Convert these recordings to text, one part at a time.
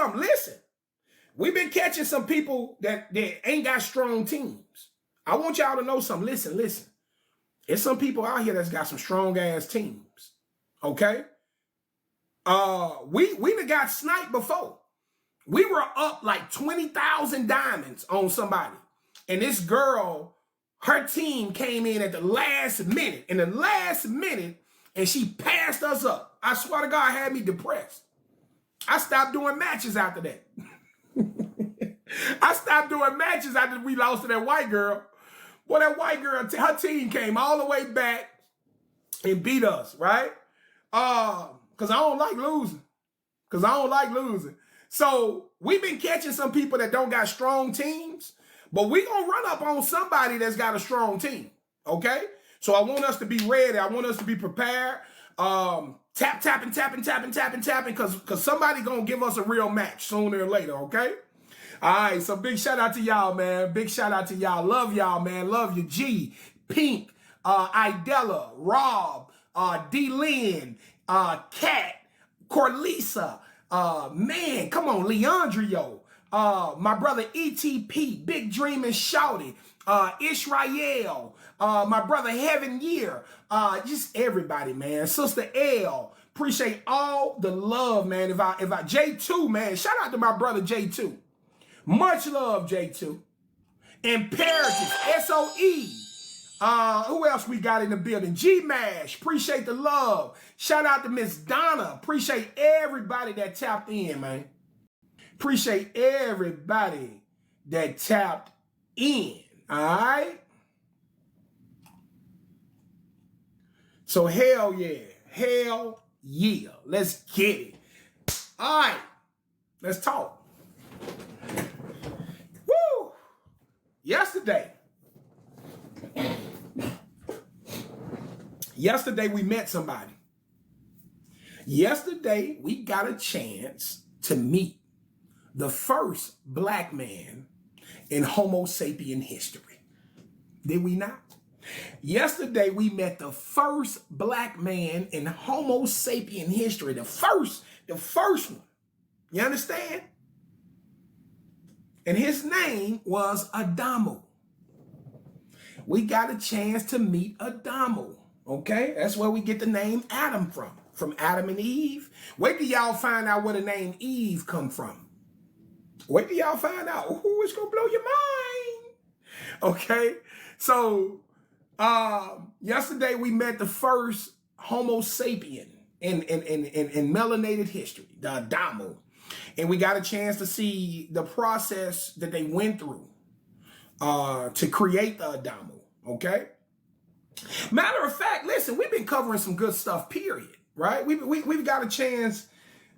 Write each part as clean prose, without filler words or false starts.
something. Listen, we've been catching some people that ain't got strong teams. I want y'all to know something. Listen. There's some people out here that's got some strong ass teams. Okay? We done got sniped before. We were up like 20,000 diamonds on somebody. And this girl, her team came in at the last minute. And she passed us up. I swear to God, had me depressed. I stopped doing matches after that. I stopped doing matches after we lost to that white girl. Boy, that white girl, her team came all the way back and beat us, right? Because I don't like losing. So we've been catching some people that don't got strong teams, but we gonna run up on somebody that's got a strong team, okay? So I want us to be ready. I want us to be prepared. Tapping, because somebody gonna give us a real match sooner or later, okay? All right, so big shout out to y'all, man. Big shout out to y'all. Love y'all, man. Love you. G, Pink, Idella, Rob, D-Lynn, Kat, Corlisa, man, come on, Leandrio, my brother ETP, Big Dream and Shouty, Israel, my brother Heaven Year, just everybody, man. Sister L, appreciate all the love, man. If I J2, man, shout out to my brother J2. Much love, J2. Imperative, SOE. Who else we got in the building? G-Mash, appreciate the love. Shout out to Miss Donna. Appreciate everybody that tapped in, man. Appreciate everybody that tapped in, all right? So hell yeah. Let's get it. All right, let's talk. Woo! Yesterday we met somebody. Yesterday we got a chance to meet the first black man in Homo sapien history. Did we not? Yesterday we met the first black man in Homo sapien history. The first one. You understand? And his name was Adamo. We got a chance to meet Adamo. Okay? That's where we get the name Adam from Adam and Eve. Wait till y'all find out where the name Eve come from. Wait till y'all find out. Ooh, it's gonna blow your mind. Okay? So, yesterday we met the first Homo sapien in melanated history, the Adamo. And we got a chance to see the process that they went through to create the Adamo, okay? Matter of fact, listen, we've been covering some good stuff, period, right? We've got a chance,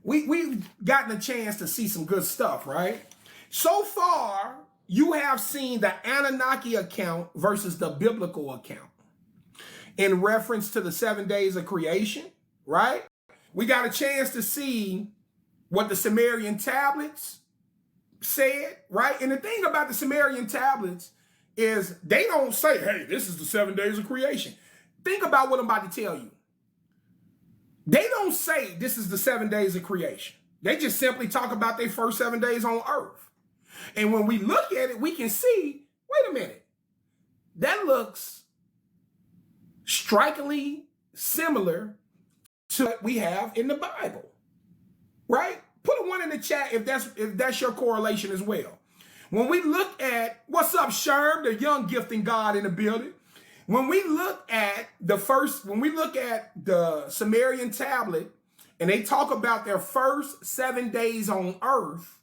we've gotten a chance to see some good stuff, right? So far, you have seen the Anunnaki account versus the biblical account in reference to the 7 days of creation, right? We got a chance to see what the Sumerian tablets said, right? And the thing about the Sumerian tablets is they don't say, hey, this is the 7 days of creation. Think about what I'm about to tell you. They don't say this is the 7 days of creation. They just simply talk about their first 7 days on earth. And when we look at it, we can see, wait a minute, that looks strikingly similar to what we have in the Bible, right? Put a 1 in the chat if that's your correlation as well. When we look at, what's up, Sherm, the young gifting God in the building. When we look at the Sumerian tablet and they talk about their first 7 days on earth,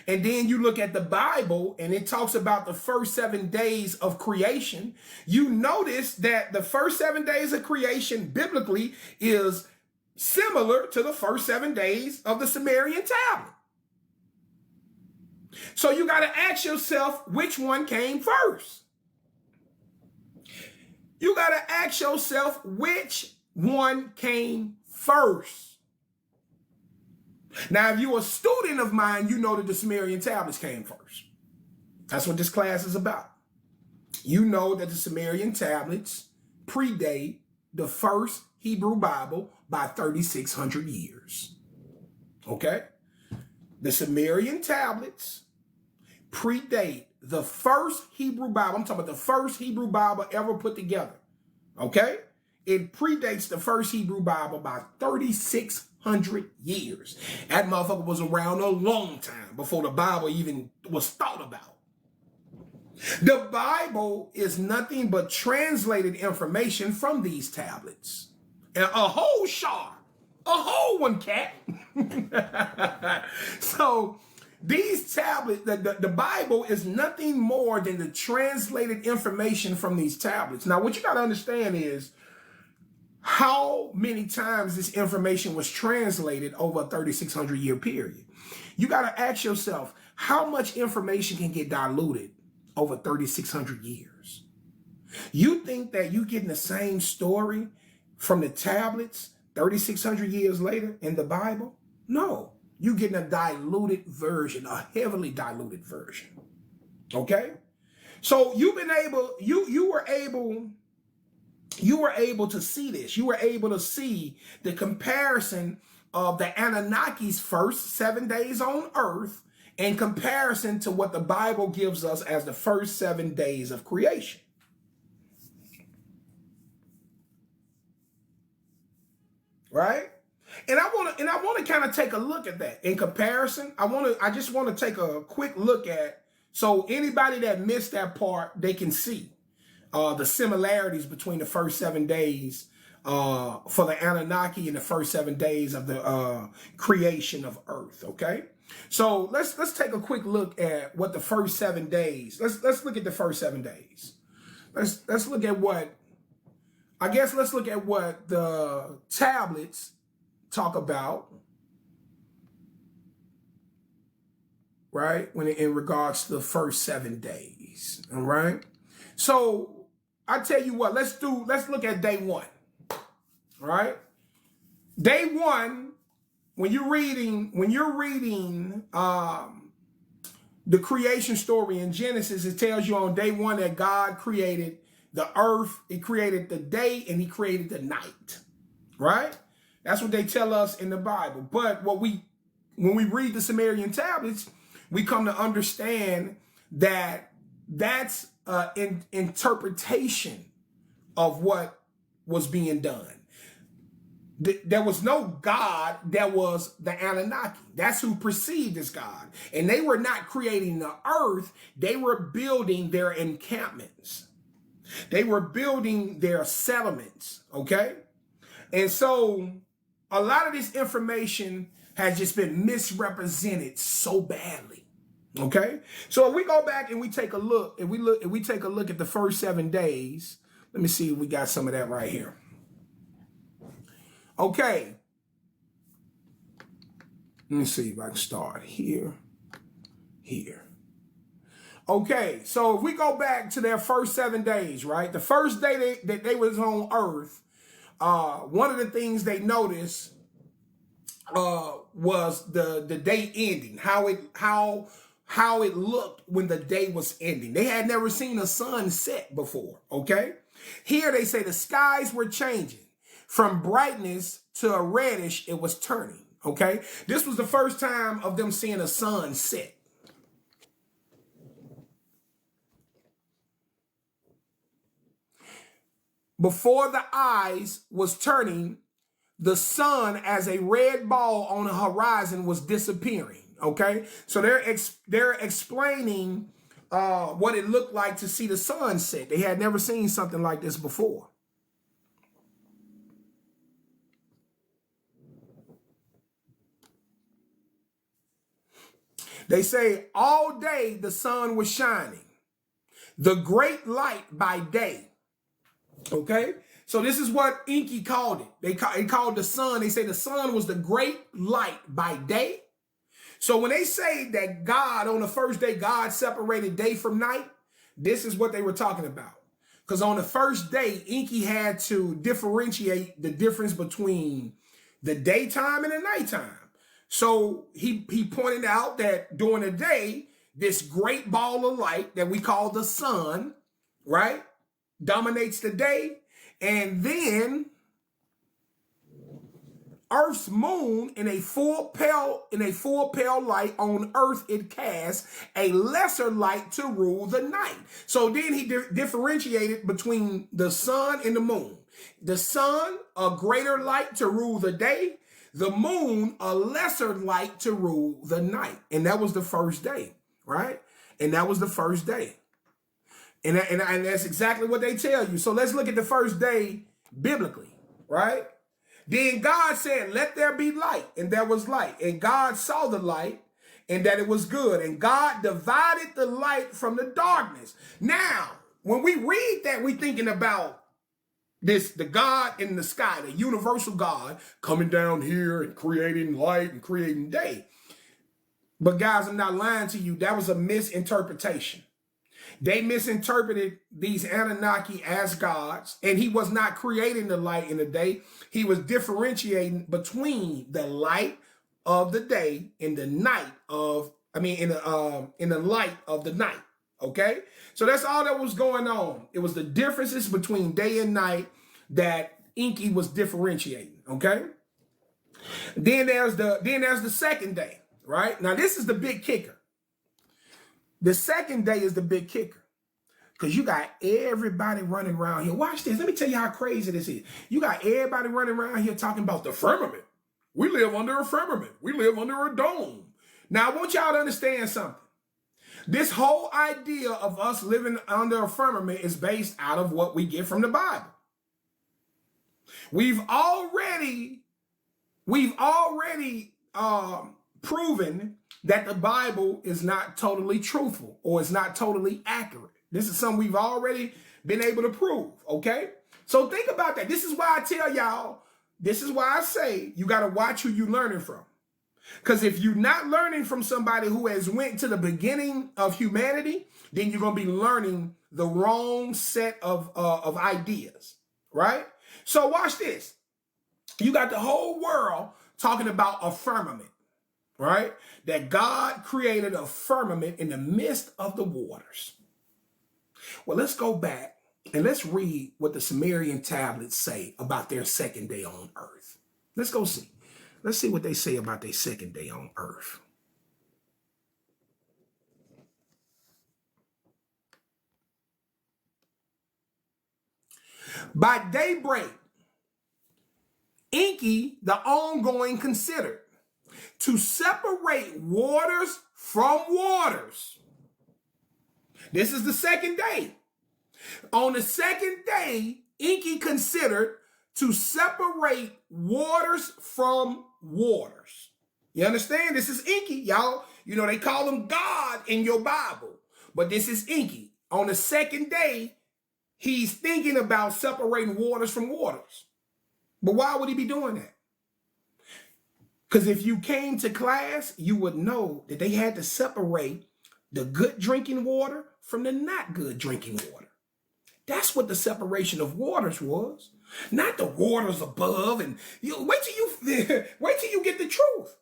and then you look at the Bible and it talks about the first 7 days of creation, you notice that the first 7 days of creation biblically is similar to the first 7 days of the Sumerian tablet. So you got to ask yourself, which one came first? You got to ask yourself, which one came first? Now, if you're a student of mine, you know that the Sumerian tablets came first. That's what this class is about. You know that the Sumerian tablets predate the first Hebrew Bible by 3,600 years. Okay? The Sumerian tablets predate the first Hebrew Bible. I'm talking about the first Hebrew Bible ever put together. Okay? It predates the first Hebrew Bible by 3,600 years. That motherfucker was around a long time before the Bible even was thought about. The Bible is nothing but translated information from these tablets. And a whole shard, a whole one, cat. So these tablets, the Bible is nothing more than the translated information from these tablets. Now, what you got to understand is how many times this information was translated over a 3,600 year period. You got to ask yourself, how much information can get diluted over 3,600 years? You think that you getting the same story from the tablets 3,600 years later in the Bible? No, you getting a diluted version, a heavily diluted version. Okay? So you were able to see this. You were able to see the comparison of the Anunnaki's first 7 days on earth in comparison to what the Bible gives us as the first 7 days of creation. Right? And I want to kind of take a look at that in comparison. I just want to take a quick look at, so anybody that missed that part, they can see the similarities between the first 7 days for the Anunnaki and the first 7 days of the creation of Earth. Okay, so let's take a quick look at what the first 7 days. Let's look at the first 7 days. Let's look at what, I guess let's look at what the tablets talk about, right? When in regards to the first 7 days. All right. So I tell you what, let's look at day one. All right. Day one, when you're reading the creation story in Genesis, it tells you on day one that God created the earth, he created the day, and he created the night. Right? That's what they tell us in the Bible. But when we read the Sumerian tablets, we come to understand that that's an interpretation of what was being done. There was no God, there was the Anunnaki. That's who perceived as God. And they were not creating the earth, they were building their encampments. They were building their settlements, okay? And so a lot of this information has just been misrepresented so badly. Okay? So if we go back and we take a look, if we take a look at the first 7 days, let me see if we got some of that right here. Okay. Let me see if I can start here. Okay, so if we go back to their first 7 days, right? The first day that they was on earth, one of the things they noticed was the day ending, how it looked when the day was ending. They had never seen a sun set before, okay? Here they say the skies were changing. From brightness to a reddish, it was turning, okay? This was the first time of them seeing a sun set. Before the eyes was turning, the sun as a red ball on the horizon was disappearing, okay? So they're explaining what it looked like to see the sun set. They had never seen something like this before. They say all day the sun was shining, the great light by day. Okay, so this is what Enki called it. They called the sun. They say the sun was the great light by day. So when they say that God, on the first day, God separated day from night, this is what they were talking about. Because on the first day, Enki had to differentiate the difference between the daytime and the nighttime. So he pointed out that during the day, this great ball of light that we call the sun, right, dominates the day. And then Earth's moon in a full pale light on earth it casts a lesser light to rule the night. So then he differentiated between the sun and the moon. The sun, a greater light to rule the day. The moon, a lesser light to rule the night. And that was the first day, right? And that was the first day. And that's exactly what they tell you. So let's look at the first day biblically, right? Then God said, let there be light, and there was light. And God saw the light, and that it was good. And God divided the light from the darkness. Now, when we read that, we're thinking about the God in the sky, the universal God coming down here and creating light and creating day. But guys, I'm not lying to you. That was a misinterpretation. They misinterpreted these Anunnaki as gods, and he was not creating the light in the day. He was differentiating between the light of the day and the night of, in the light of the night. Okay, so that's all that was going on. It was the differences between day and night that Enki was differentiating. Okay, then there's the second day, right? Now this is the big kicker. The second day is the big kicker because you got everybody running around here. Watch this. Let me tell you how crazy this is. You got everybody running around here talking about the firmament. We live under a firmament. We live under a dome. Now, I want y'all to understand something. This whole idea of us living under a firmament is based out of what we get from the Bible. We've already proven that the Bible is not totally truthful or it's not totally accurate. This is something we've already been able to prove, okay? So think about that. This is why I tell y'all, this is why I say you got to watch who you're learning from. Because if you're not learning from somebody who has went to the beginning of humanity, then you're going to be learning the wrong set of ideas, right? So watch this. You got the whole world talking about a firmament. Right? That God created a firmament in the midst of the waters. Well, let's go back and let's read what the Sumerian tablets say about their second day on earth. Let's go see. Let's see what they say about their second day on earth. By daybreak, Enki, the ongoing, considered to separate waters from waters. This is the second day. On the second day, Enki considered to separate waters from waters. You understand? This is Enki, y'all. You know, they call him God in your Bible, but this is Enki. On the second day, he's thinking about separating waters from waters. But why would he be doing that? Because if you came to class, you would know that they had to separate the good drinking water from the not good drinking water. That's what the separation of waters was, not the waters above. And wait till you get the truth.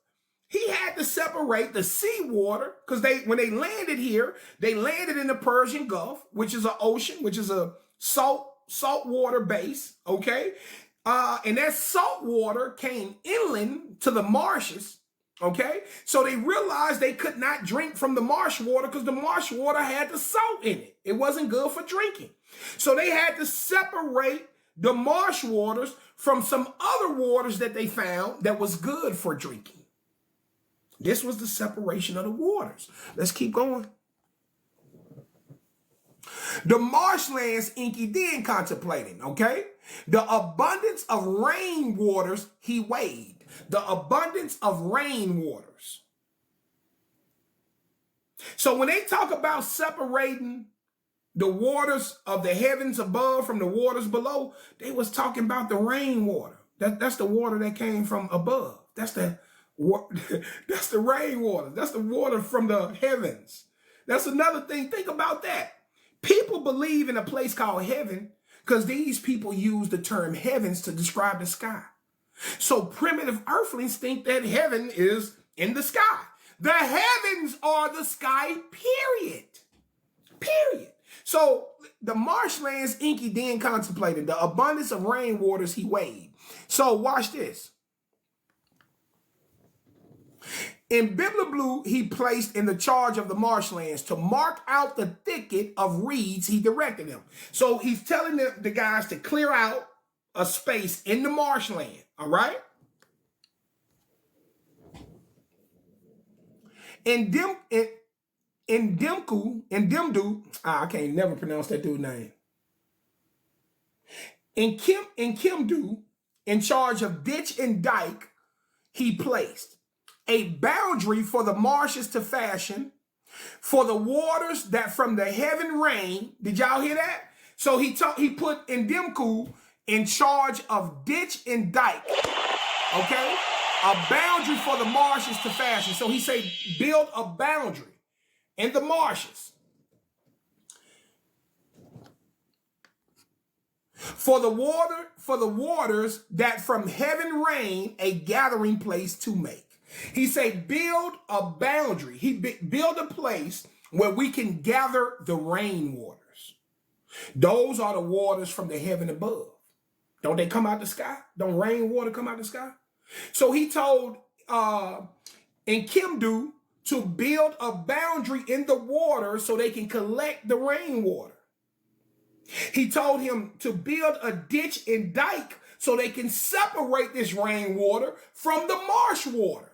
He had to separate the sea water because when they landed here, they landed in the Persian Gulf, which is an ocean, which is a salt water base. Okay. And that salt water came inland to the marshes, okay? So they realized they could not drink from the marsh water because the marsh water had the salt in it. It wasn't good for drinking. So they had to separate the marsh waters from some other waters that they found that was good for drinking. This was the separation of the waters. Let's keep going. The marshlands Enki then contemplating, okay? The abundance of rain waters he weighed. The abundance of rain waters. So when they talk about separating the waters of the heavens above from the waters below, they was talking about the rain water. That's the water that came from above. That's the rain water. That's the water from the heavens. That's another thing. Think about that. People believe in a place called heaven because these people use the term heavens to describe the sky. So primitive earthlings think that heaven is in the sky. The heavens are the sky, period. Period. So the marshlands Enki then contemplated, the abundance of rain waters he weighed. So watch this. In Biblia Blue, he placed in the charge of the marshlands to mark out the thicket of reeds he directed them. So he's telling the guys to clear out a space in the marshland, all right? In Dimdu, I can't never pronounce that dude's name. In Kimdu, in charge of ditch and dike, he placed a boundary for the marshes to fashion, for the waters that from the heaven rain. Did y'all hear that? So he put Ndimku in charge of ditch and dike, okay? A boundary for the marshes to fashion. So he said, build a boundary in the marshes. For the waters that from heaven rain, a gathering place to make. He said, build a boundary. Build a place where we can gather the rain waters. Those are the waters from the heaven above. Don't they come out the sky? Don't rain water come out the sky? So he told in Kimdu to build a boundary in the water so they can collect the rainwater. He told him to build a ditch and dike so they can separate this rainwater from the marsh water.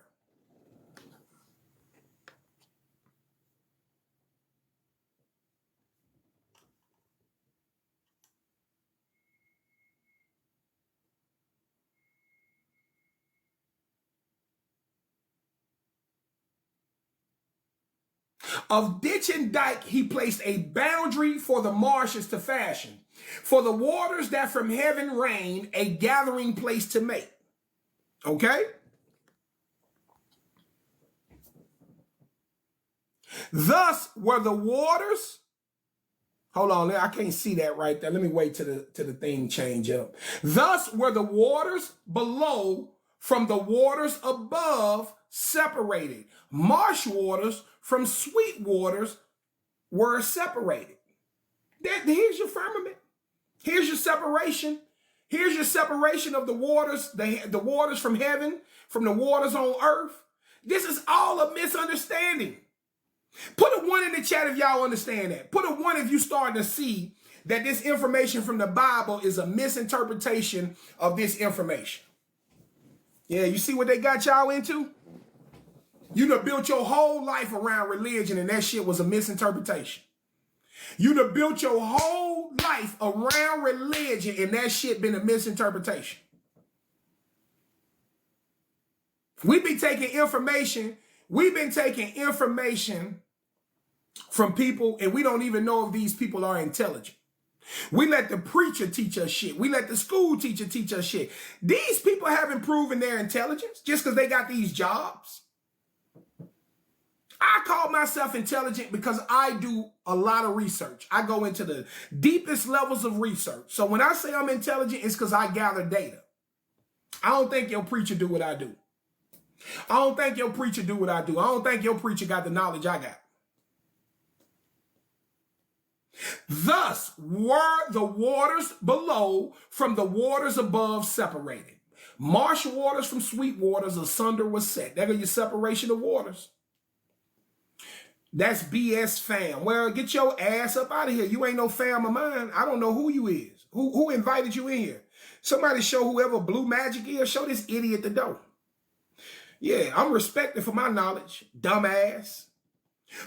Of ditch and dike, he placed a boundary for the marshes to fashion, for the waters that from heaven rain, a gathering place to make. Okay? Thus were the waters. Hold on, I can't see that right there. Let me wait till the thing change up. Thus were the waters below from the waters above separated. Marsh waters from sweet waters were separated. Here's your firmament. Here's your separation. Here's your separation of the waters, the waters from heaven, from the waters on earth. This is all a misunderstanding. Put a 1 in the chat if y'all understand that. Put a 1 if you starting to see that this information from the Bible is a misinterpretation of this information. Yeah, you see what they got y'all into? You done built your whole life around religion and that shit was a misinterpretation. You done built your whole life around religion and that shit been a misinterpretation. We've been taking information from people and we don't even know if these people are intelligent. We let the preacher teach us shit. We let the school teacher teach us shit. These people haven't proven their intelligence just because they got these jobs. I call myself intelligent because I do a lot of research. I go into the deepest levels of research. So when I say I'm intelligent, it's because I gather data. I don't think your preacher do what I do. I don't think your preacher do what I do. I don't think your preacher got the knowledge I got. Thus were the waters below from the waters above separated. Marsh waters from sweet waters asunder was set. There go your separation of waters. That's BS, fam. Well, get your ass up out of here. You ain't no fam of mine. I don't know who you is. Who invited you in here? Somebody show whoever Blue Magic is. Show this idiot the door. Yeah, I'm respected for my knowledge. Dumbass.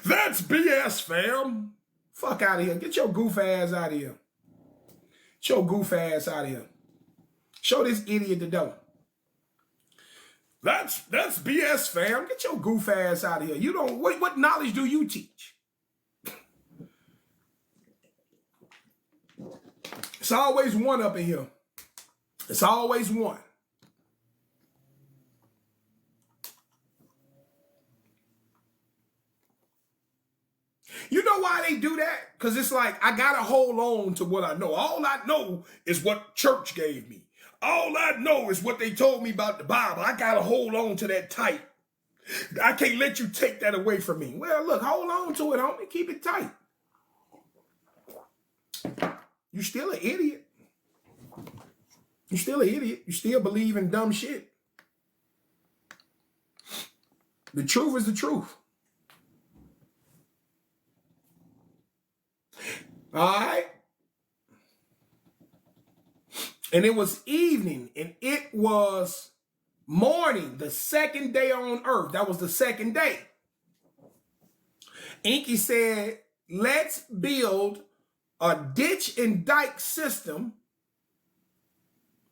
That's BS, fam. Fuck out of here. Get your goof ass out of here. Get your goof ass out of here. Show this idiot the door. That's BS, fam. Get your goof ass out of here. You don't. What knowledge do you teach? It's always one up in here. It's always one. You know why they do that? Because it's like, I got to hold on to what I know. All I know is what church gave me. All I know is what they told me about the Bible. I got to hold on to that tight. I can't let you take that away from me. Well, look, hold on to it, homie. Keep it tight. You still an idiot. You still an idiot. You still believe in dumb shit. The truth is the truth. All right. And it was evening, and it was morning, the second day on earth. That was the second day. Enki said, let's build a ditch and dike system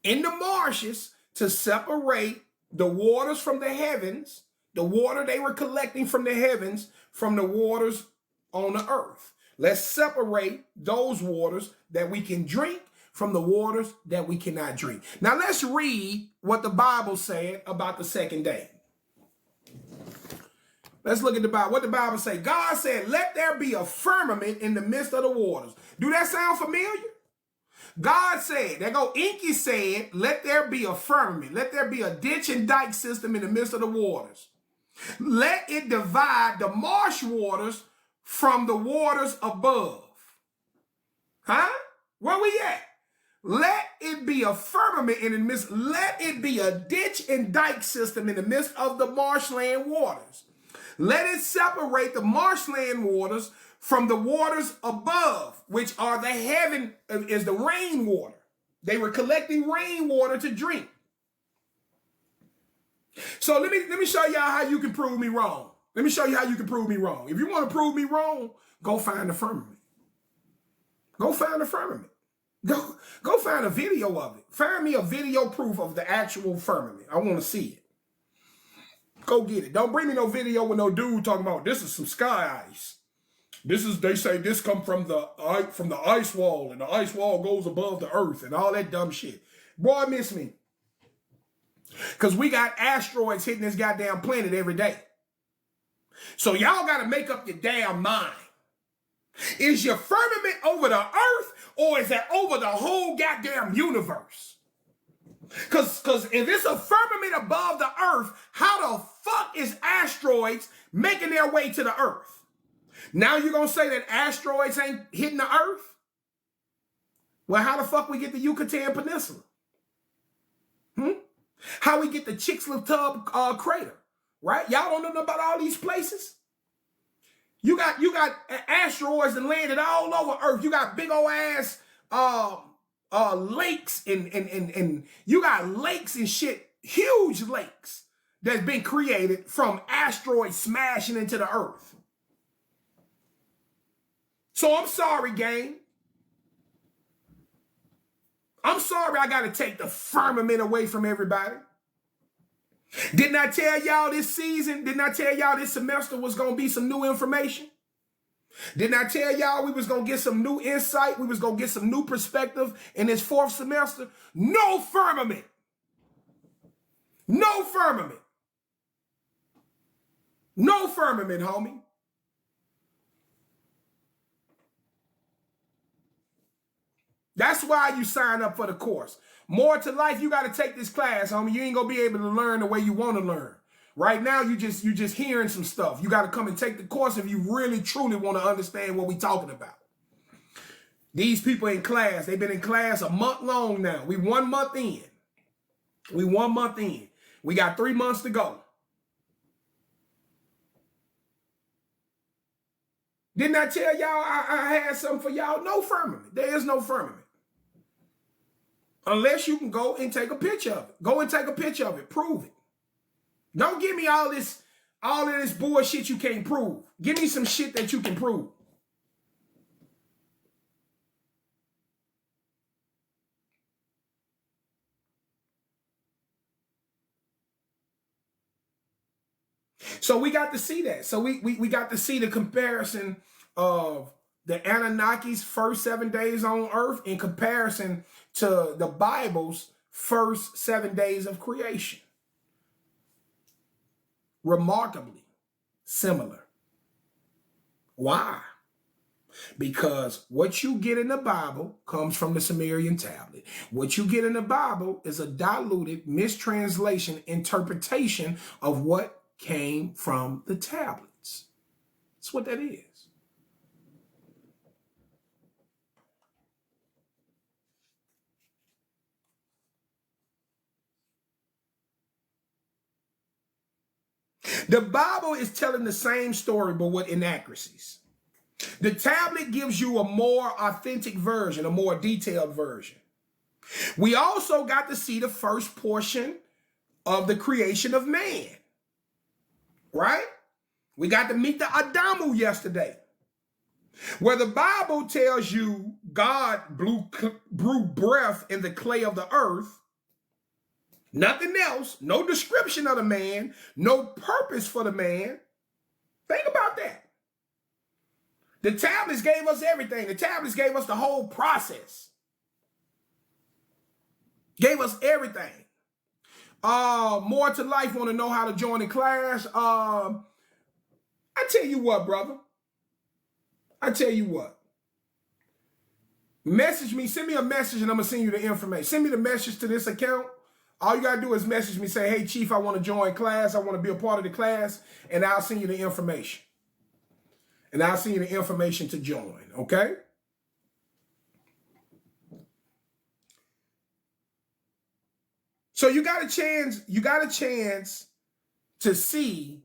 in the marshes to separate the waters from the heavens, the water they were collecting from the heavens, from the waters on the earth. Let's separate those waters that we can drink from the waters that we cannot drink. Now let's read what the Bible said about the second day. Let's look at the Bible. What the Bible say? God said, let there be a firmament in the midst of the waters. Do that sound familiar? God said, there go Enki said, let there be a firmament. Let there be a ditch and dike system in the midst of the waters. Let it divide the marsh waters from the waters above. Huh? Where we at? Let it be a firmament in the midst. Let it be a ditch and dike system in the midst of the marshland waters. Let it separate the marshland waters from the waters above, which are the heaven, is the rainwater. They were collecting rainwater to drink. So let me show y'all how you can prove me wrong. Let me show you how you can prove me wrong. If you want to prove me wrong, go find the firmament. Go find the firmament. Go find a video of it. Find me a video proof of the actual firmament. I want to see it. Go get it. Don't bring me no video with no dude talking about this is some sky ice. They say this come from the ice wall, and the ice wall goes above the earth and all that dumb shit. Boy, miss me. Because we got asteroids hitting this goddamn planet every day. So y'all got to make up your damn mind. Is your firmament over the earth, or is it over the whole goddamn universe? Because if it's a firmament above the earth, how the fuck is asteroids making their way to the earth? Now you're going to say that asteroids ain't hitting the earth? Well, how the fuck we get the Yucatan Peninsula? How we get the Chicxulub crater, right? Y'all don't know about all these places? You got asteroids that landed all over Earth. You got big old ass lakes and you got lakes and shit, huge lakes that's been created from asteroids smashing into the Earth. So I'm sorry, gang. I'm sorry I got to take the firmament away from everybody. Didn't I tell y'all this season? Didn't I tell y'all this semester was going to be some new information? Didn't I tell y'all we was going to get some new insight? We was going to get some new perspective in this fourth semester? No firmament. No firmament. No firmament, homie. That's why you sign up for the course. More to life, you got to take this class, homie. You ain't going to be able to learn the way you want to learn. Right now, you just hearing some stuff. You got to come and take the course if you really, truly want to understand what we talking about. These people in class, they've been in class a month long now. We 1 month in. We 1 month in. We got 3 months to go. Didn't I tell y'all I had something for y'all? No firmament. There is no firmament. Unless you can go and take a picture of it. Go and take a picture of it. Prove it. Don't give me all of this bullshit you can't prove. Give me some shit that you can prove. So we got to see that. So we got to see the comparison of the Anunnaki's first 7 days on earth in comparison to the Bible's first 7 days of creation. Remarkably similar. Why? Because what you get in the Bible comes from the Sumerian tablet. What you get in the Bible is a diluted mistranslation interpretation of what came from the tablets. That's what that is. The Bible is telling the same story, but with inaccuracies. The tablet gives you a more authentic version, a more detailed version. We also got to see the first portion of the creation of man, right? We got to meet the Adamu yesterday, where the Bible tells you God blew breath in the clay of the earth. Nothing else, no description of the man, no purpose for the man. Think about that. The tablets gave us everything. The tablets gave us the whole process. Gave us everything. More to life, want to know how to join the class? I tell you what, brother. I tell you what. Message me, send me a message and I'm going to send you the information. Send me the message to this account. All you got to do is message me, say, hey, Chief, I want to join class. I want to be a part of the class, and I'll send you the information. And I'll send you the information to join, okay? So you got a chance to see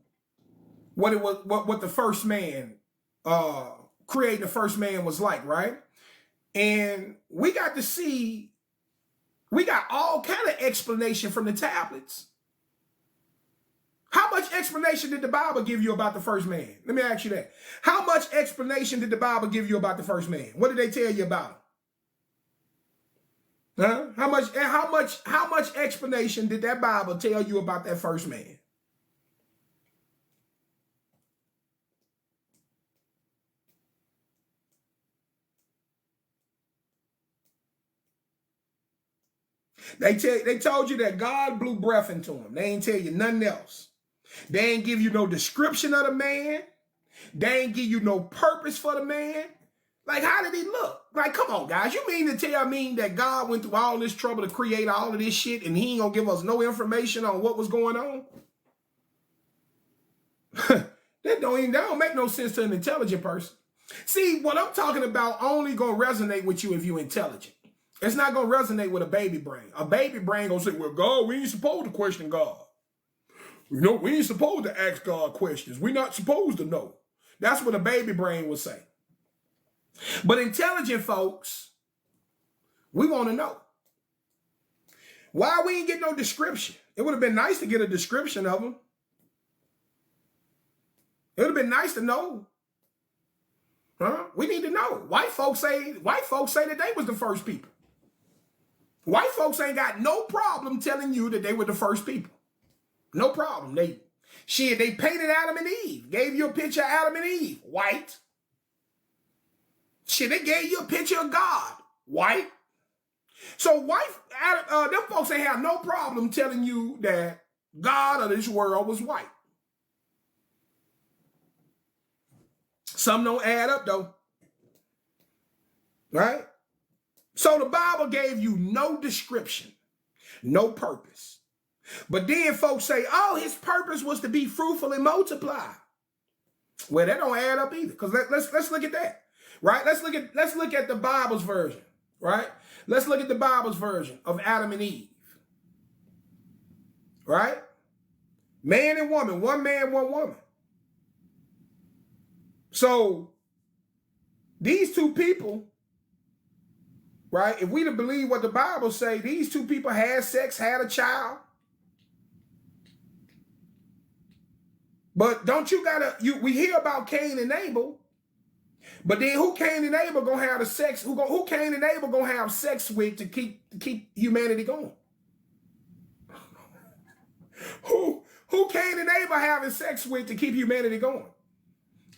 what it was, what the first man, creating the first man was like, right? And we got to see, we got all kind of explanation from the tablets. How much explanation did the Bible give you about the first man? Let me ask you that. How much explanation did the Bible give you about the first man? What did they tell you about him? Huh? How much explanation did that Bible tell you about that first man? They told you that God blew breath into him. They ain't tell you nothing else. They ain't give you no description of the man. They ain't give you no purpose for the man. Like, how did he look? Like, come on, guys. You mean to tell me that God went through all this trouble to create all of this shit and he ain't gonna give us no information on what was going on? That don't make no sense to an intelligent person. See, what I'm talking about only gonna resonate with you if you're intelligent. It's not gonna resonate with a baby brain. A baby brain gonna say, well, God, we ain't supposed to question God. You know, we ain't supposed to ask God questions. We're not supposed to know. That's what a baby brain would say. But intelligent folks, we want to know. Why we ain't get no description? It would have been nice to get a description of them. It would have been nice to know. Huh? We need to know. White folks say that they was the first people. White folks ain't got no problem telling you that they were the first people. No problem. They painted Adam and Eve. Gave you a picture of Adam and Eve. White. Shit, they gave you a picture of God. White. So them folks ain't have no problem telling you that God of this world was white. Some don't add up though. Right? So the Bible gave you no description, no purpose. But then folks say, oh, his purpose was to be fruitful and multiply. Well, that don't add up either. Because let's look at that. Right? Let's look at the Bible's version. Right? Let's look at the Bible's version of Adam and Eve. Right? Man and woman, one man, one woman. So these two people, right? If we to believe what the Bible say, these two people had sex, had a child. But don't you we hear about Cain and Abel, but then who Cain and Abel gonna have the sex? Who Cain and Abel gonna have sex with to keep humanity going? Who Cain and Abel having sex with to keep humanity going?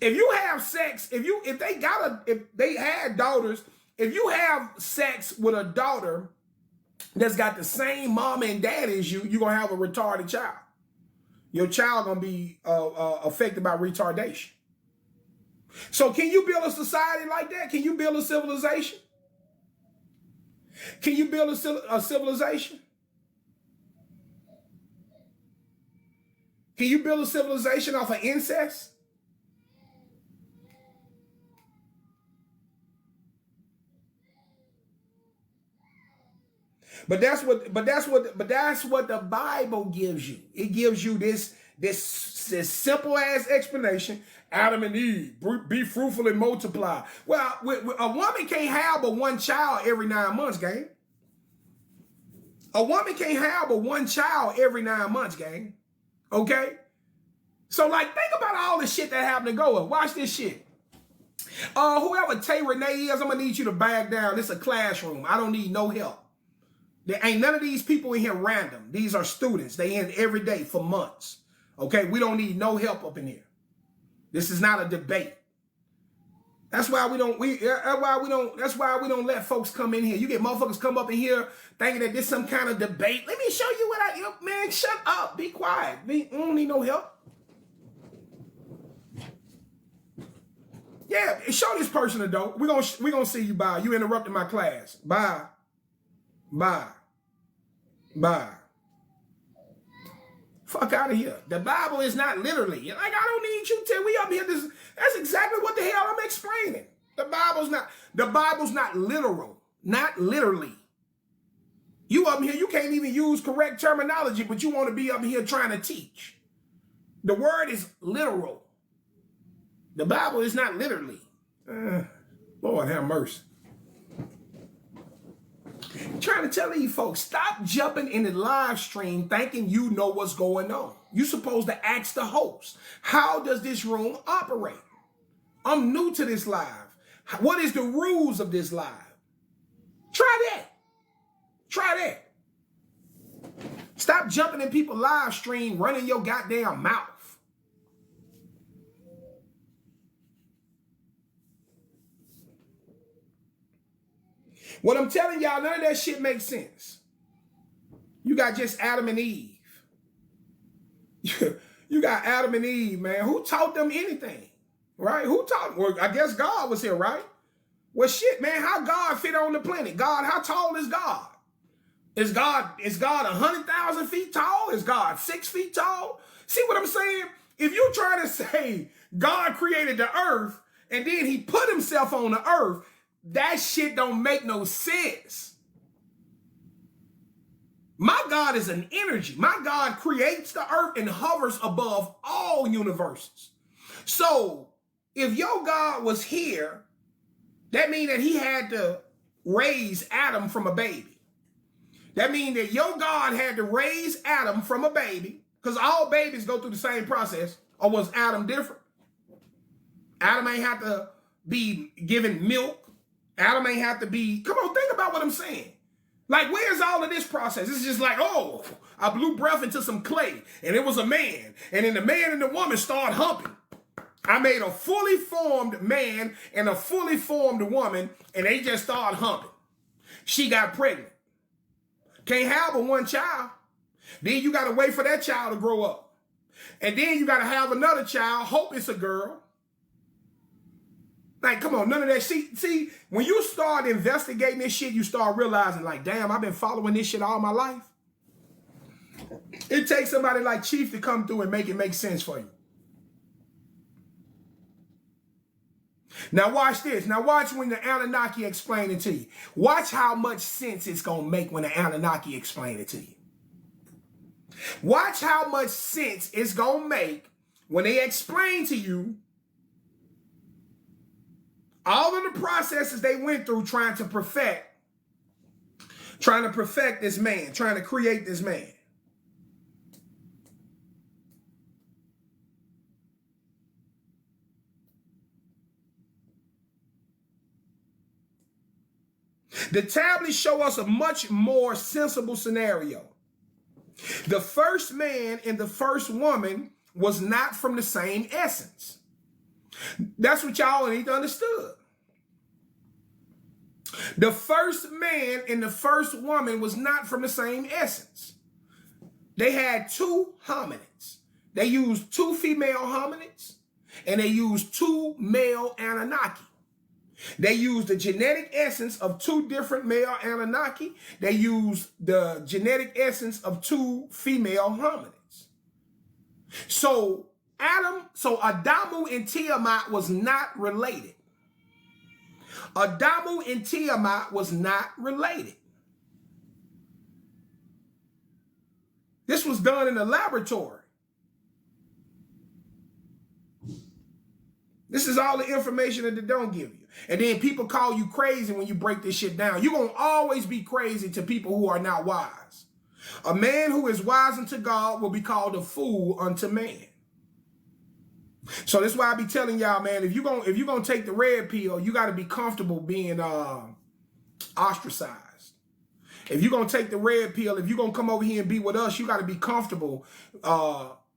If you have sex, if they had daughters, if you have sex with a daughter that's got the same mom and dad as you, you're gonna have a retarded child. Your child gonna be affected by retardation. So can you build a society like that? Can you build a civilization? Can you build a civilization? Can you build a civilization off of incest? But that's what the Bible gives you. It gives you this this simple ass explanation. Adam and Eve, be fruitful and multiply. Well, a woman can't have but one child every 9 months, gang. A woman can't have but one child every 9 months, gang. Okay? So, like, think about all the shit that happened to go up. Watch this shit. Whoever Tay Renee is, I'm going to need you to back down. This is a classroom. I don't need no help. There ain't none of these people in here random. These are students. They in every day for months. Okay? We don't need no help up in here. This is not a debate. That's why we don't let folks come in here. You get motherfuckers come up in here thinking that this some kind of debate. Let me show you what man, shut up. Be quiet. We don't need no help. Yeah, show this person a dope. We're gonna see you. Bye. You interrupted my class. Bye. Bye. Bye. Fuck out of here. The Bible is not literally. Like, I don't need you till we up here. That's exactly what the hell I'm explaining. The Bible's not literal. Not literally. You up here, you can't even use correct terminology, but you want to be up here trying to teach. The word is literal. The Bible is not literally. Lord have mercy. I'm trying to tell you folks, stop jumping in the live stream thinking you know what's going on. You're supposed to ask the host, how does this room operate? I'm new to this live. What is the rules of this live? Try that. Try that. Stop jumping in people's live stream, running your goddamn mouth. What I'm telling y'all, none of that shit makes sense. You got just Adam and Eve. You got Adam and Eve, man. Who taught them anything? Right? Who taught? Well, I guess God was here, right? Well, shit, man. How God fit on the planet? God, how tall is God? Is God 100,000 feet tall? Is God 6 feet tall? See what I'm saying? If you try to say God created the earth and then he put himself on the earth, that shit don't make no sense. My God is an energy. My God creates the earth and hovers above all universes. So if your God was here, that means that he had to raise Adam from a baby. That means that your God had to raise Adam from a baby, because all babies go through the same process. Or was Adam different? Adam ain't have to be given milk. Adam ain't have to be, come on, think about what I'm saying. Like, where's all of this process? It's just like, oh, I blew breath into some clay, and it was a man. And then the man and the woman started humping. I made a fully formed man and a fully formed woman, and they just started humping. She got pregnant. Can't have but one child. Then you got to wait for that child to grow up. And then you got to have another child, hope it's a girl. Like, come on, none of that. See, when you start investigating this shit, you start realizing, like, damn, I've been following this shit all my life. It takes somebody like Chief to come through and make it make sense for you. Now watch this. Now watch when the Anunnaki explain it to you. Watch how much sense it's going to make when the Anunnaki explain it to you. Watch how much sense it's going to make when they explain to you all of the processes they went through trying to perfect this man, trying to create this man. The tablets show us a much more sensible scenario. The first man and the first woman was not from the same essence. That's what y'all need to understand. The first man and the first woman was not from the same essence. They had two hominids. They used two female hominids, and they used two male Anunnaki. They used the genetic essence of two different male Anunnaki. They used the genetic essence of two female hominids. So Adamu and Tiamat was not related. Adamu and Tiamat was not related. This was done in a laboratory. This is all the information that they don't give you. And then people call you crazy when you break this shit down. You're going to always be crazy to people who are not wise. A man who is wise unto God will be called a fool unto man. So that's why I be telling y'all, man, if you're gonna take the red pill, you got to be comfortable being ostracized. If you're going to take the red pill, if you're going to come over here and be with us, you got to be comfortable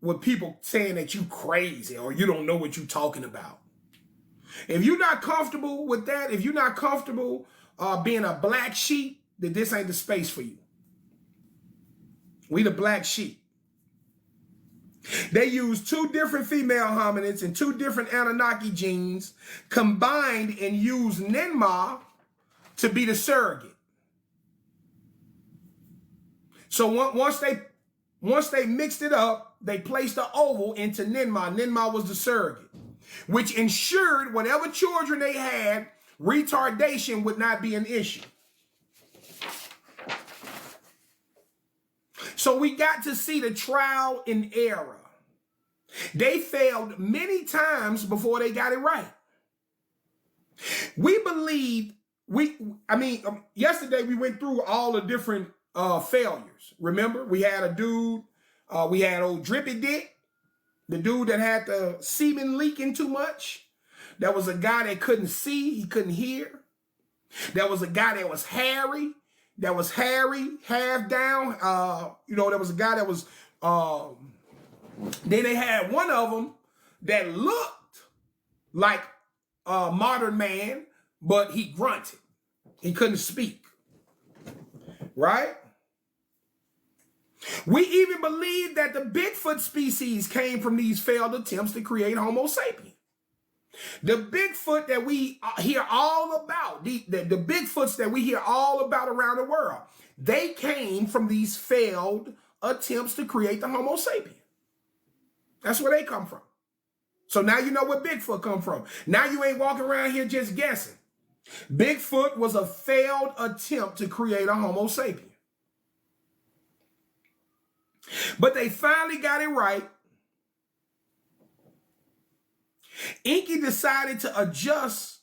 with people saying that you crazy or you don't know what you're talking about. If you're not comfortable with that, if you're not comfortable being a black sheep, then this ain't the space for you. We the black sheep. They use two different female hominids and two different Anunnaki genes combined and used Ninmah to be the surrogate. So once they mixed it up, they placed the oval into Ninmah. Ninmah was the surrogate, which ensured whatever children they had, retardation would not be an issue. So we got to see the trial and error. They failed many times before they got it right. We believed, yesterday we went through all the different failures. Remember, we had a dude, we had old Drippy Dick, the dude that had the semen leaking too much. There was a guy that couldn't see, he couldn't hear. There was a guy that was hairy. That was hairy, half down. There was a guy that was, then they had one of them that looked like a modern man, but he grunted. He couldn't speak, right? We even believe that the Bigfoot species came from these failed attempts to create Homo sapien. The Bigfoot that we hear all about, the Bigfoots that we hear all about around the world, they came from these failed attempts to create the Homo sapien. That's where they come from. So now you know where Bigfoot come from. Now you ain't walking around here just guessing. Bigfoot was a failed attempt to create a Homo sapien. But they finally got it right. Enki decided to adjust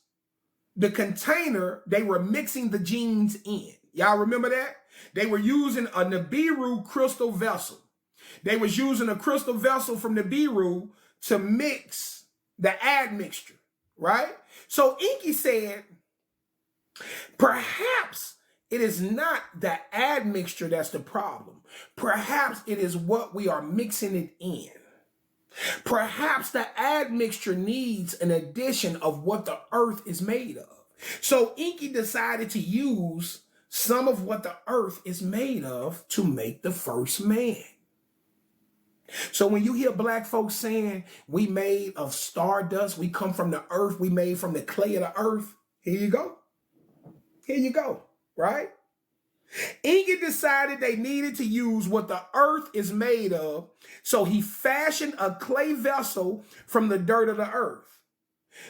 the container they were mixing the genes in. Y'all remember that? They were using a Nibiru crystal vessel. They was using a crystal vessel from Nibiru to mix the admixture, right? So Enki said, perhaps it is not the admixture that's the problem. Perhaps it is what we are mixing it in. Perhaps the admixture needs an addition of what the earth is made of. So Enki decided to use some of what the earth is made of to make the first man. So when you hear black folks saying we made of stardust, we come from the earth, we made from the clay of the earth, here you go. Here you go, right? Enki decided they needed to use what the earth is made of, so he fashioned a clay vessel from the dirt of the earth.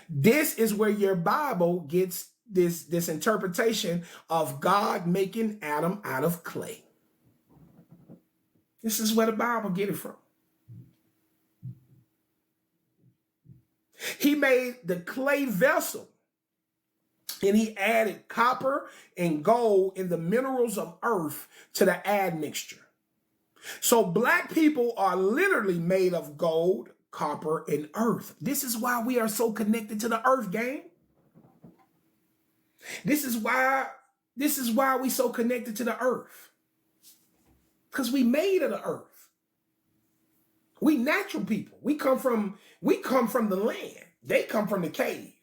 This is where your Bible gets this interpretation of God making Adam out of clay. This is where the Bible get it from. He made the clay vessel, and he added copper and gold in the minerals of earth to the admixture. So black people are literally made of gold, copper, and earth. This is why we are so connected to the earth, gang. This is why we so connected to the earth. Because we made of the earth. We natural people. We come from the land. They come from the caves.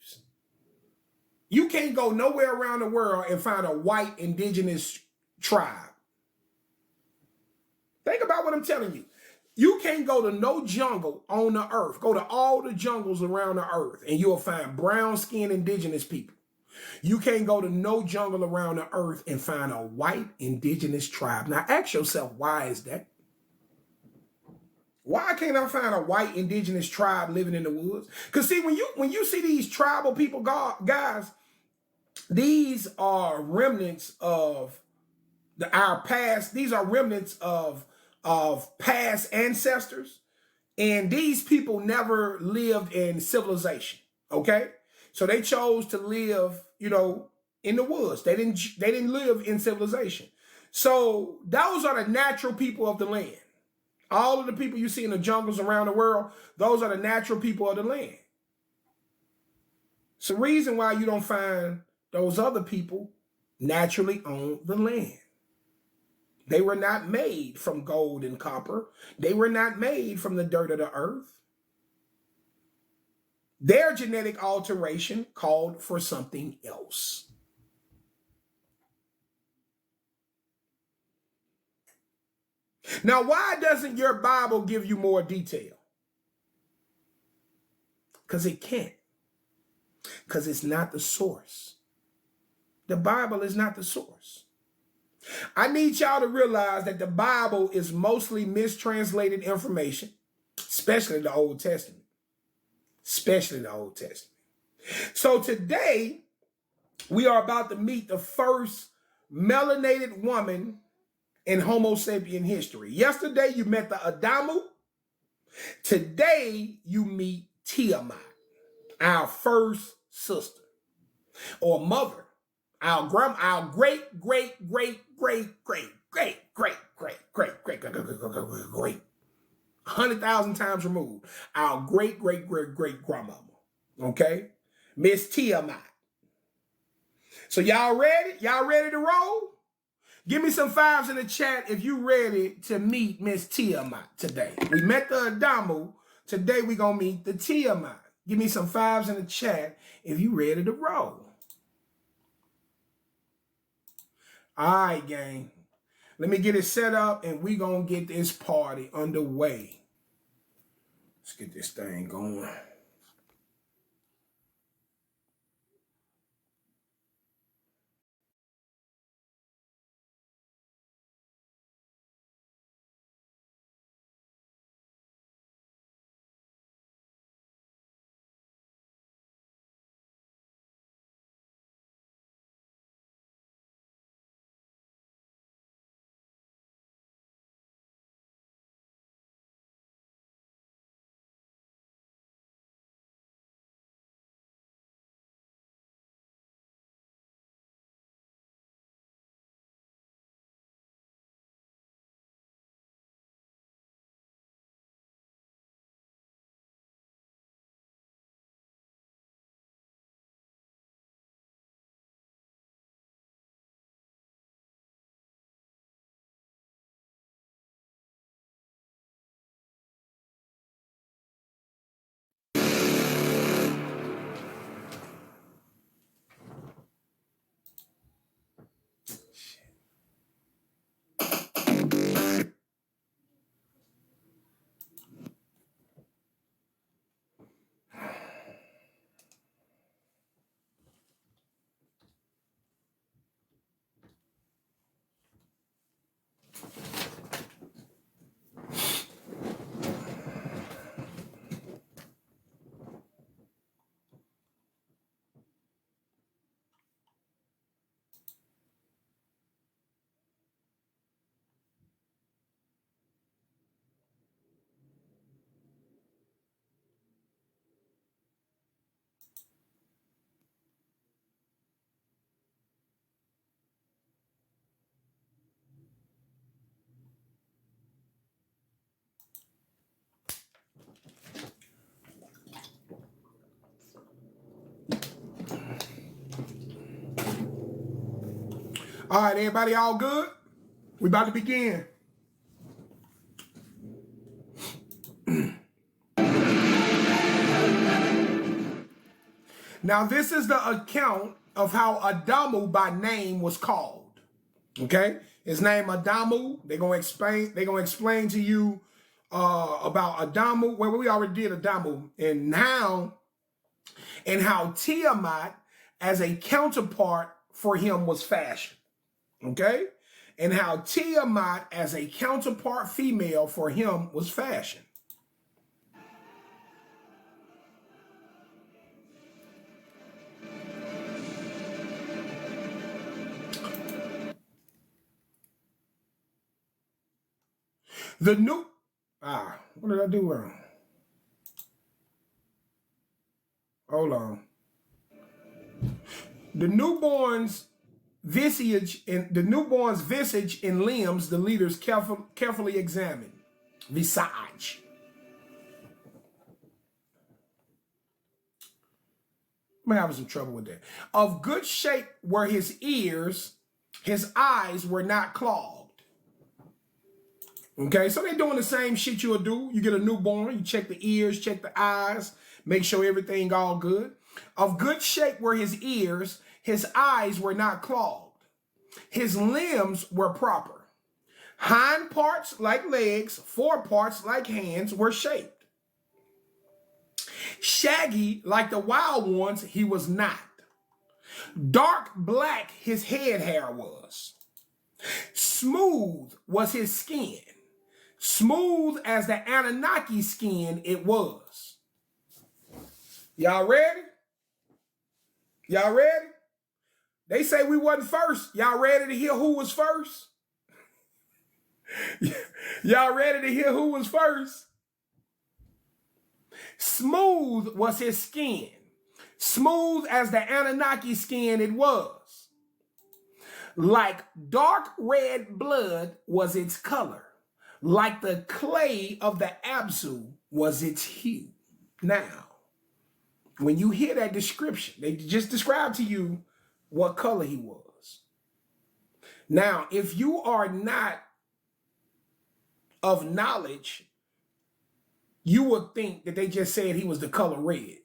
You can't go nowhere around the world and find a white indigenous tribe. Think about what I'm telling you. You can't go to no jungle on the earth. Go to all the jungles around the earth and you'll find brown-skinned indigenous people. You can't go to no jungle around the earth and find a white indigenous tribe. Now ask yourself, why is that? Why can't I find a white indigenous tribe living in the woods? Because see, when you see these tribal people, guys, these are remnants of our past. These are remnants of past ancestors. And these people never lived in civilization. Okay? So they chose to live, you know, in the woods. They didn't live in civilization. So those are the natural people of the land. All of the people you see in the jungles around the world, those are the natural people of the land. It's the reason why you don't find those other people naturally on the land. They were not made from gold and copper. They were not made from the dirt of the earth. Their genetic alteration called for something else. Now, why doesn't your Bible give you more detail? Because it can't. Because it's not the source. The Bible is not the source. I need y'all to realize that the Bible is mostly mistranslated information, especially the Old Testament. Especially the Old Testament. So today, we are about to meet the first melanated woman in Homo sapien history. Yesterday, you met the Adamu. Today, you meet Tiamat, our first sister or mother, our great, great, great, great, great, great, great, great, great, great, great, great, great, 100,000 times removed, our great, great, great, great grandmama. Okay, Miss Tiamat. So y'all ready? Y'all ready to roll? Give me some fives in the chat if you ready to meet Miss Tiamat today. We met the Adamu. Today we gonna meet the Tiamat. Give me some fives in the chat if you ready to roll. All right, gang. Let me get it set up and we gonna get this party underway. Let's get this thing going. All right, everybody all good? We about to begin. Now, this is the account of how Adamu by name was called. Okay? His name Adamu. They're gonna explain to you about Adamu. Well, we already did Adamu, and how Tiamat as a counterpart for him was fashioned. Okay? And how Tiamat as a counterpart female for him was fashioned. The new, what did I do wrong? Hold on. The newborn's visage and limbs the leaders carefully examine. Visage. I'm having some trouble with that. Of good shape were his ears, his eyes were not clogged. Okay, so they're doing the same shit you'll do. You get a newborn, you check the ears, check the eyes, make sure everything all good. Of good shape were his ears, his eyes were not clogged. His limbs were proper. Hind parts like legs, fore parts like hands were shaped. Shaggy like the wild ones, he was not. Dark black his head hair was. Smooth was his skin. Smooth as the Anunnaki skin it was. Y'all ready? Y'all ready? They say we wasn't first. Y'all ready to hear who was first? Y'all ready to hear who was first? Smooth was his skin. Smooth as the Anunnaki skin it was. Like dark red blood was its color. Like the clay of the Absu was its hue. Now, when you hear that description, they just described to you what color he was. Now, if you are not of knowledge, you would think that they just said he was the color red.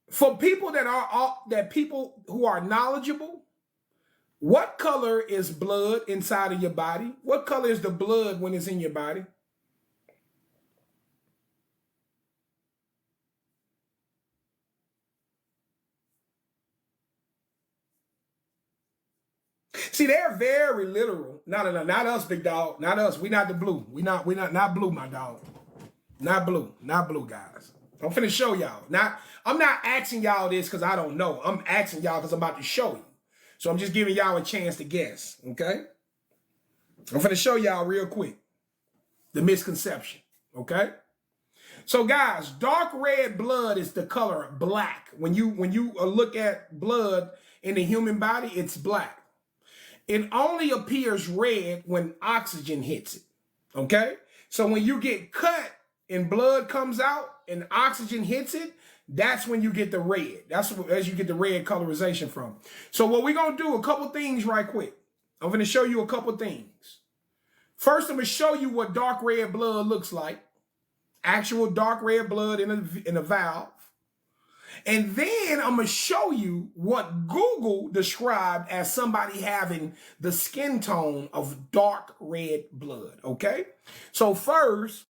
For people people who are knowledgeable, what color is blood inside of your body? What color is the blood when it's in your body? See, they're very literal. No, not us, big dog. Not us. We not the blue. We not blue, my dog. Not blue, guys. I'm finna show y'all. I'm not asking y'all this because I don't know. I'm asking y'all because I'm about to show you. So I'm just giving y'all a chance to guess, okay? I'm finna show y'all real quick the misconception, okay? So guys, dark red blood is the color black. When you look at blood in the human body, it's black. It only appears red when oxygen hits it, okay? So when you get cut and blood comes out and oxygen hits it, that's when you get the red. That's as you get the red colorization from. So what we're going to do, a couple things right quick. I'm going to show you a couple things. First, I'm going to show you what dark red blood looks like. Actual dark red blood in a valve. And then I'm going to show you what Google described as somebody having the skin tone of dark red blood, okay? So first,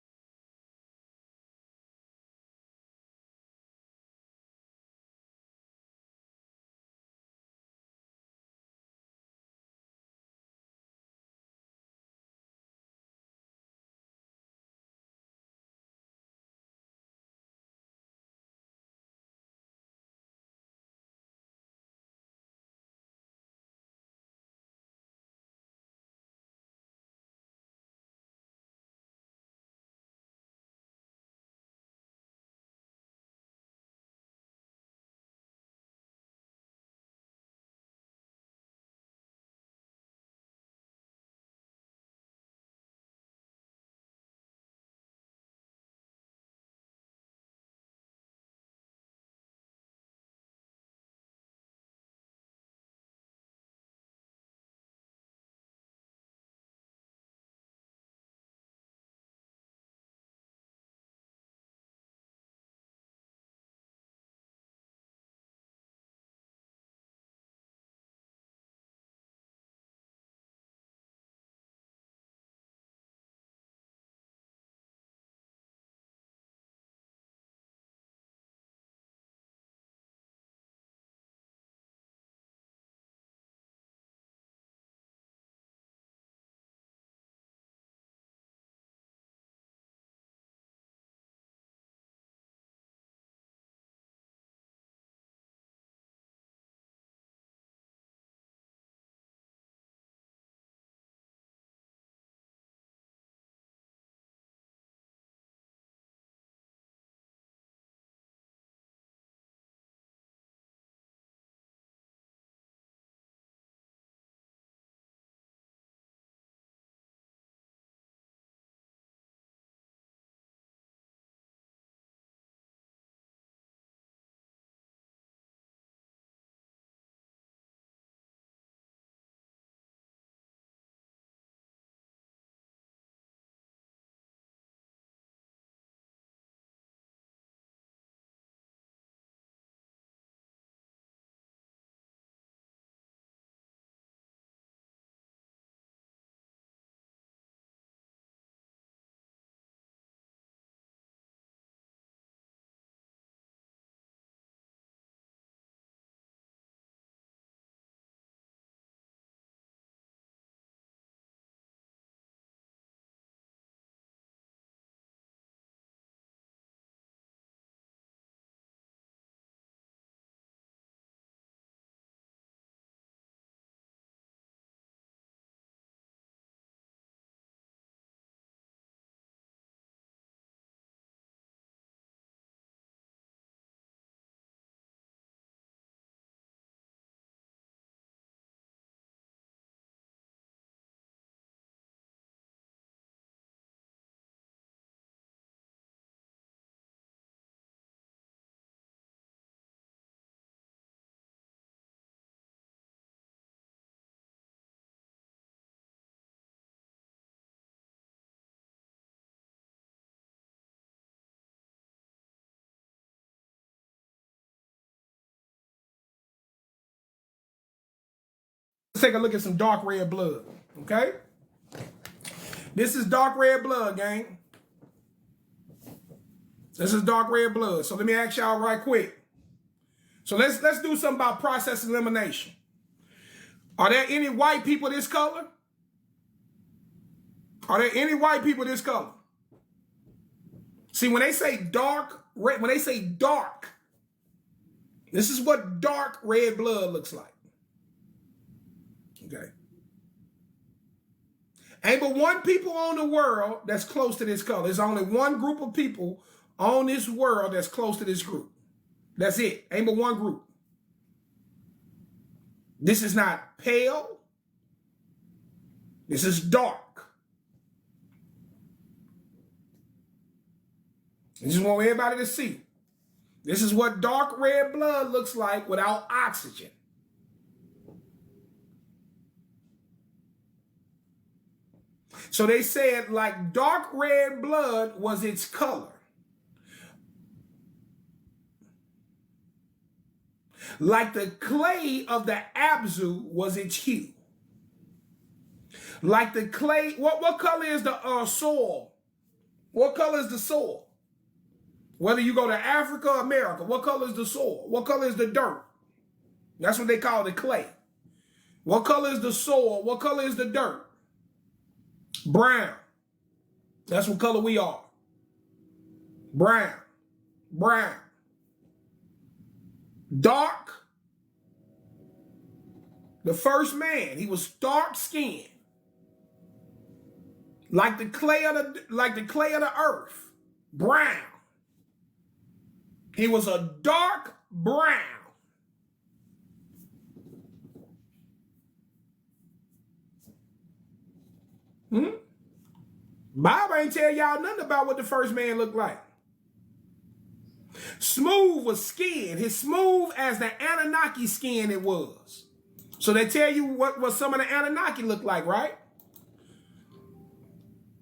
Let's take a look at some dark red blood, okay? This is dark red blood, gang. This is dark red blood. So let me ask y'all right quick. So let's do something about process elimination. Are there any white people this color? Are there any white people this color? See, when they say dark red, when they say dark, this is what dark red blood looks like. Okay. Ain't but one people on the world that's close to this color. There's only one group of people on this world that's close to this group. That's it. Ain't but one group. This is not pale. This is dark. I just want everybody to see. This is what dark red blood looks like without oxygen. So they said like dark red blood was its color. Like the clay of the Abzu was its hue. Like the clay, what color is the soil? What color is the soil? Whether you go to Africa or America, what color is the soil? What color is the dirt? That's what they call the clay. What color is the soil? What color is the dirt? Brown. That's what color we are. Brown. Brown. Dark. The first man, he was dark skinned. Like the clay of the earth. Brown. He was a dark brown. Bible ain't tell y'all nothing about what the first man looked like. Smooth was skin. His smooth as the Anunnaki skin it was. So they tell you what some of the Anunnaki looked like, right?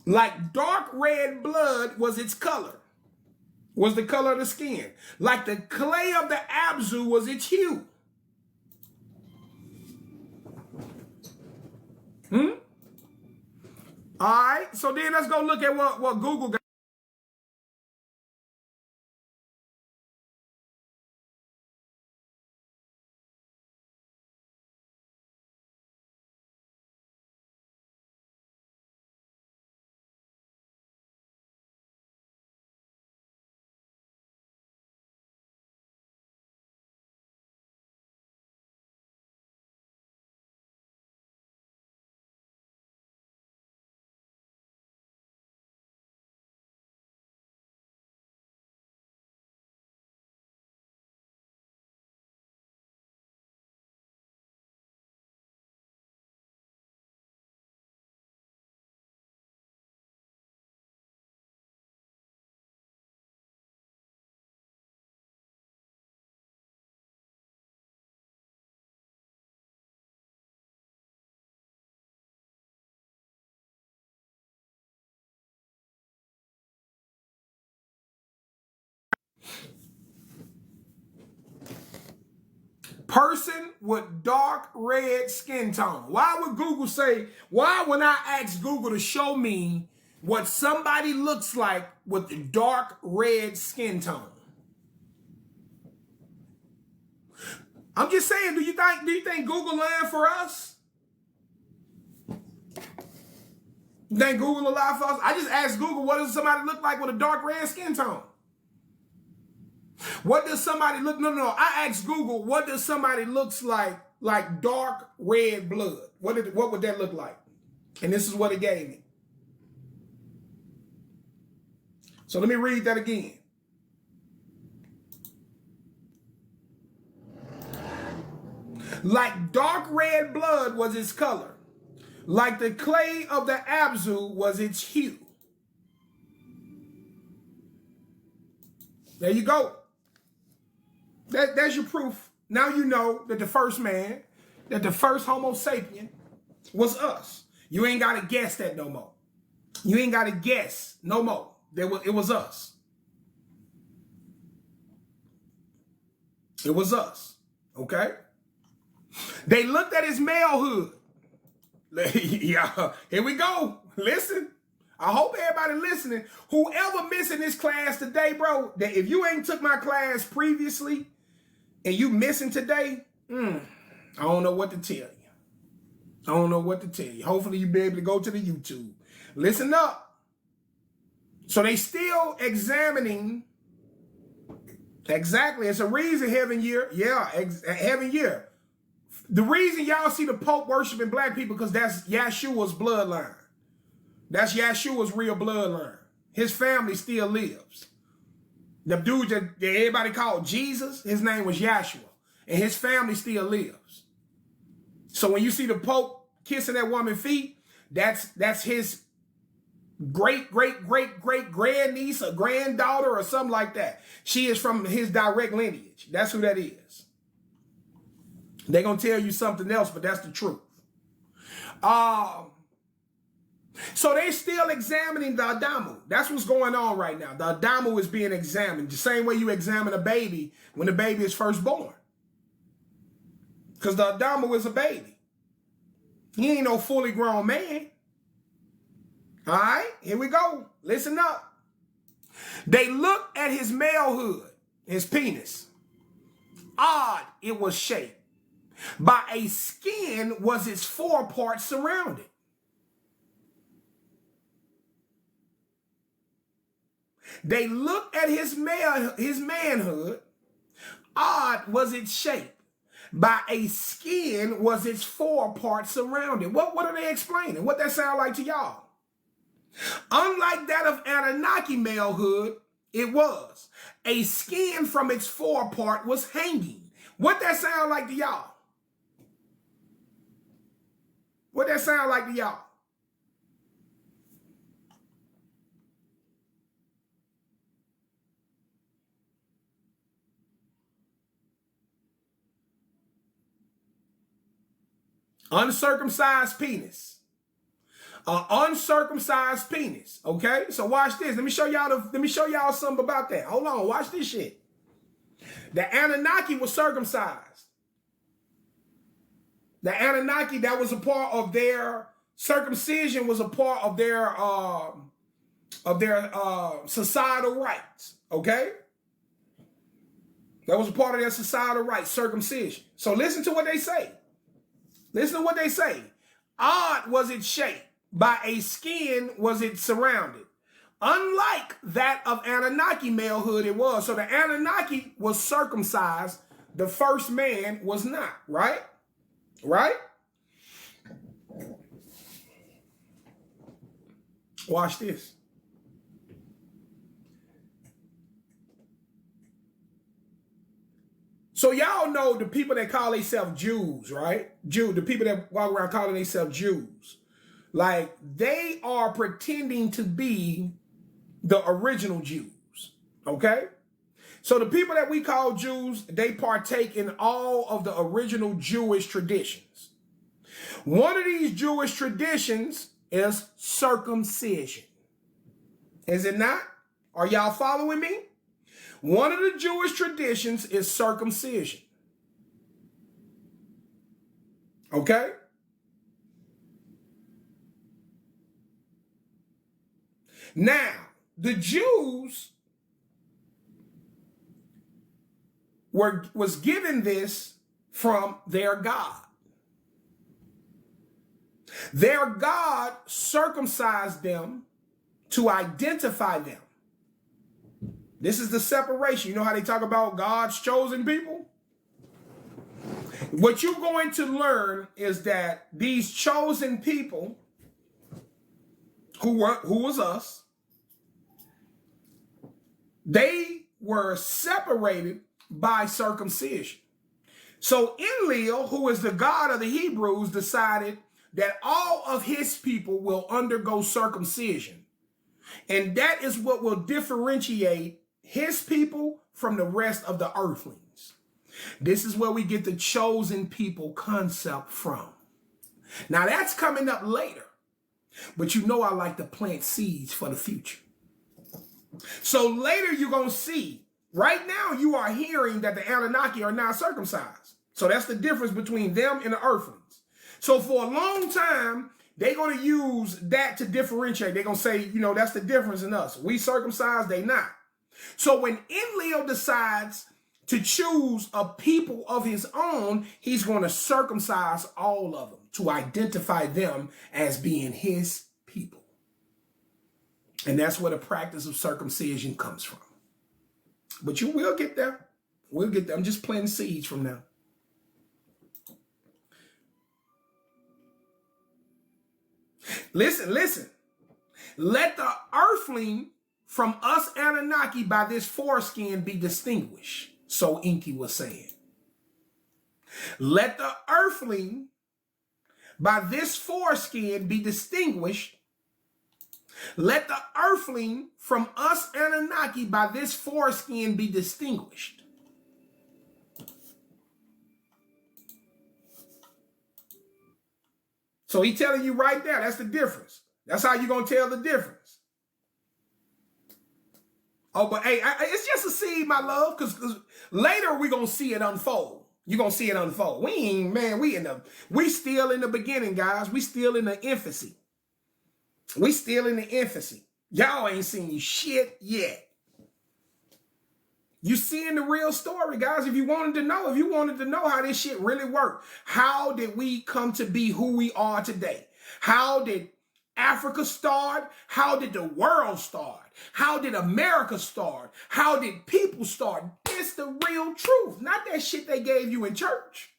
Like dark red blood was its color. Was the color of the skin. Like the clay of the Abzu was its hue. All right, so then let's go look at what Google got. Person with dark red skin tone. Why would Google say, why when I ask Google to show me what somebody looks like with the dark red skin tone? I'm just saying, do you think Google lying for us? You think Google will lie for us? I just asked Google, what does somebody look like with a dark red skin tone? What does somebody look? No. I asked Google, what does somebody looks like dark red blood? What would that look like? And this is what it gave me. So let me read that again. Like dark red blood was its color. Like the clay of the Abzu was its hue. There you go. That's your proof. Now you know that the first man, that the first Homo sapien was us. You ain't got to guess that no more. You ain't got to guess no more. It was us. It was us. Okay? They looked at his malehood. Yeah, here we go. Listen. I hope everybody listening, whoever missing this class today, bro, that if you ain't took my class previously and you missing today, I don't know what to tell you. I don't know what to tell you. Hopefully you'll be able to go to the YouTube. Listen up. So they still examining. Exactly. It's a reason heaven year. Yeah, heaven year. The reason y'all see the Pope worshiping black people because that's Yeshua's bloodline. That's Yeshua's real bloodline. His family still lives. The dude that everybody called Jesus, his name was Yeshua. And his family still lives. So when you see the Pope kissing that woman's feet, that's his great-great-great-great-grandniece or granddaughter or something like that. She is from his direct lineage. That's who that is. They're going to tell you something else, but that's the truth. So they're still examining the Adamu. That's what's going on right now. The Adamu is being examined the same way you examine a baby when the baby is first born. Because the Adamu is a baby. He ain't no fully grown man. All right, here we go. Listen up. They looked at his malehood, his penis. Odd it was shaped. By a skin was its four parts surrounded. They looked at his manhood. Odd was its shape. By a skin was its four parts surrounded. What are they explaining? What that sound like to y'all? Unlike that of Anunnaki malehood, it was. A skin from its forepart was hanging. What that sound like to y'all? What that sound like to y'all? Uncircumcised penis. Uncircumcised penis. Okay, so watch this. Let me show y'all something about that. Hold on, watch this shit. The Anunnaki was circumcised. The Anunnaki, that was a part of their circumcision, was a part of their societal rights. Okay, that was a part of their societal rights, circumcision. So listen to what they say. Listen to what they say. Odd was its shape. By a skin was it surrounded. Unlike that of Anunnaki malehood, it was. So the Anunnaki was circumcised. The first man was not. Right? Right? Watch this. So y'all know the people that call themselves Jews, right? The people that walk around calling themselves Jews. Like, they are pretending to be the original Jews, okay? So the people that we call Jews, they partake in all of the original Jewish traditions. One of these Jewish traditions is circumcision. Is it not? Are y'all following me? One of the Jewish traditions is circumcision. Okay? Now, the Jews was given this from their God. Their God circumcised them to identify them. This is the separation. You know how they talk about God's chosen people? What you're going to learn is that these chosen people, who was us, they were separated by circumcision. So Enlil, who is the God of the Hebrews, decided that all of his people will undergo circumcision. And that is what will differentiate his people from the rest of the earthlings. This is where we get the chosen people concept from. Now that's coming up later. But you know I like to plant seeds for the future. So later you're going to see, right now you are hearing that the Anunnaki are not circumcised. So that's the difference between them and the earthlings. So for a long time, they're going to use that to differentiate. They're going to say, you know, that's the difference in us. We circumcised, they not. So when Enlil decides to choose a people of his own, he's going to circumcise all of them to identify them as being his people. And that's where the practice of circumcision comes from. But you will get there. We'll get there. I'm just planting seeds from now. Listen, listen. Let the earthling from us Anunnaki by this foreskin be distinguished. So Enki was saying. Let the earthling by this foreskin be distinguished. Let the earthling from us Anunnaki by this foreskin be distinguished. So he's telling you right there, that's the difference. That's how you're going to tell the difference. Oh, but hey, it's just a seed, my love, because later we're going to see it unfold. You're going to see it unfold. We still in the beginning, guys. We still in the infancy. We still in the infancy. Y'all ain't seen shit yet. You seeing the real story, guys. If you wanted to know how this shit really worked, how did we come to be who we are today? How did Africa start? How did the world start? How did America start? How did people start? It's the real truth, not that shit they gave you in church.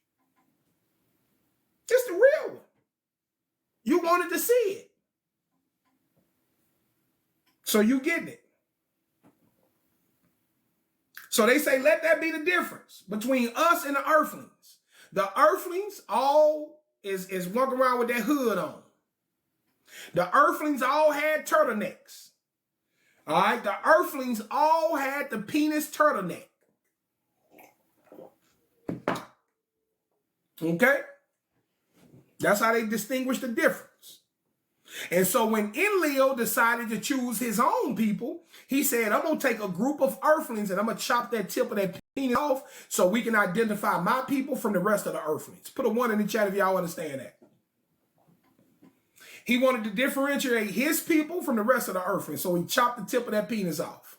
It's the real one. You wanted to see it. So you getting it. So they say, let that be the difference between us and the earthlings. The earthlings all is walking around with that hood on. The earthlings all had turtlenecks. All right, the earthlings all had the penis turtleneck. Okay? That's how they distinguish the difference. And so when Enlil decided to choose his own people, he said, I'm going to take a group of earthlings and I'm going to chop that tip of that penis off so we can identify my people from the rest of the earthlings. Put a 1 in the chat if y'all understand that. He wanted to differentiate his people from the rest of the earthlings, so he chopped the tip of that penis off.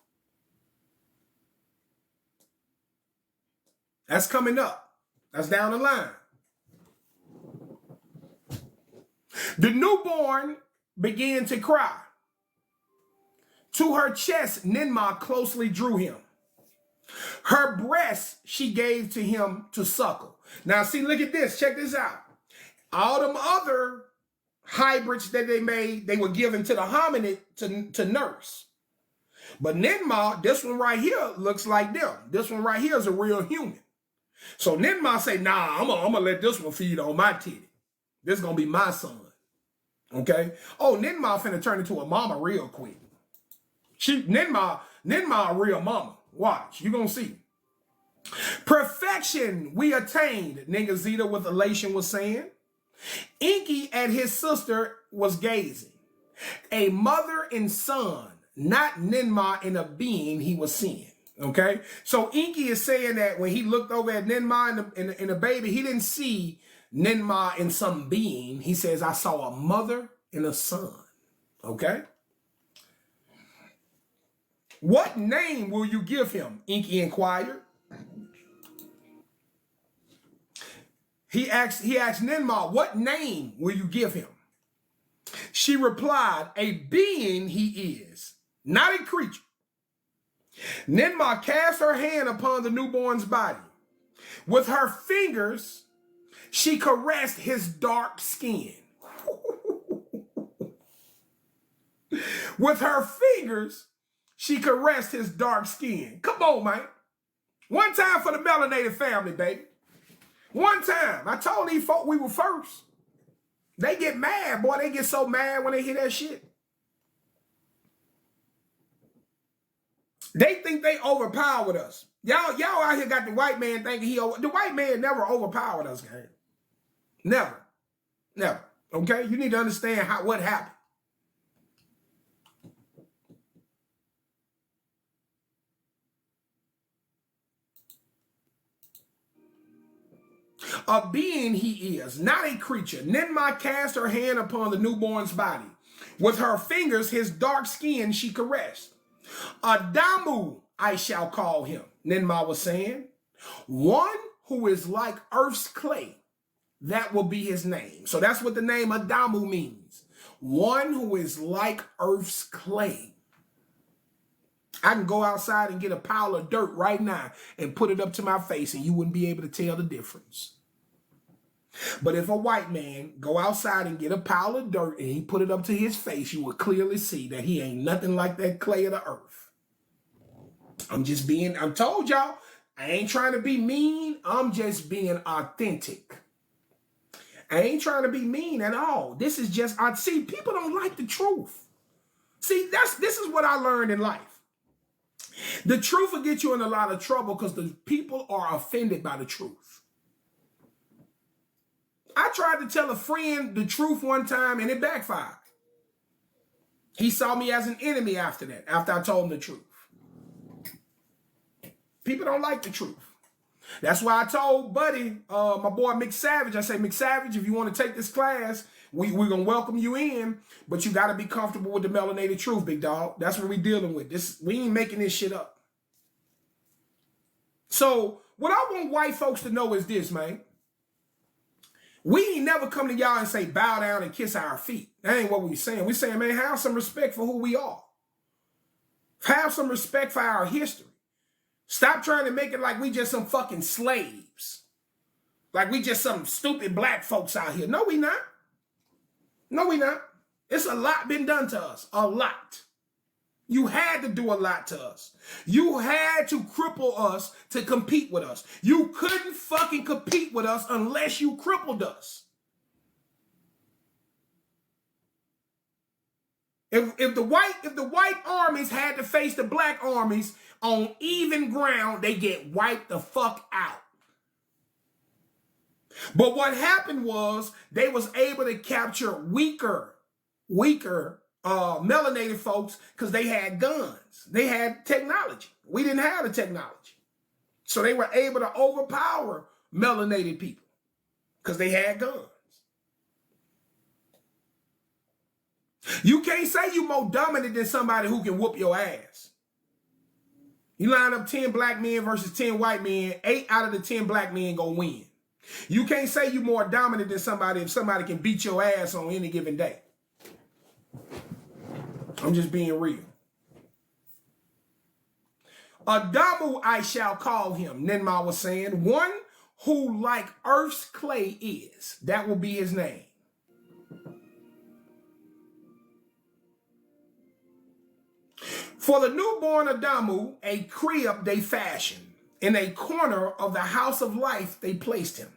That's coming up. That's down the line. The newborn began to cry. To her chest, Ninmah closely drew him. Her breast she gave to him to suckle. Now, see, look at this. Check this out. All them other hybrids that they made, they were given to the hominid to nurse. But Ninmah, this one right here looks like them. This one right here is a real human. So Ninmah say, nah, I'm gonna let this one feed on my titty. This is gonna be my son. Okay? Oh, Ninmah finna turn into a mama real quick. Ninmah a real mama. Watch, you gonna see. Perfection we attained, Ningazita with elation was saying. Enki and his sister was gazing. A mother and son, not Ninmah in a being he was seeing. Okay? So Enki is saying that when he looked over at Ninmah and the baby, he didn't see Ninmah in some being. He says, I saw a mother and a son. Okay? What name will you give him? Enki inquired. He asked Ninmah, what name will you give him? She replied, a being he is, not a creature. Ninmah cast her hand upon the newborn's body. With her fingers, she caressed his dark skin. With her fingers, she caressed his dark skin. Come on, man. One time for the melanated family, baby. One time. I told these folk we were first. They get mad, boy. They get so mad when they hear that shit. They think they overpowered us. Y'all out here got the white man thinking the white man never overpowered us, guys. Never. Never. Okay? You need to understand what happened. A being he is, not a creature. Ninmah cast her hand upon the newborn's body. With her fingers, his dark skin she caressed. Adamu, I shall call him, Ninmah was saying. One who is like earth's clay. That will be his name. So that's what the name Adamu means. One who is like earth's clay. I can go outside and get a pile of dirt right now and put it up to my face and you wouldn't be able to tell the difference. But if a white man go outside and get a pile of dirt and he put it up to his face, you would clearly see that he ain't nothing like that clay of the earth. I told y'all, I ain't trying to be mean. I'm just being authentic. I ain't trying to be mean at all. This is just, see, people don't like the truth. See, this is what I learned in life. The truth will get you in a lot of trouble because the people are offended by the truth. I tried to tell a friend the truth one time and it backfired. He saw me as an enemy after that, after I told him the truth. People don't like the truth. That's why I told Buddy, my boy Mick Savage, I say, Mick Savage, if you want to take this class, we're going to welcome you in, but you got to be comfortable with the melanated truth, big dog. That's what we're dealing with. We ain't making this shit up. So what I want white folks to know is this, man. We ain't never come to y'all and say, bow down and kiss our feet. That ain't what we're saying. We're saying, man, have some respect for who we are. Have some respect for our history. Stop trying to make it like we just some fucking slaves. Like we just some stupid black folks out here. No, we not. No, we not. It's a lot been done to us. A lot. You had to do a lot to us. You had to cripple us to compete with us. You couldn't fucking compete with us unless you crippled us. If the white armies had to face the black armies on even ground, they get wiped the fuck out. But what happened was they was able to capture weaker melanated folks because they had guns. They had technology. We didn't have the technology. So they were able to overpower melanated people because they had guns. You can't say you more dominant than somebody who can whoop your ass. You line up 10 black men versus 10 white men, 8 out of the 10 black men gonna win. You can't say you more dominant than somebody if somebody can beat your ass on any given day. I'm just being real. Adamu I shall call him, Ninmah was saying, one who like earth's clay is. That will be his name. For the newborn Adamu, a crib they fashioned. In a corner of the house of life they placed him.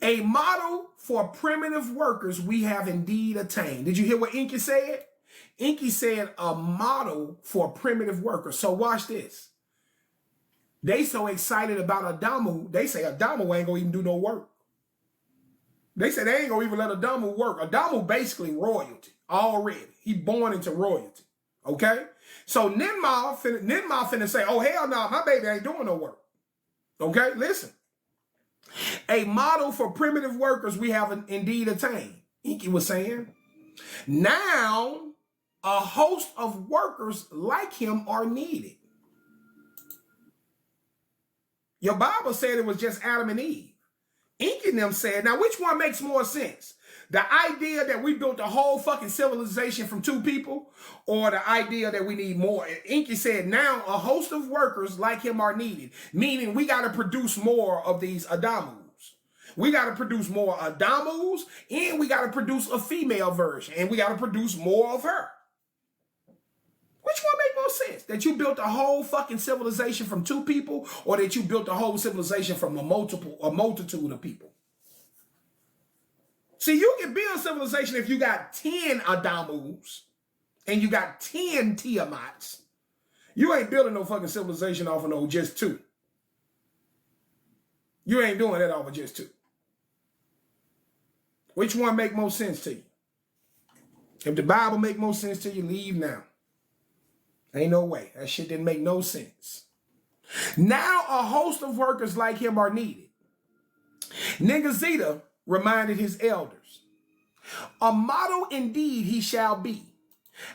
A model for primitive workers we have indeed attained. Did you hear what Enki said? Enki said a model for primitive workers. So watch this. They so excited about Adamu, they say Adamu ain't gonna even do no work. They say they ain't gonna even let Adamu work. Adamu basically royalty already. He born into royalty. Okay? So Ninmah finna say, oh hell no, my baby ain't doing no work. Okay, listen. A model for primitive workers we have indeed attained. Enki was saying, now a host of workers like him are needed. Your Bible said it was just Adam and Eve. Enki and them said, now which one makes more sense? The idea that we built a whole fucking civilization from 2 people, or the idea that we need more? Enki said, now a host of workers like him are needed, meaning we got to produce more of these Adamus. We got to produce more Adamus, and we got to produce a female version, and we got to produce more of her. Which one make more sense? That you built a whole fucking civilization from 2 people, or that you built a whole civilization from a multitude of people? See, you can build civilization if you got 10 Adamus and you got 10 TIAMAATs. You ain't building no fucking civilization off of no just 2. You ain't doing that off of just 2. Which one make more sense to you? If the Bible make more sense to you, leave now. Ain't no way. That shit didn't make no sense. Now a host of workers like him are needed. Ningazita reminded his elders, a model indeed he shall be.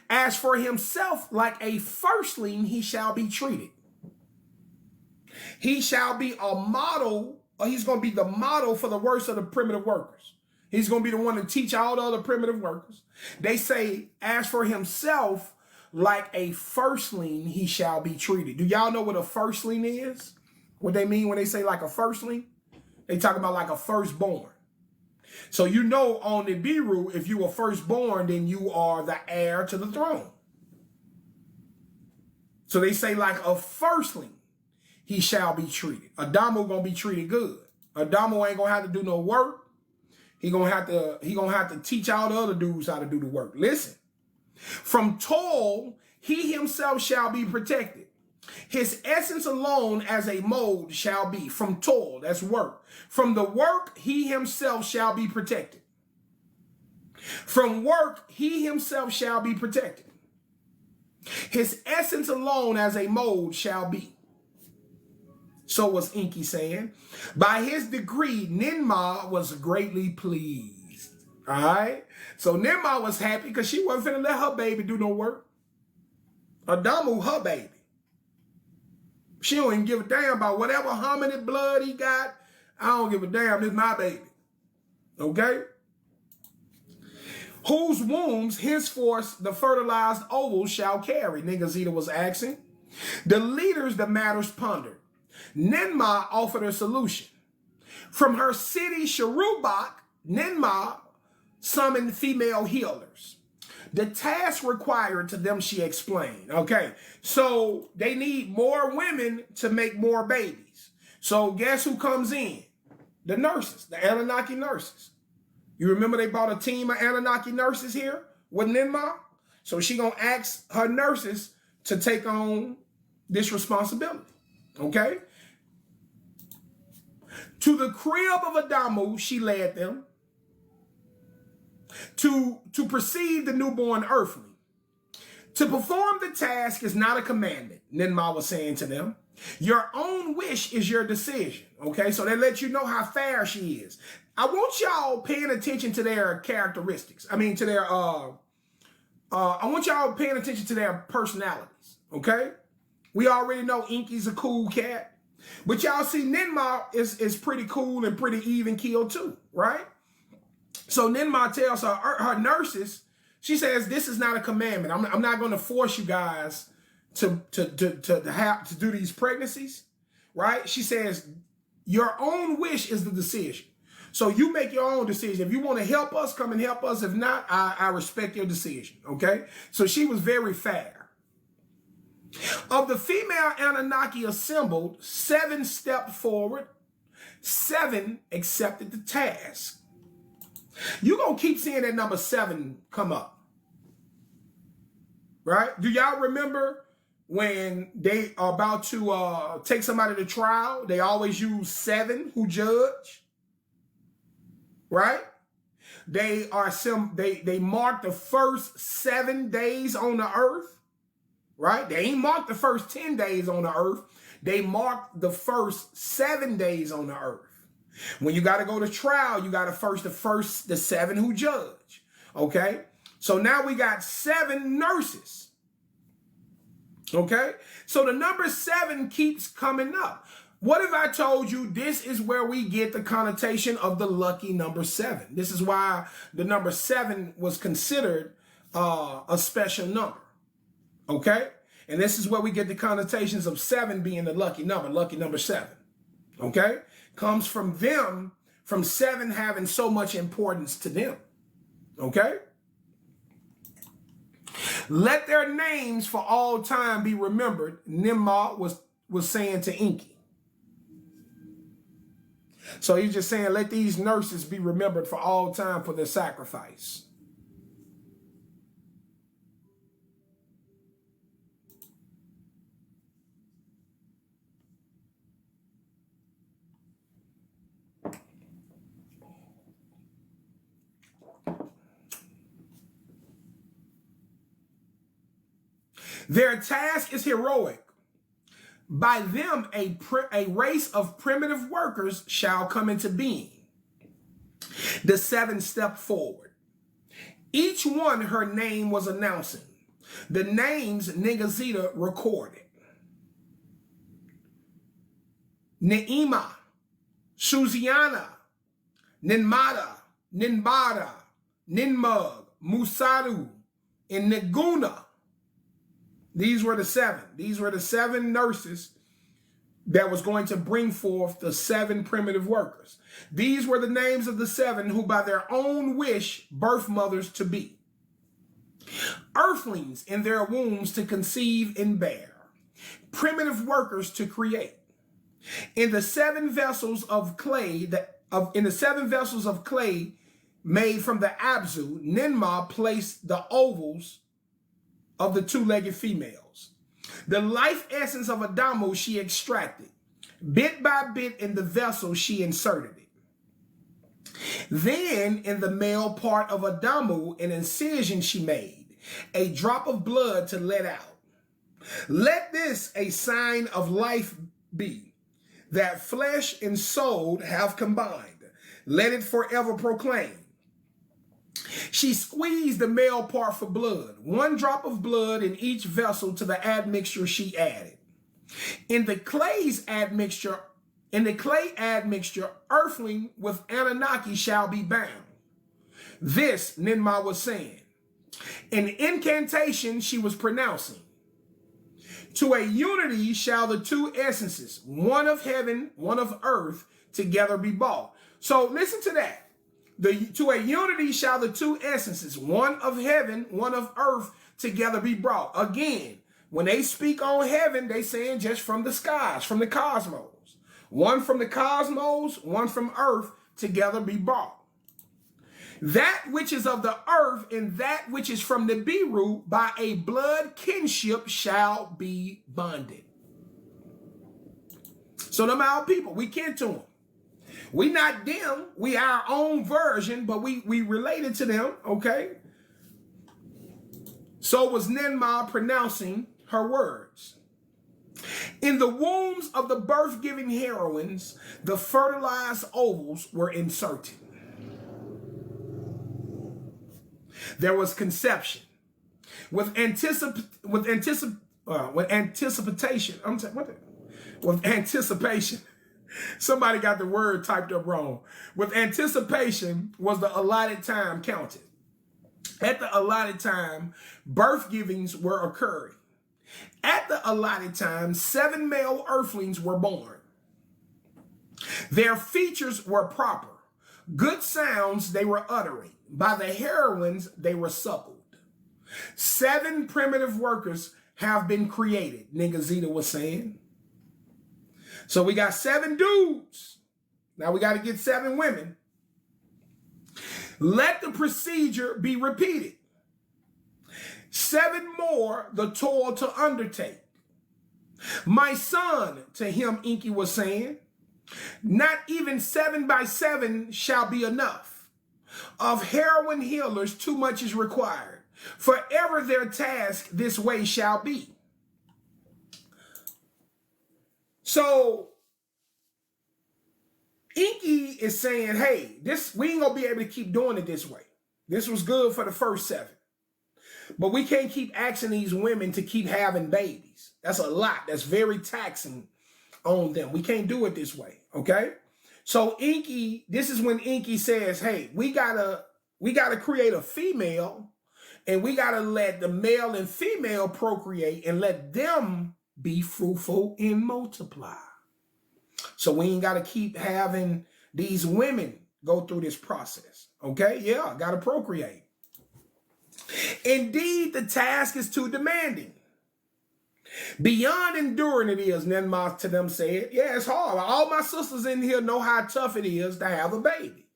As for himself, like a firstling, he shall be treated. He shall be a model, or he's going to be the model for the worst of the primitive workers. He's going to be the one to teach all the other primitive workers. They say, as for himself, like a firstling, he shall be treated. Do y'all know what a firstling is? What they mean when they say like a firstling? They talk about like a firstborn. So you know on the Biru, if you were firstborn, then you are the heir to the throne. So they say like a firstling, he shall be treated. Adamo gonna be treated good. Adamo ain't gonna have to do no work. He gonna have to teach all the other dudes how to do the work. Listen, from toil, he himself shall be protected. His essence alone as a mold shall be from toil, that's work. From the work, he himself shall be protected. From work, he himself shall be protected. His essence alone as a mold shall be. So was Enki saying. By his decree, Ninmah was greatly pleased. All right? So Ninmah was happy because she wasn't finna let her baby do no work. Adamu, her baby. She don't even give a damn about whatever hominid blood he got. I don't give a damn. This is my baby. Okay? Whose wombs henceforth the fertilized ovals shall carry, Ningazita was asking. The leaders the matters pondered. Ninmah offered a solution. From her city Sharubak, Ninmah summoned female healers. The task required to them, she explained. Okay, so they need more women to make more babies. So guess who comes in? The nurses, the Anunnaki nurses. You remember they brought a team of Anunnaki nurses here with Ninmah? So she gonna ask her nurses to take on this responsibility. Okay? To the crib of Adamu, she led them to perceive the newborn earthling. To perform the task is not a commandment, Ninmah was saying to them. Your own wish is your decision. Okay, so they let you know how fair she is. I want y'all paying attention to their characteristics. I mean, to their, I want y'all paying attention to their personalities. Okay? We already know Enki's a cool cat. But y'all see Ninmah is pretty cool and pretty even keeled too, right? So Ninmah tells her nurses, she says, this is not a commandment. I'm not going to force you guys to do these pregnancies, right? She says, your own wish is the decision. So you make your own decision. If you want to help us, come and help us. If not, I respect your decision, okay? So she was very fair. Of the female Anunnaki assembled, 7 stepped forward, 7 accepted the task. You're going to keep seeing that number 7 come up. Right? Do y'all remember when they are about to take somebody to trial? They always use 7 who judge. Right? They mark the first 7 days on the earth. Right? They ain't marked the first 10 days on the earth. They marked the first 7 days on the earth. When you got to go to trial, you got to the 7 who judge. Okay? So now we got 7 nurses. Okay? So the number 7 keeps coming up. What if I told you this is where we get the connotation of the lucky number 7? This is why the number 7 was considered a special number. Okay? And this is where we get the connotations of 7 being the lucky number 7. Okay? Comes from them, from 7 having so much importance to them. Okay? Let their names for all time be remembered, Ninmah was saying to Enki. So he's just saying, let these nurses be remembered for all time for their sacrifice. Their task is heroic. By them, a race of primitive workers shall come into being. The seven stepped forward. Each one her name was announcing. The names Ningazita recorded. Neema, Suziana, Ninmada, Ninbada, Ninmug, Musadu, and Naguna. These were the seven. These were the seven nurses that was going to bring forth the seven primitive workers. These were the names of the seven who by their own wish birth mothers to be. Earthlings in their wombs to conceive and bear. Primitive workers to create. In the seven vessels of clay made from the Abzu, Ninma placed the ovals of the two-legged females. The life essence of Adamu she extracted. Bit by bit in the vessel she inserted it. Then in the male part of Adamu an incision she made, a drop of blood to let out. Let this a sign of life be, that flesh and soul have combined. Let it forever proclaim. She squeezed the male part for blood, one drop of blood in each vessel to the admixture she added. In the clay admixture, earthling with Anunnaki shall be bound. This Ninma was saying. An incantation she was pronouncing. To a unity shall the two essences, one of heaven, one of earth, together be brought. So listen to that. To a unity shall the two essences, one of heaven, one of earth, together be brought. Again, when they speak on heaven, they saying just from the skies, from the cosmos. One from the cosmos, one from earth, together be brought. That which is of the earth and that which is from the Biru by a blood kinship shall be bonded. So them our people, we kin to them. We not them, we our own version, but we related to them, okay? So was Ninma pronouncing her words. In the wombs of the birth-giving heroines, the fertilized ovals were inserted. There was conception. With anticipation. Somebody got the word typed up wrong. With anticipation was the allotted time counted. At the allotted time, birth givings were occurring. At the allotted time, 7 male earthlings were born. Their features were proper. Good sounds they were uttering. By the heroines they were suckled. 7 primitive workers have been created, Ningazita was saying. So we got 7 dudes. Now we got to get 7 women. Let the procedure be repeated. 7 more the toil to undertake. My son, to him Enki was saying, not even 7 by 7 shall be enough. Of heroin healers too much is required. Forever their task this way shall be. So Enki is saying, hey, we ain't gonna be able to keep doing it this way. This was good for the first 7. But we can't keep asking these women to keep having babies. That's a lot. That's very taxing on them. We can't do it this way, okay? So Enki, this is when Enki says, hey, we gotta create a female, and we gotta let the male and female procreate and let them be fruitful and multiply. So we ain't gotta keep having these women go through this process, okay? Yeah, gotta procreate. Indeed, the task is too demanding. Beyond enduring it is, Nenma to them said. Yeah, it's hard. All my sisters in here know how tough it is to have a baby.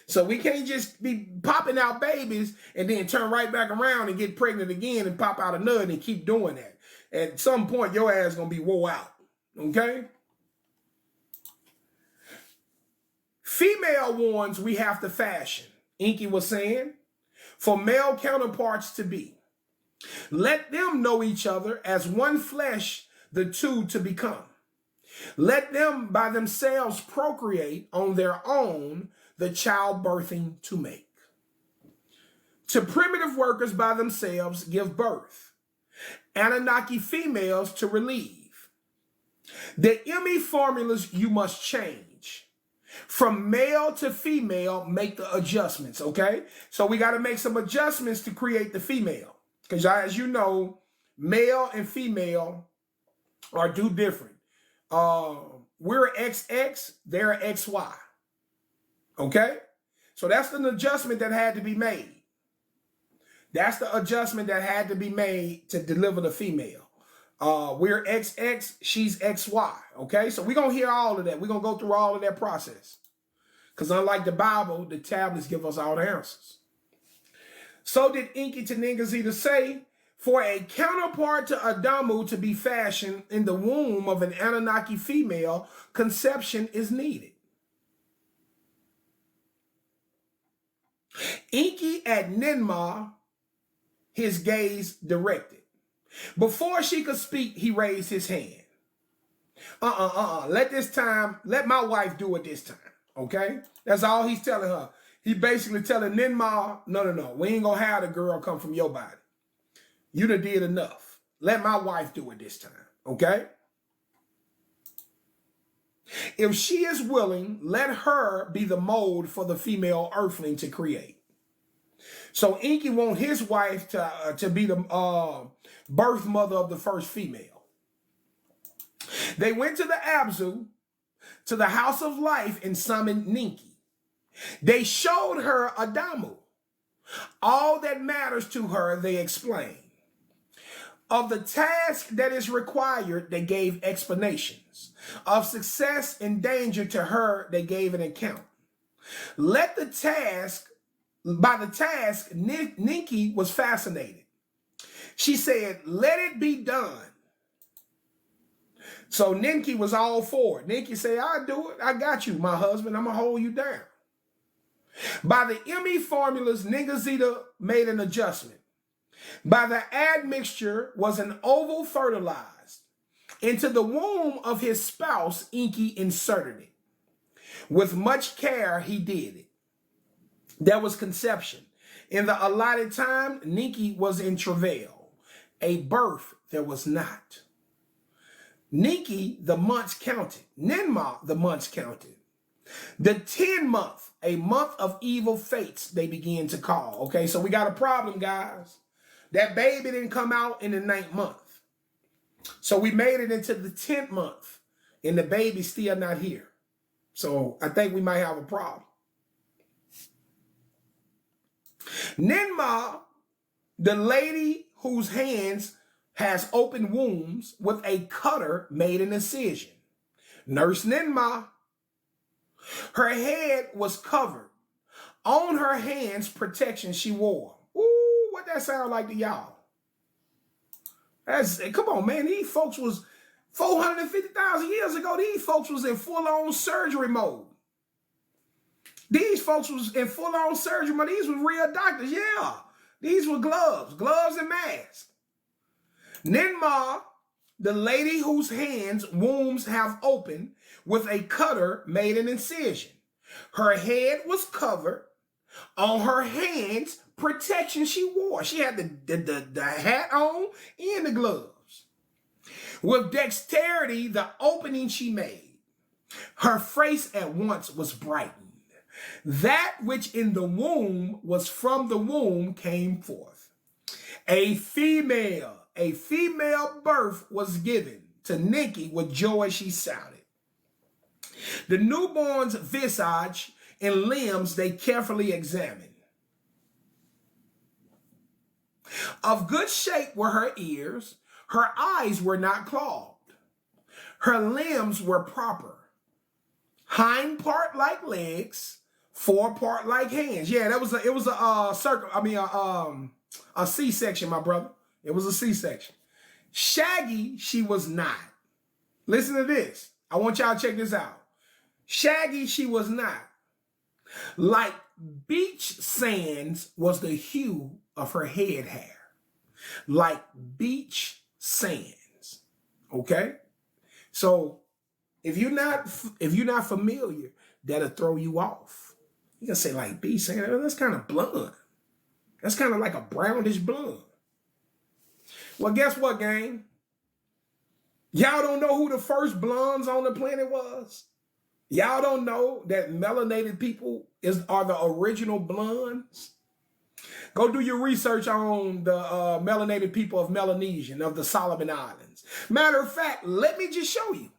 So we can't just be popping out babies and then turn right back around and get pregnant again and pop out another and keep doing that. At some point, your ass is going to be wore out. Okay? Female ones we have to fashion, Enki was saying, for male counterparts to be. Let them know each other as one flesh the two to become. Let them by themselves procreate on their own the childbirthing to make. To primitive workers by themselves give birth. Anunnaki females to relieve. The ME formulas you must change. From male to female, make the adjustments, okay? So we got to make some adjustments to create the female. Because as you know, male and female are do different. We're XX, they're XY. Okay? So that's an adjustment that had to be made. That's the adjustment that had to be made to deliver the female. We're XX, she's XY. Okay? So we're going to hear all of that. We're going to go through all of that process. Because unlike the Bible, the tablets give us all the answers. So did Enki to Ningazita say, for a counterpart to Adamu to be fashioned in the womb of an Anunnaki female, conception is needed. Enki at Ninmah, his gaze directed. Before she could speak, he raised his hand. Let my wife do it this time, okay? That's all he's telling her. He basically telling Ninmah, no, we ain't gonna have the girl come from your body. You done did enough. Let my wife do it this time, okay? If she is willing, let her be the mold for the female earthling to create. So Enki want his wife to be the birth mother of the first female. They went to the Abzu, to the house of life, and summoned Ninki. They showed her Adamu. All that matters to her, they explained. Of the task that is required, they gave explanations. Of success and danger to her, they gave an account. By the task, Ninki was fascinated. She said, let it be done. So Ninki was all for it. Ninki said, I'll do it. I got you, my husband. I'm going to hold you down. By the ME formulas, Ningazita made an adjustment. By the admixture was an oval fertilized. Into the womb of his spouse, Enki inserted it. With much care, he did it. There was conception. In the allotted time, Ninki was in travail. A birth there was not. Ninki, the months counted. Ninmah, the months counted. The 10th month, a month of evil fates, they began to call. Okay, so we got a problem, guys. That baby didn't come out in the 9th month. So we made it into the 10th month, and the baby's still not here. So I think we might have a problem. Ninmah, the lady whose hands has open wombs with a cutter made an incision. Nurse Ninmah. Her head was covered. On her hands, protection she wore. Ooh, what that sound like to y'all? Come on, man. These folks was 450,000 years ago. These folks was in full-on surgery mode. These folks was in full-on surgery mode. These were real doctors. Yeah. These were gloves and masks. Ninmah, the lady whose hands wombs have opened with a cutter made an incision. Her head was covered. On her hands, protection she wore. She had the hat on and the gloves. With dexterity, the opening she made. Her face at once was brightened. That which in the womb was from the womb came forth. A female birth was given to Ninki. With joy she shouted. The newborn's visage and limbs they carefully examined. Of good shape were her ears. Her eyes were not clogged. Her limbs were proper. Hind part like legs, fore part like hands. Yeah, it was a circle. I mean a C-section, my brother. It was a C-section. Shaggy she was not. Listen to this. I want y'all to check this out. Shaggy she was not. Like beach sands was the hue of her head hair. Like beach sands. Okay? So if you're not familiar, that'll throw you off. You can say like B saying that's kind of blonde. That's kind of like a brownish blonde. Well, guess what, gang? Y'all don't know who the first blondes on the planet was? Y'all don't know that melanated people are the original blondes? Go do your research on the melanated people of Melanesia and of the Solomon Islands. Matter of fact, let me just show you.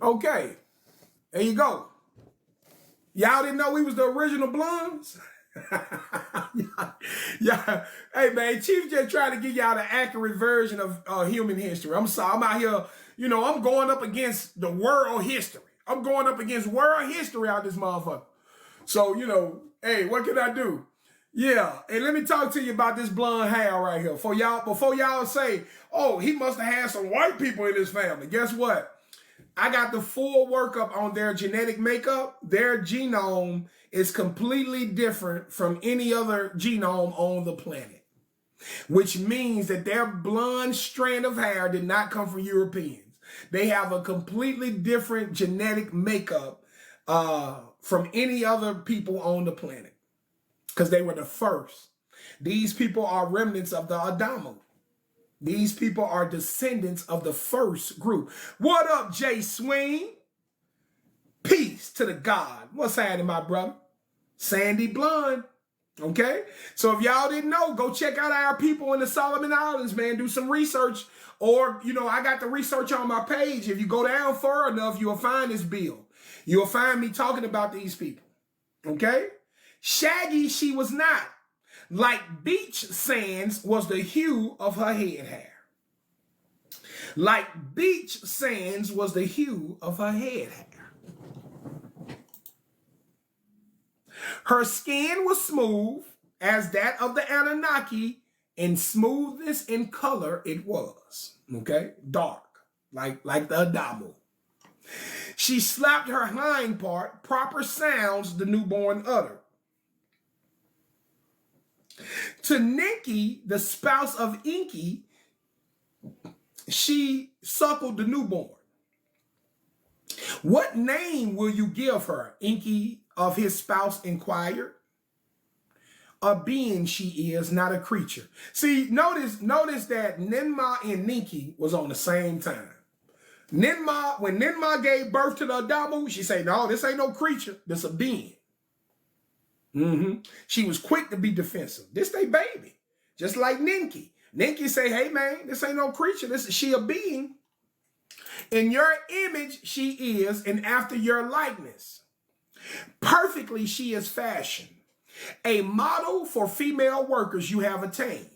Okay, there you go. Y'all didn't know we was the original blondes? Yeah. Hey, man, Chief just trying to give y'all the accurate version of human history. I'm sorry. I'm out here, I'm going up against the world history. I'm going up against world history out this motherfucker. So, hey, what can I do? Yeah, and let me talk to you about this blonde hair right here. Before y'all say, oh, he must have had some white people in his family. Guess what? I got the full workup on their genetic makeup. Their genome is completely different from any other genome on the planet, which means that their blonde strand of hair did not come from Europeans. They have a completely different genetic makeup from any other people on the planet because they were the first. These people are remnants of the Adamo. These people are descendants of the first group. What up, Jay Swing? Peace to the God. What's happening, my brother? Sandy Blonde. Okay? So if y'all didn't know, go check out our people in the Solomon Islands, man. Do some research. Or, I got the research on my page. If you go down far enough, you'll find this bill. You'll find me talking about these people. Okay? Shaggy, she was not. Like beach sands was the hue of her head hair. Like beach sands was the hue of her head hair. Her skin was smooth as that of the Anunnaki, and smoothness in color it was. Okay? Dark, like the Adamo. She slapped her hind part, proper sounds the newborn uttered. To Enki, the spouse of Enki, she suckled the newborn. What name will you give her? Enki of his spouse inquired. A being she is, not a creature. See, notice that Ninma and Enki was on the same time. When Ninma gave birth to the Adamu, she said, no, this ain't no creature. This a being. She was quick to be defensive. This they baby. Just like Enki. Enki say, hey man, this ain't no creature. She a being. In your image she is, and after your likeness. Perfectly she is fashioned. A model for female workers you have attained.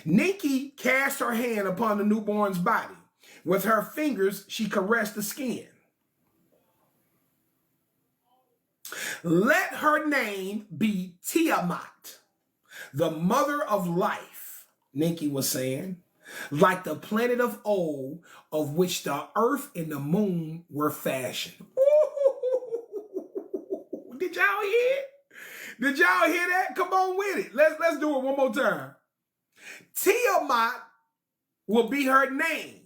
Enki cast her hand upon the newborn's body. With her fingers she caressed the skin. Let her name be Tiamat, the mother of life, Enki was saying, like the planet of old, of which the earth and the moon were fashioned. Ooh, did y'all hear it? Did y'all hear that? Come on with it. Let's do it one more time. Tiamat will be her name,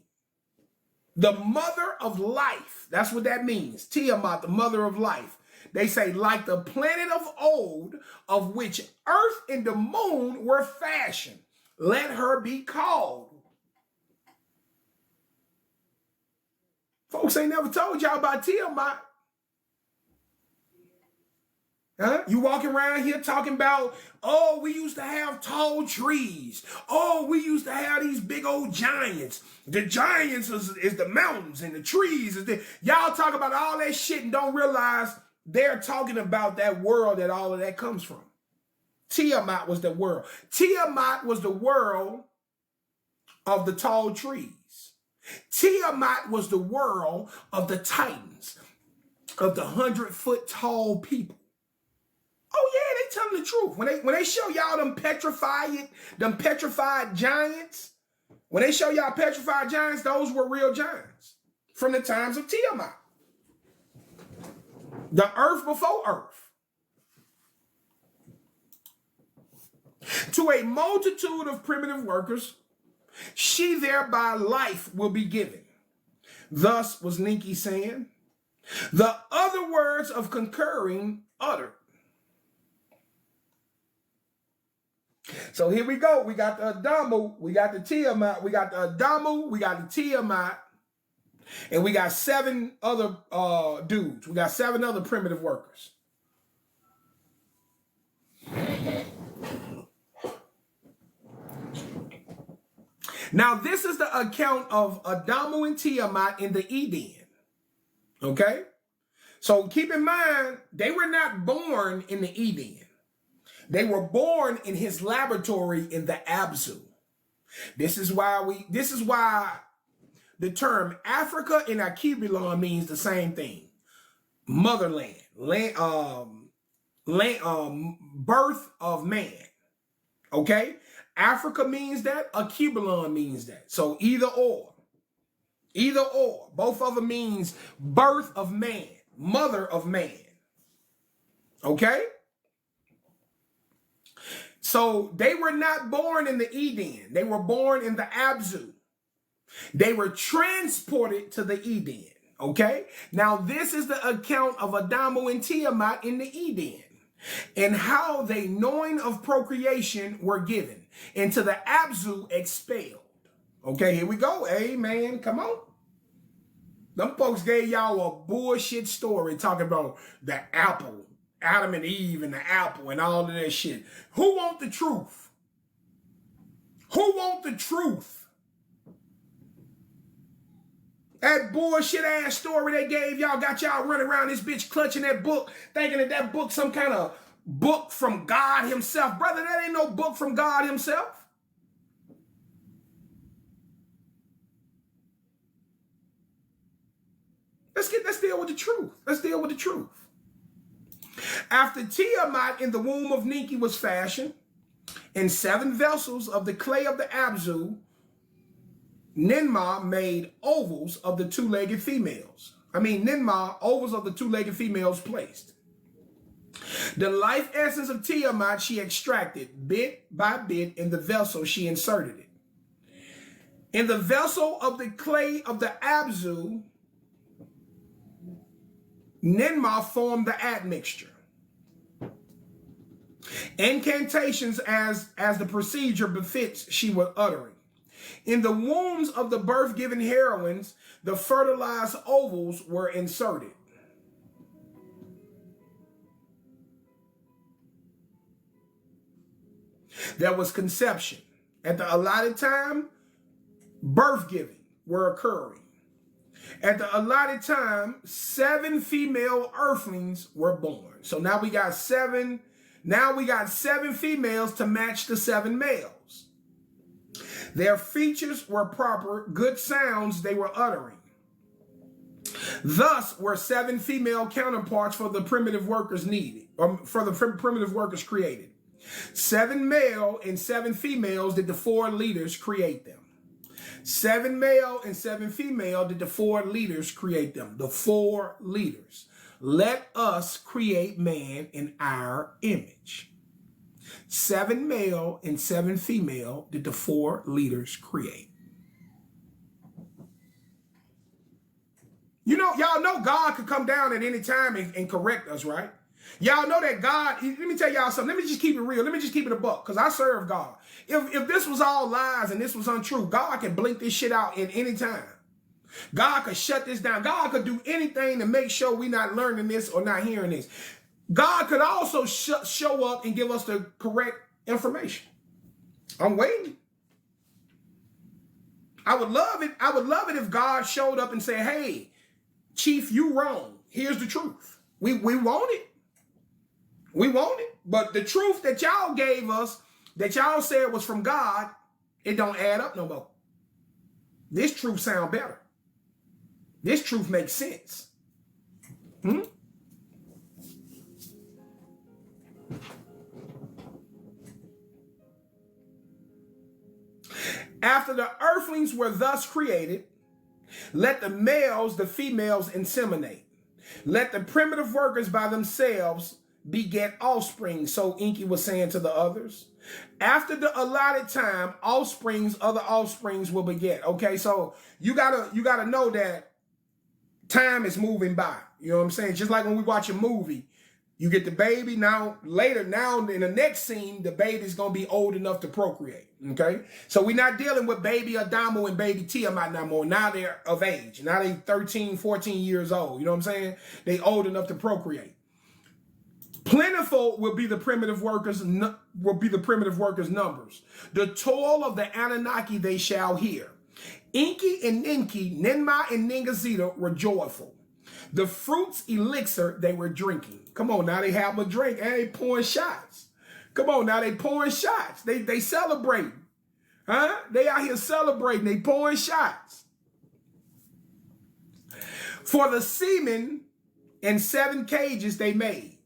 the mother of life. That's what that means. Tiamat, the mother of life. They say, like the planet of old, of which earth and the moon were fashioned, let her be called. Folks ain't never told y'all about Tiamat. Huh? You walking around here talking about, oh, we used to have tall trees. Oh, we used to have these big old giants. The giants is the mountains, and the trees is the... Y'all talk about all that shit and don't realize they're talking about that world that all of that comes from. Tiamat was the world. Tiamat was the world of the tall trees. Tiamat was the world of the titans, of the 100-foot tall people. Oh yeah, they telling the truth. When they show y'all them petrified giants, when they show y'all petrified giants, those were real giants from the times of Tiamat. The earth before earth. To a multitude of primitive workers, she thereby life will be given. Thus was Enki saying, the other words of concurring uttered. So here we go. We got the Adamu, we got the Tiamat, we got the Adamu, we got the Tiamat, and we got 7 other dudes. We got 7 other primitive workers. Now, this is the account of Adamu and Tiamat in the Eden. Okay? So keep in mind, they were not born in the Eden. They were born in his laboratory in the Abzu. This is why the term Africa and Akibulon means the same thing. Motherland, birth of man. Okay? Africa means that, Akibulon means that. So either or. Either or. Both of them means birth of man, mother of man. Okay? So they were not born in the Eden. They were born in the Abzu. They were transported to the Eden. Okay? Now this is the account of Adamu and Tiamat in the Eden, and how they, knowing of procreation, were given, and to the Abzu expelled. Okay, here we go. Amen. Come on. Them folks gave y'all a bullshit story talking about the apple, Adam and Eve and the apple and all of that shit. Who want the truth? Who want the truth? That bullshit ass story they gave y'all got y'all running around this bitch clutching that book, thinking that that book some kind of book from God himself. Brother, that ain't no book from God himself. Let's deal with the truth. Let's deal with the truth. After Tiamat in the womb of Enki was fashioned, in 7 vessels of the clay of the Abzu, Ninmah made ovals of the 2-legged females. Ninmah, ovals of the 2-legged females placed. The life essence of Tiamat she extracted bit by bit in the vessel she inserted it. In the vessel of the clay of the Abzu, Ninmah formed the admixture. Incantations as the procedure befits she was uttering. In the wombs of the birth-giving heroines, the fertilized ovals were inserted. There was conception. At the allotted time, birth-giving were occurring. At the allotted time, 7 female earthlings were born. So now we got 7. Now we got 7 females to match the 7 males. Their features were proper, good sounds they were uttering. Thus were 7 female counterparts for the primitive workers needed, or for the primitive workers created. 7 male and 7 females did the 4 leaders create them. 7 male and 7 female did the 4 leaders create them. The 4 leaders. Let us create man in our image. 7 male and 7 female did the 4 leaders create. You know, y'all know God could come down at any time and correct us, right? Y'all know that God, let me tell y'all something. Let me just keep it real. Let me just keep it a buck, because I serve God. If this was all lies and this was untrue, God can blink this shit out at any time. God could shut this down. God could do anything to make sure we're not learning this or not hearing this. God could also show up and give us the correct information. I'm waiting. I would love it. I would love it if God showed up and said, hey, Chief, you wrong. Here's the truth. We want it. We want it. But the truth that y'all gave us, that y'all said was from God, it don't add up no more. This truth sound better. This truth makes sense. After the earthlings were thus created, let the males, the females inseminate. Let the primitive workers by themselves beget offspring. So Enki was saying to the others, after the allotted time, other offsprings will beget. Okay, so you gotta know that time is moving by. You know what I'm saying? Just like when we watch a movie, you get the baby. Now in the next scene, the baby's gonna be old enough to procreate. Okay, so we're not dealing with baby Adamo and baby Tiamat no more. Now they're of age. Now they 13, 14 years old. You know what I'm saying? They old enough to procreate. Plentiful will be the primitive workers' numbers. The toil of the Anunnaki they shall hear. Enki and Enki, Ninma and Ningazita were joyful. The fruits elixir they were drinking. Come on, now they have a drink and they pouring shots. Come on, now they pouring shots. They celebrating. Huh? They out here celebrating. They pouring shots. For the semen in 7 cages they made.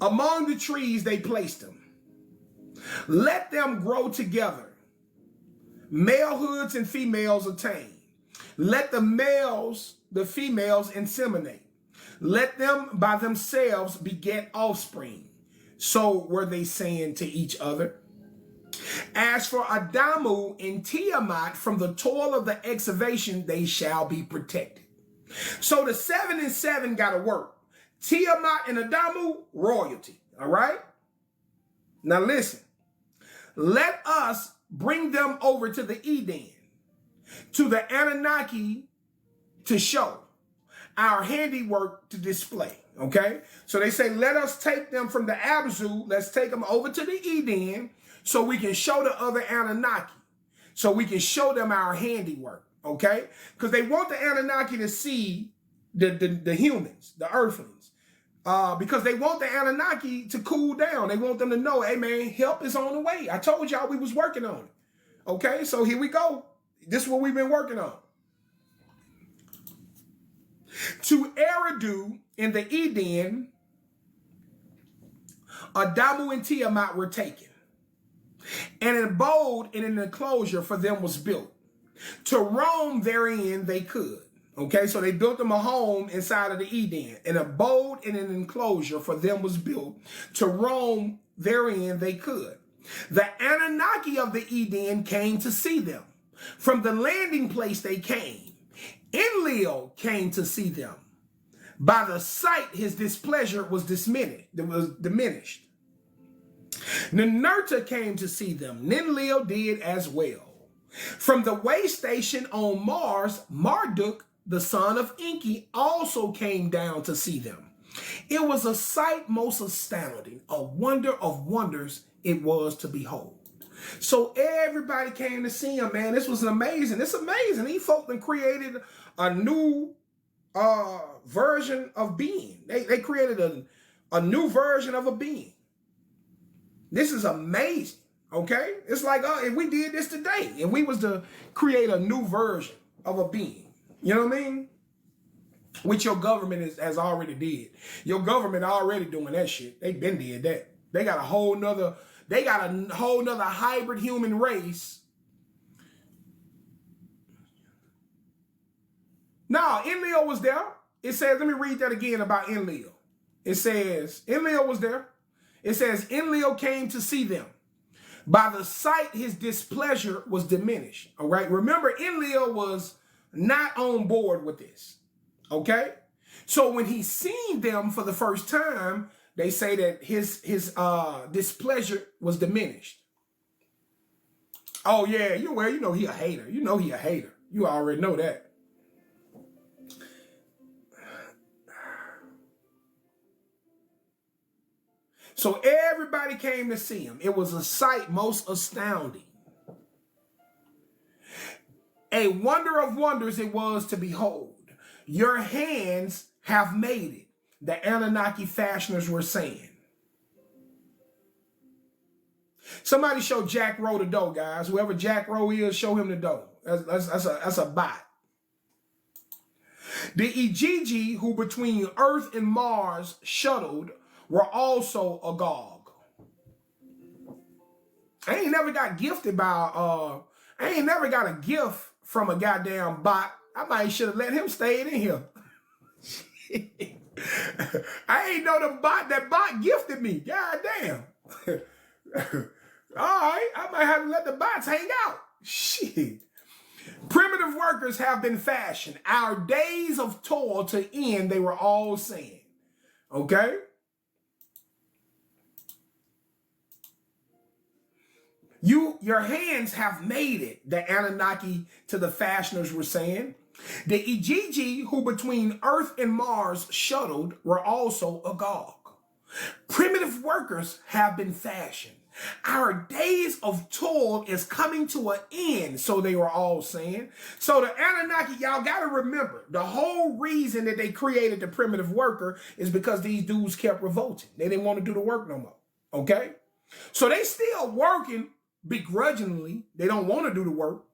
Among the trees they placed them. Let them grow together. Malehoods and females attain. Let the males, the females inseminate. Let them by themselves beget offspring. So were they saying to each other. As for Adamu and Tiamat, from the toil of the excavation, they shall be protected. So the 7 and 7 got to work. Tiamat and Adamu, royalty. All right? Now listen. Let us bring them over to the Eden, to the Anunnaki to show, our handiwork to display. Okay? So they say, let us take them from the Abzu. Let's take them over to the Eden so we can show the other Anunnaki. So we can show them our handiwork. Okay? Because they want the Anunnaki to see the humans, the earthlings. Because they want the Anunnaki to cool down. They want them to know, hey man, help is on the way. I told y'all we was working on it. Okay, so here we go. This is what we've been working on. To Eridu in the Eden, Adamu and Tiamat were taken. And an abode in an enclosure for them was built. To roam therein they could. Okay, so they built them a home inside of the Eden. An abode in an enclosure for them was built. To roam therein they could. The Anunnaki of the Eden came to see them. From the landing place they came. Enlil came to see them. By the sight his displeasure was diminished. Ninurta came to see them. Ninlil did as well. From the way station on Mars, Marduk, the son of Enki, also came down to see them. It was a sight most astounding, a wonder of wonders it was to behold. So everybody came to see him, man. This was amazing. It's amazing. These folk then created a new version of being. They created a new version of a being. This is amazing, okay? It's like, if we did this today, and we was to create a new version of a being, you know what I mean? Which your government has already did. Your government already doing that shit. They been did that. They got a whole nother hybrid human race. No, Enlil was there. It says, let me read that again about Enlil. It says, Enlil was there. It says, Enlil came to see them. By the sight, his displeasure was diminished. All right. Remember, Enlil was not on board with this. Okay. So when he seen them for the first time, they say that his displeasure was diminished. Oh yeah, you know he a hater. You know he a hater. You already know that. So everybody came to see him. It was a sight most astounding. A wonder of wonders it was to behold. Your hands have made it, the Anunnaki fashioners were saying. Somebody show Jack Rowe the dough, guys. Whoever Jack Rowe is, show him the dough. That's a bot. The Igigi, who between Earth and Mars shuttled, were also agog. I ain't never got gifted by, I ain't never got a gift from a goddamn bot. I might should have let him stay in here. I ain't know that bot gifted me. God damn. All right, I might have to let the bots hang out. Shit. Primitive workers have been fashioned. Our days of toil to end, they were all saying. Okay? Your hands have made it, the Anunnaki to the fashioners were saying. The Igigi, who between Earth and Mars shuttled, were also agog. Primitive workers have been fashioned. Our days of toil is coming to an end, so they were all saying. So the Anunnaki, y'all got to remember, the whole reason that they created the primitive worker is because these dudes kept revolting. They didn't want to do the work no more, okay? So they still working begrudgingly. They don't want to do the work,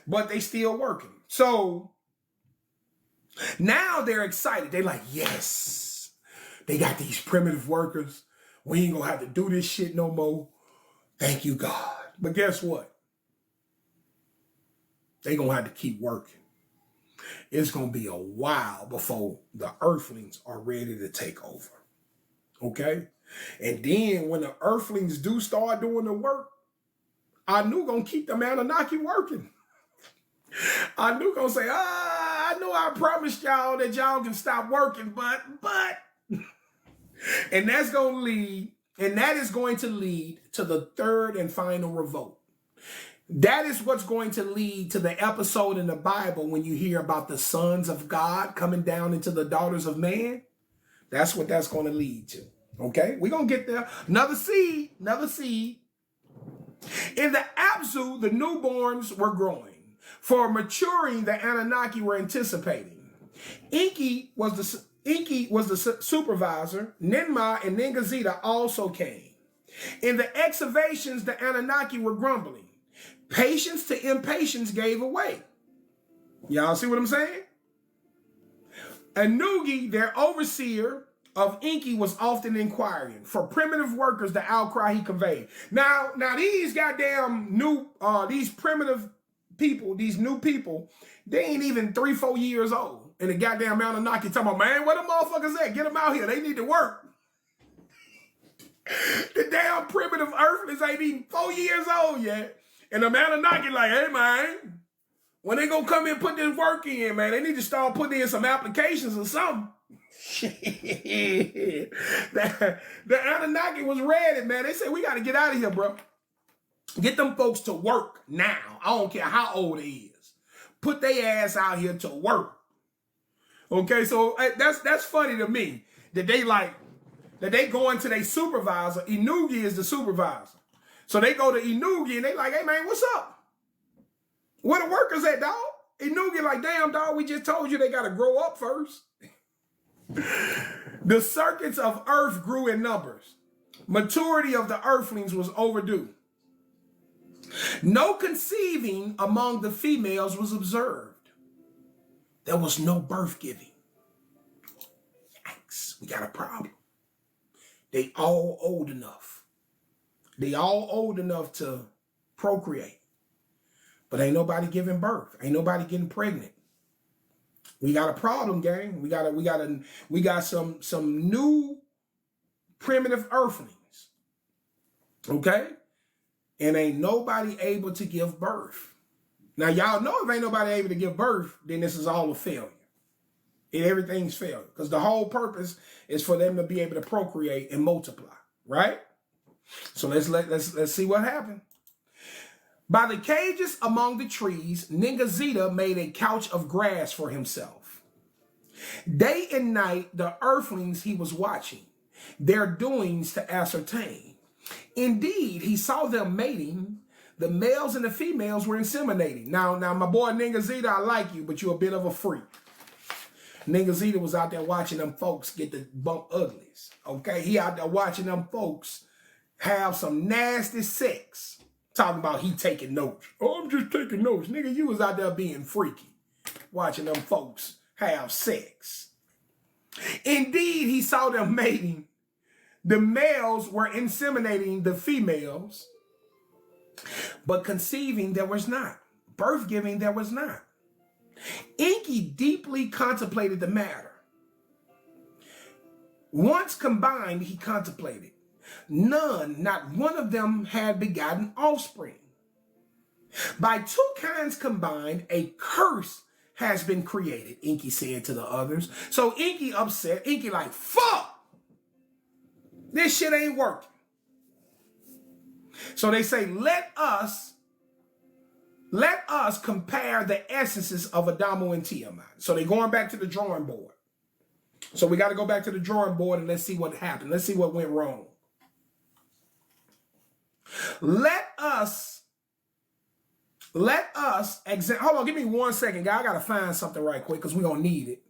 but they still working. So now they're excited. They're like, yes, they got these primitive workers. We ain't going to have to do this shit no more. Thank you, God. But guess what? They're going to have to keep working. It's going to be a while before the earthlings are ready to take over. Okay? And then when the earthlings do start doing the work, Anu going to keep them Anunnaki working. Anu going to say, I know I promised y'all that y'all can stop working, but. And that's going to lead. And that is going to lead to the third and final revolt. That is what's going to lead to the episode in the Bible when you hear about the sons of God coming down into the daughters of man. That's what that's going to lead to. Okay? We're going to get there. Another seed. In the Abzu, the newborns were growing. For maturing, the Anunnaki were anticipating. Enki was the supervisor. Ninmah and Ningazita also came. In the excavations, the Anunnaki were grumbling. Patience to impatience gave away. Y'all see what I'm saying? Anugi, their overseer of Enki, was often inquiring. For primitive workers, the outcry he conveyed. Now these goddamn these primitive people, these new people, they ain't even 3-4 years old. And the goddamn Anunnaki talking about, man, where the motherfuckers at? Get them out here. They need to work. The damn primitive earthlings ain't even 4 years old yet. And the Anunnaki like, hey, man, when they gonna come in and put this work in, man, they need to start putting in some applications or something. The Anunnaki was ready, man. They said, we got to get out of here, bro. Get them folks to work now. I don't care how old they is. Put their ass out here to work. Okay, so that's funny to me that they go into their supervisor. Inugi is the supervisor. So they go to Inugi and they like, hey man, what's up? Where the workers at, dog? Inugi like, damn dog, we just told you they gotta grow up first. The circuits of earth grew in numbers. Maturity of the earthlings was overdue. No conceiving among the females was observed. There was no birth giving. Yikes, we got a problem. They all old enough. They all old enough to procreate. But ain't nobody giving birth. Ain't nobody getting pregnant. We got a problem, gang. We got some new primitive earthlings. Okay? And ain't nobody able to give birth. Now, y'all know if ain't nobody able to give birth, then this is all a failure. Everything's failure. Because the whole purpose is for them to be able to procreate and multiply. Right? So let's see what happened. By the cages among the trees, Ningazita made a couch of grass for himself. Day and night, the earthlings he was watching, their doings to ascertain. Indeed, he saw them mating. The males and the females were inseminating. Now, my boy Ningazita, I like you, but you're a bit of a freak. Ningazita was out there watching them folks get the bump uglies. Okay, he out there watching them folks have some nasty sex. Talking about he taking notes. Oh, I'm just taking notes. Nigga, you was out there being freaky. Watching them folks have sex. Indeed, he saw them mating. The males were inseminating the females, but conceiving there was not. Birth giving there was not. Enki deeply contemplated the matter. Once combined, he contemplated. None, not one of them had begotten offspring. By two kinds combined, a curse has been created, Enki said to the others. So Enki upset. Enki like, fuck! This shit ain't working. So they say, let us compare the essences of Adamo and Tiamat. So they're going back to the drawing board. So we got to go back to the drawing board and let's see what happened. Let's see what went wrong. Let us examine. Hold on, give me 1 second, guy. I got to find something right quick because we're going to need it.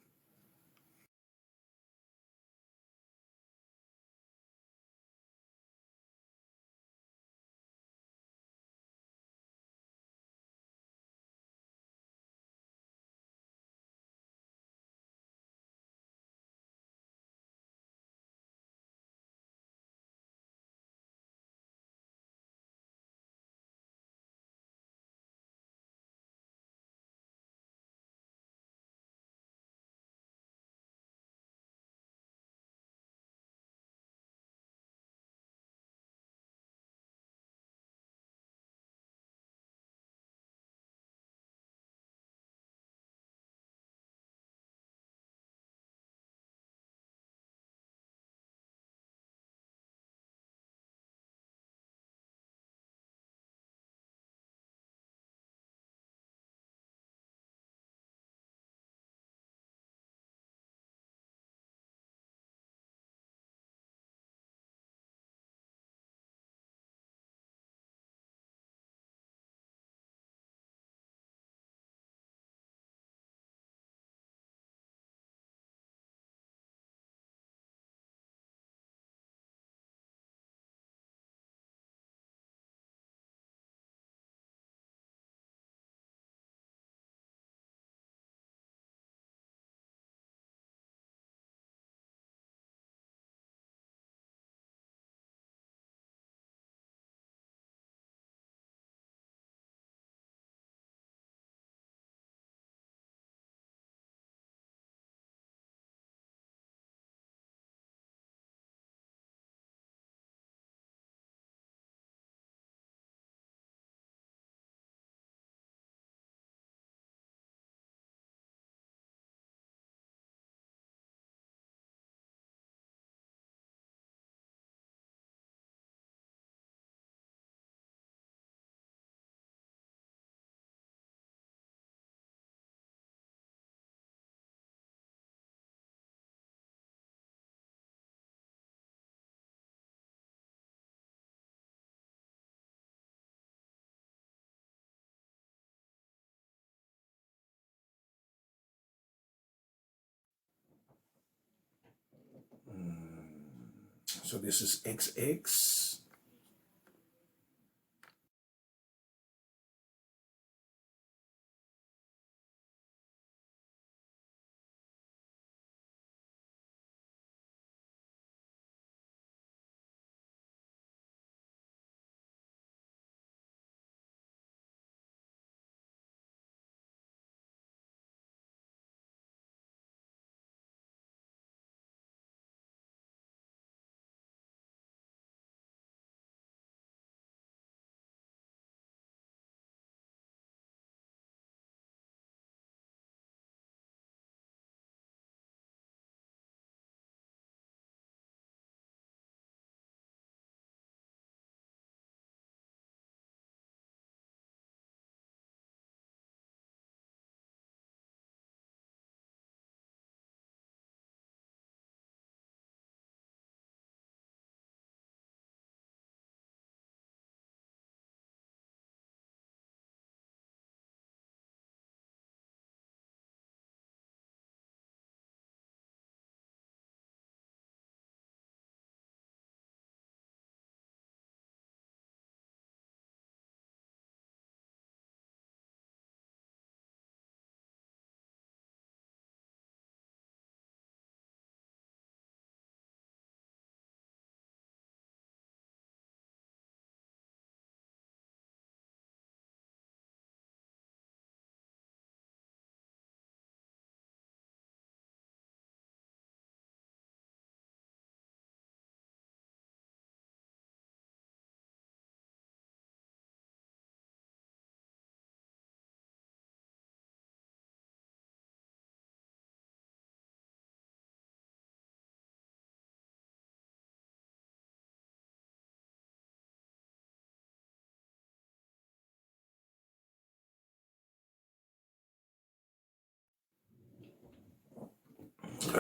So this is XX.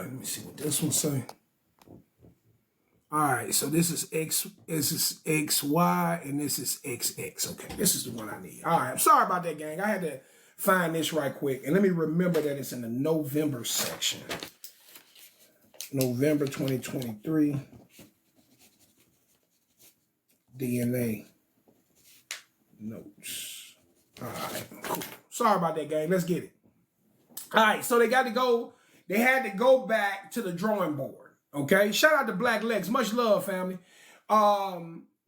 Let me see what this one say. All right, so this is XY, and this is XX. Okay, this is the one I need. All right, I'm sorry about that, gang. I had to find this right quick. And let me remember that it's in the November section. November 2023. DNA notes. All right, cool. Sorry about that, gang. Let's get it. All right, so they had to go back to the drawing board. Okay, shout out to Black Legs. Much love, family.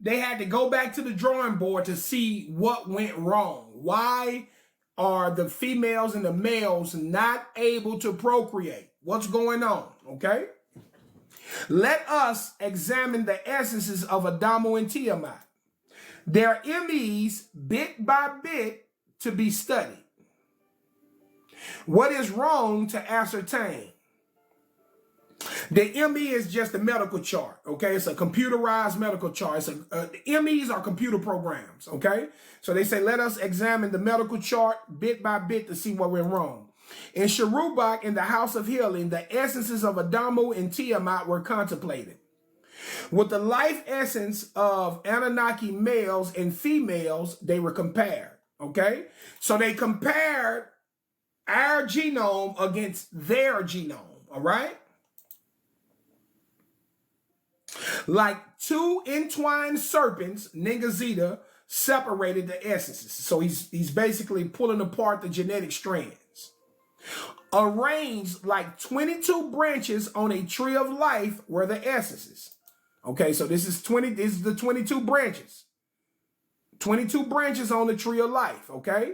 They had to go back to the drawing board to see what went wrong. Why are the females and the males not able to procreate? What's going on? Okay. Let us examine the essences of Adamo and Tiamat. Their MEs, bit by bit, to be studied. What is wrong to ascertain? The ME is just a medical chart, okay? It's a computerized medical chart. The MEs are computer programs, okay? So they say, let us examine the medical chart bit by bit to see what went wrong. In Sharubak, in the house of healing, the essences of Adamo and Tiamat were contemplated. With the life essence of Anunnaki males and females, they were compared, okay? So they compared our genome against their genome, all right? Like two entwined serpents, Ningazita separated the essences. So he's basically pulling apart the genetic strands. Arranged like 22 branches on a tree of life were the essences. Okay, so this is the 22 branches. 22 branches on the tree of life, okay?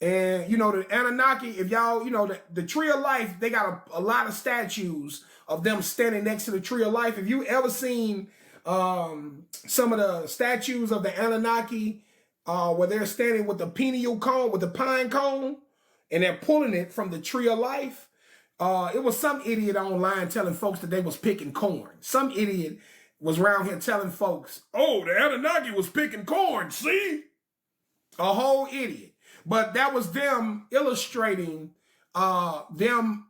And, you know, the Anunnaki, if y'all, you know, the tree of life, they got a lot of statues of them standing next to the tree of life. If you ever seen some of the statues of the Anunnaki where they're standing with the pineal cone, with the pine cone, and they're pulling it from the tree of life, it was some idiot online telling folks that they was picking corn. Some idiot was around here telling folks, oh, the Anunnaki was picking corn, see? A whole idiot. But that was them illustrating them,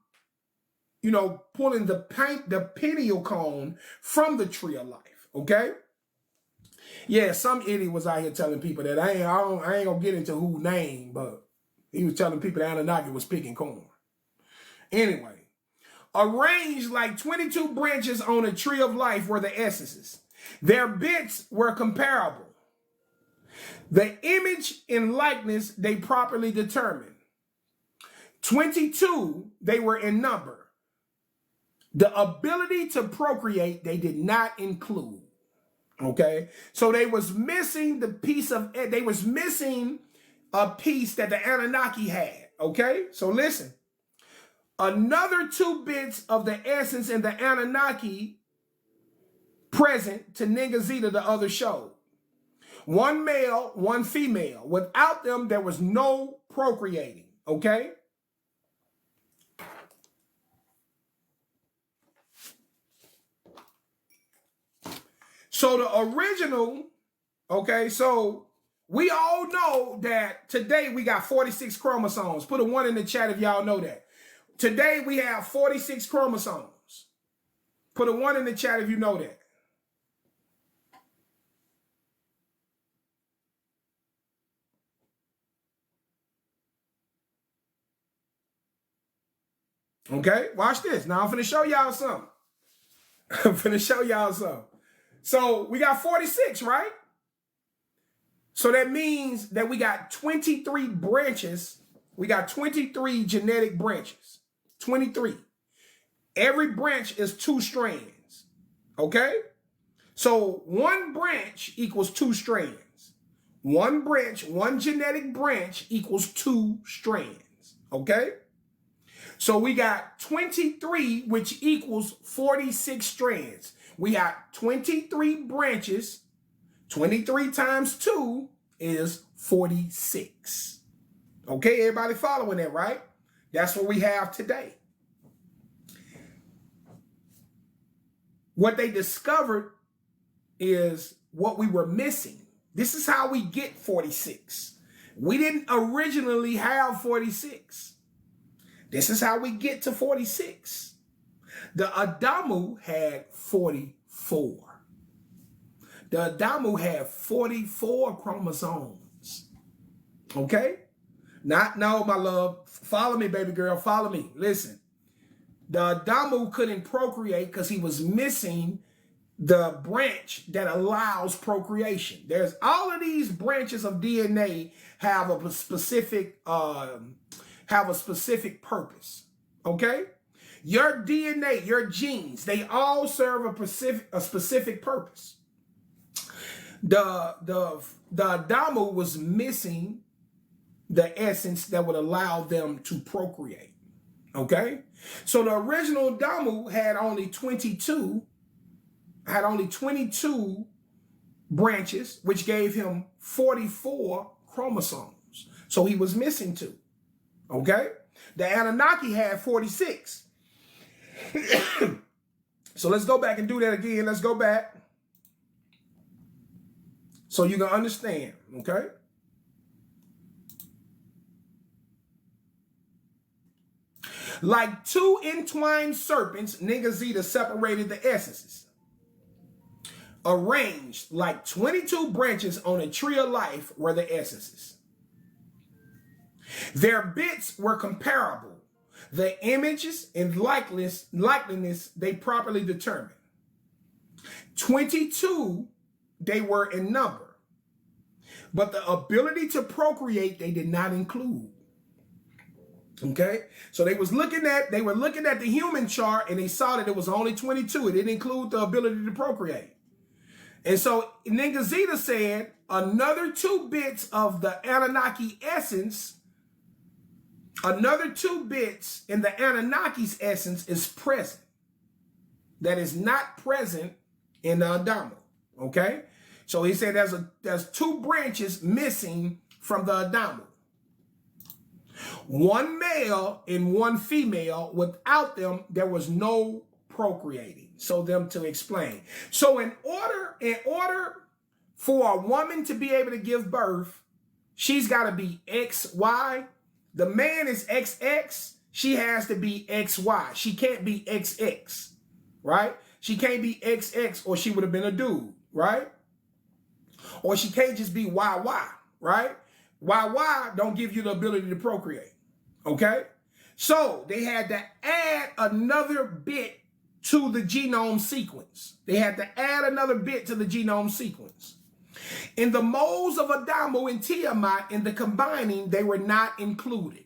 you know, pulling the pineal cone from the tree of life, okay? Yeah, some idiot was out here telling people that. I ain't gonna get into who name, but he was telling people that Anunnaki was picking corn. Anyway, arranged like 22 branches on a tree of life were the essences. Their bits were comparable. The image and likeness they properly determined. 22, they were in number. The ability to procreate, they did not include. Okay? So they was missing the piece of, they was missing a piece that the Anunnaki had. Okay? So listen. Another 2 bits of the essence in the Anunnaki present to Ningazita, the other showed. 1 male, 1 female. Without them, there was no procreating, okay? So the original, okay, so we all know that today we got 46 chromosomes. Put a 1 in the chat if y'all know that. Today we have 46 chromosomes. Put a 1 in the chat if you know that. Okay, watch this. Now I'm finna show y'all something. I'm finna show y'all something. So we got 46, right? So that means that we got 23 branches. We got 23 genetic branches. 23. Every branch is 2 strands. Okay? So 1 branch equals 2 strands. 1 branch, 1 genetic branch equals 2 strands. Okay? So we got 23, which equals 46 strands. We got 23 branches. 23 times 2 is 46. Okay, everybody following that, right? That's what we have today. What they discovered is what we were missing. This is how we get 46. We didn't originally have 46. This is how we get to 46. The Adamu had 44. The Adamu had 44 chromosomes. Okay? No, my love. Follow me, baby girl. Follow me. Listen. The Adamu couldn't procreate because he was missing the branch that allows procreation. There's all of these branches of DNA have a specific purpose. Okay? Your DNA, your genes, they all serve a specific purpose. The Adamu was missing the essence that would allow them to procreate. Okay? So the original Adamu had only 22 branches, which gave him 44 chromosomes. So he was missing 2. Okay? The Anunnaki had 46. So let's go back and do that again. Let's go back so you can understand. Okay? Like 2 entwined serpents, Nigga Zeta separated the essences. Arranged like 22 branches on a tree of life were the essences. Their bits were comparable. The images and likeliness they properly determined. 22 they were in number. But the ability to procreate they did not include. Okay, so they were looking at the human chart and they saw that it was only 22. It didn't include the ability to procreate. And so Nigga Zeta said another 2 bits of the Anunnaki essence, another 2 bits in the Anunnaki's essence is present. That is not present in the Adamu. Okay, so he said there's 2 branches missing from the Adamu. 1 male and 1 female. Without them, there was no procreating. So them to explain. So in order for a woman to be able to give birth, she's got to be XY. The man is XX. She has to be XY. She can't be XX, right? She can't be XX or she would have been a dude, right? Or she can't just be YY, right? YY don't give you the ability to procreate. Okay? So they had to add another bit to the genome sequence. They had to add another bit to the genome sequence. In the molds of Adamu and Tiamat, in the combining, they were not included.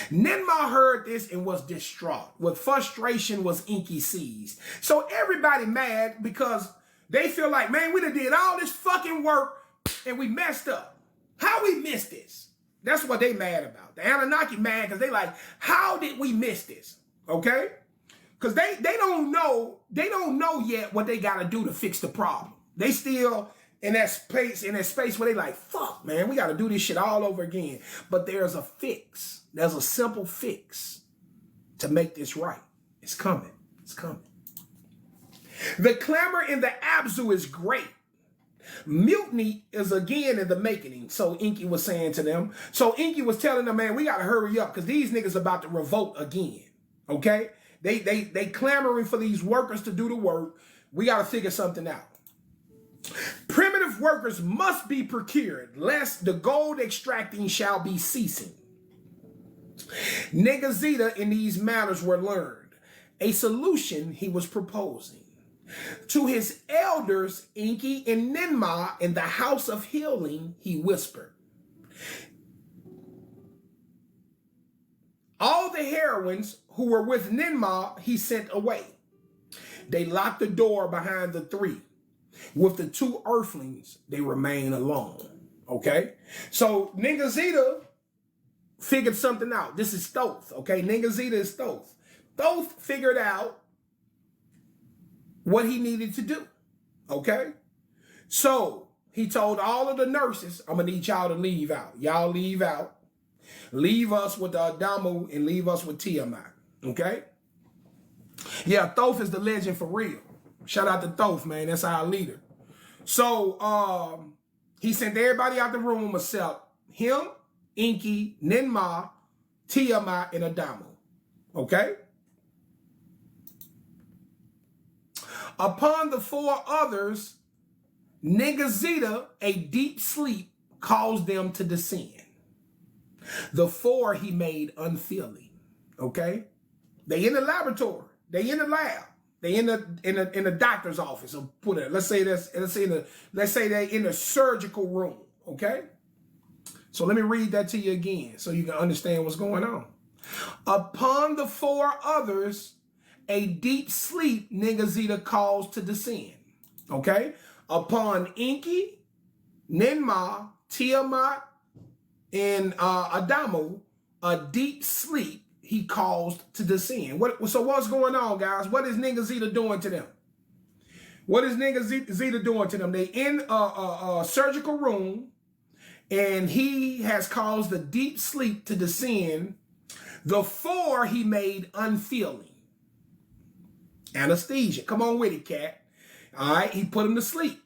Ninmah heard this and was distraught. With frustration was Enki seized. So everybody mad because they feel like, man, we done did all this fucking work and we messed up. How we missed this? That's what they mad about. The Anunnaki mad because they like, how did we miss this? Okay? Because they don't know yet what they gotta do to fix the problem. They still in that space where they like, fuck, man, we gotta do this shit all over again. But there's a fix. There's a simple fix to make this right. It's coming. It's coming. The clamor in the Abzu is great. Mutiny is again in the making. So Enki was saying to them. So Enki was telling them, man, we got to hurry up because these niggas about to revolt again. Okay? They clamoring for these workers to do the work. We got to figure something out. Primitive workers must be procured, lest the gold extracting shall be ceasing. Nigga Zeta in these matters were learned. A solution he was proposing. To his elders, Enki and Ninmah, in the house of healing, he whispered. All the heroines who were with Ninmah, he sent away. They locked the door behind the 3. With the 2 earthlings, they remain alone. Okay? So Nigga Zeta figured something out. This is Thoth. Okay? Nigga Zeta is Thoth. Thoth figured out what he needed to do. Okay? So he told all of the nurses, I'm going to need y'all to leave out. Y'all leave out. Leave us with the Adamu and leave us with Tiamat. Okay? Yeah, Thoth is the legend for real. Shout out to Thoth, man. That's our leader. So he sent everybody out the room except him, Enki, Ninmah, Tiamat, and Adamu. Okay? Upon the four others, Ningazita, a deep sleep, caused them to descend. The four he made unfeeling. Okay? They in the laboratory. They in the lab. They in the doctor's office. Or put it. Let's say they in the surgical room. Okay? So let me read that to you again so you can understand what's going on. Upon the four others, a deep sleep Ningazita caused to descend. Okay? Upon Enki, Ninma, Tiamat, and Adamo, a deep sleep he caused to descend. So what's going on, guys? What is Ningazita doing to them? What is Ningazita doing to them? They in a surgical room, and he has caused a deep sleep to descend. The four he made unfeeling. Anesthesia. Come on with it, cat. All right, he put him to sleep.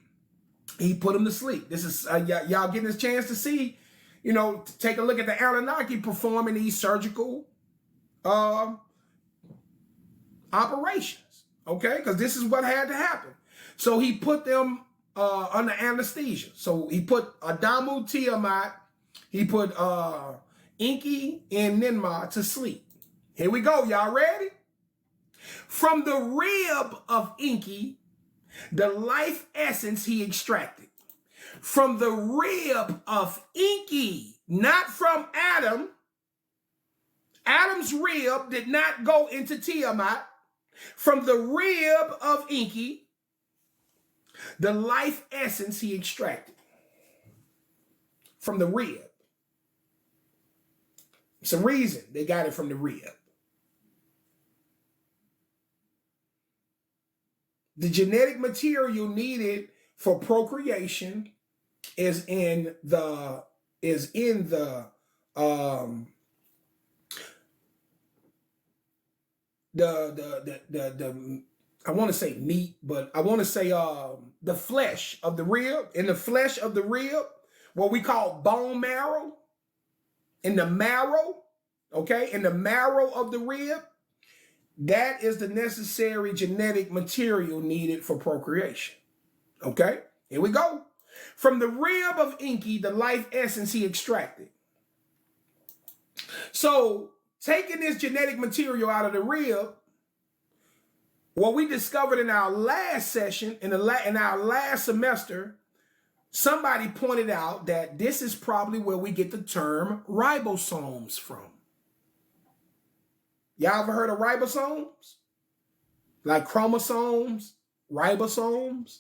He put him to sleep. This is y'all getting this chance to see, take a look at the Anunnaki performing these surgical operations, okay? Because this is what had to happen. So he put them under anesthesia. So he put Adamu, Tiamat, he put Enki and Ninma to sleep. Here we go. Y'all ready? From the rib of Enki, the life essence he extracted. From the rib of Enki, not from Adam. Adam's rib did not go into Tiamat. From the rib of Enki, the life essence he extracted. From the rib. It's a reason they got it from the rib. The genetic material needed for procreation is in the I want to say meat, but I want to say the flesh of the rib. In the flesh of the rib, what we call bone marrow, in the marrow, okay, in the marrow of the rib, that is the necessary genetic material needed for procreation. Okay, here we go. From the rib of Enki, the life essence he extracted. So, taking this genetic material out of the rib, what we discovered in our last session, in our last semester, somebody pointed out that this is probably where we get the term ribosomes from. Y'all ever heard of ribosomes? Like chromosomes, ribosomes?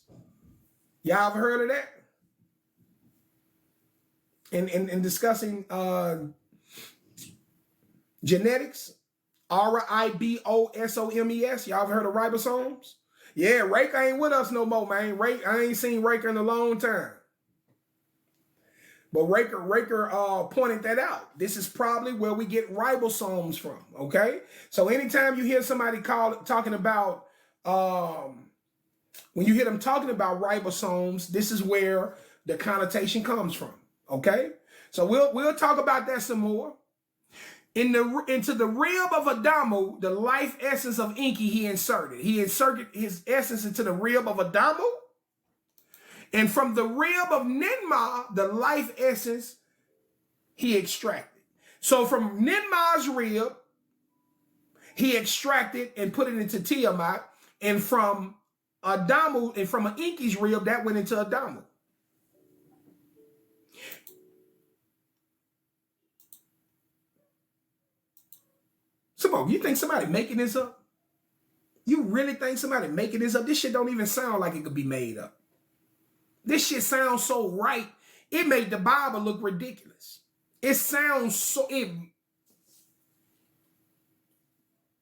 Y'all ever heard of that? In discussing genetics, ribosomes, y'all ever heard of ribosomes? Yeah, Raker ain't with us no more, man. I ain't seen Raker in a long time. But Raker pointed that out. This is probably where we get ribosomes from, okay? So anytime you hear somebody talking about, when you hear them talking about ribosomes, this is where the connotation comes from, okay? So we'll talk about that some more. Into the rib of Adamo, the life essence of Enki he inserted. He inserted his essence into the rib of Adamo. And from the rib of Ninma, the life essence he extracted. So from Ninma's rib, he extracted and put it into Tiamat. And from Adamo, and from Enki's rib, that went into Adamo. Simone, you think somebody making this up? You really think somebody making this up? This shit don't even sound like it could be made up. This shit sounds so right. It made the Bible look ridiculous. It sounds so...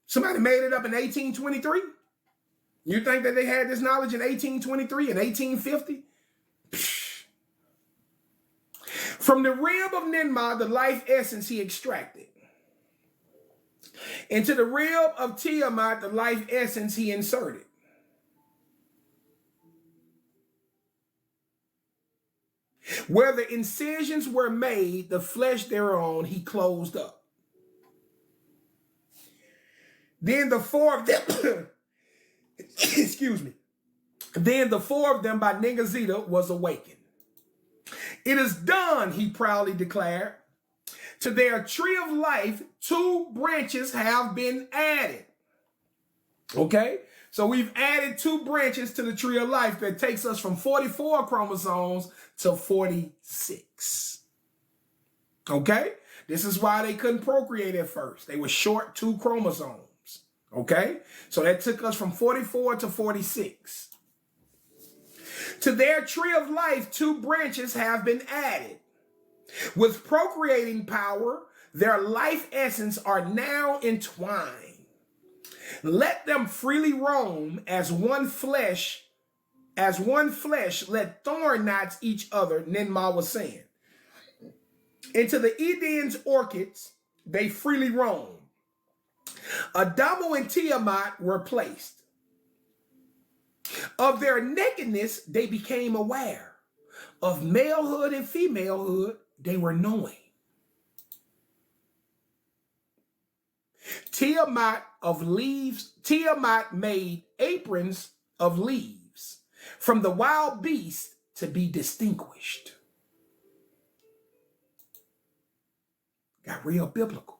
Somebody made it up in 1823? You think that they had this knowledge in 1823 and 1850? Psh. From the rib of Ninma, the life essence he extracted. Into the rib of Tiamat, the life essence he inserted. Where the incisions were made, the flesh thereon he closed up. Then the four of them, excuse me. Then the four of them by Ningazita was awakened. It is done, he proudly declared. To their tree of life, 2 branches have been added. Okay? So we've added 2 branches to the tree of life that takes us from 44 chromosomes to 46. Okay? This is why they couldn't procreate at first. They were short 2 chromosomes. Okay? So that took us from 44 to 46. To their tree of life, 2 branches have been added. With procreating power, their life essence are now entwined. Let them freely roam as one flesh, let thorn knots each other, Ninmah was saying. Into the Eden's orchids, they freely roam. Adamo and Tiamat were placed. Of their nakedness, they became aware. Of malehood and femalehood, they were knowing. Tiamat made aprons of leaves from the wild beast to be distinguished. Got real biblical.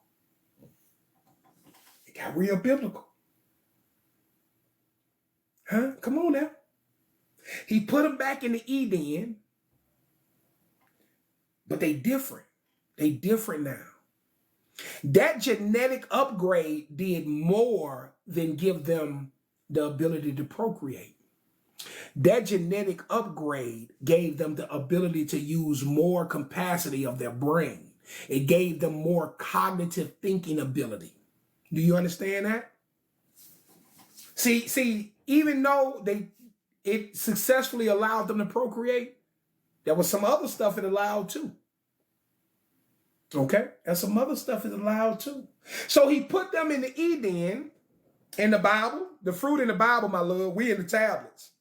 It got real biblical. Huh? Come on now. He put them back in the Eden, but they different. They different now. That genetic upgrade did more than give them the ability to procreate. That genetic upgrade gave them the ability to use more capacity of their brain. It gave them more cognitive thinking ability. Do you understand that? See, even though it successfully allowed them to procreate, there was some other stuff it allowed too. Okay? And some other stuff is allowed too. So he put them in the Eden in the Bible. The fruit in the Bible, my love, we in the tablets.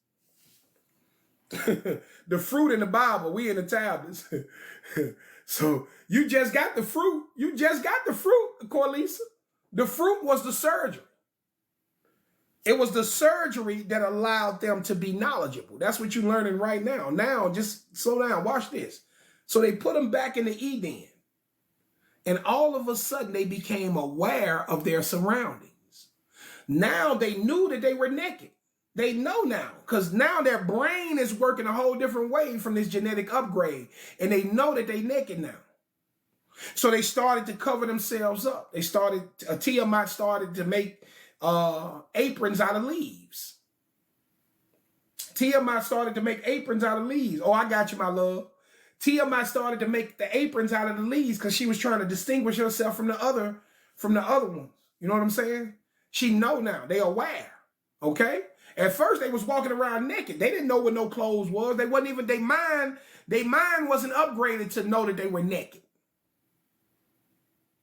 The fruit in the Bible, we in the tablets. So you just got the fruit. You just got the fruit, Corlisa. The fruit was the surgery. It was the surgery that allowed them to be knowledgeable. That's what you're learning right now. Now, just slow down. Watch this. So they put them back in the Eden. And all of a sudden, they became aware of their surroundings. Now they knew that they were naked. They know now, because now their brain is working a whole different way from this genetic upgrade. And they know that they're naked now. So they started to cover themselves up. Tiamat started to make aprons out of leaves. Tiamat started to make aprons out of leaves. Oh, I got you, my love. Tiamat started to make the aprons out of the leaves because she was trying to distinguish herself from the other ones. You know what I'm saying? She know now. They aware. Okay? At first, they was walking around naked. They didn't know what no clothes was. They wasn't even, their mind wasn't upgraded to know that they were naked.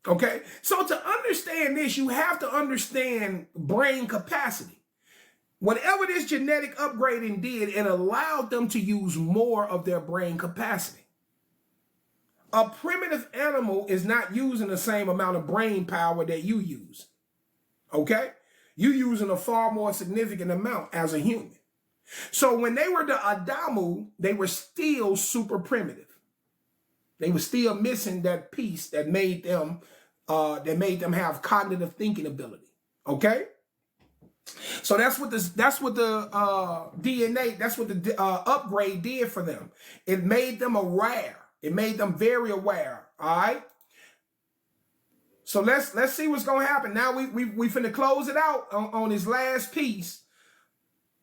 Okay? So to understand this, you have to understand brain capacity. Whatever this genetic upgrading did, it allowed them to use more of their brain capacity. A primitive animal is not using the same amount of brain power that you use. Okay? You're using a far more significant amount as a human. So when they were the Adamu, they were still super primitive. They were still missing that piece that made them have cognitive thinking ability. Okay? So that's what the DNA, that's what the upgrade did for them. It made them aware. It made them very aware. All right. So let's see what's gonna happen. Now we finna close it out on this last piece.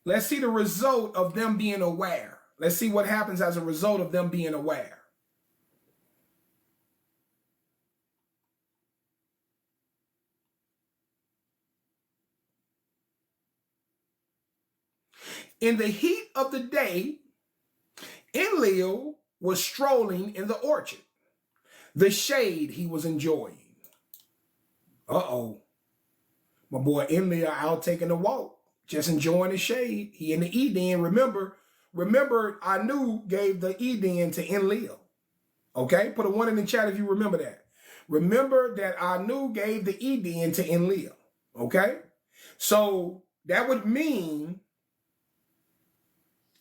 Let's see the result of them being aware. Let's see what happens as a result of them being aware. In the heat of the day, Enlil was strolling in the orchard, the shade he was enjoying. Uh-oh. My boy Enlil out taking a walk, just enjoying the shade. He in the Eden. Remember, Anu gave the Eden to Enlil. Okay? Put a 1 in the chat if you remember that. Remember that Anu gave the Eden to Enlil. Okay? So that would mean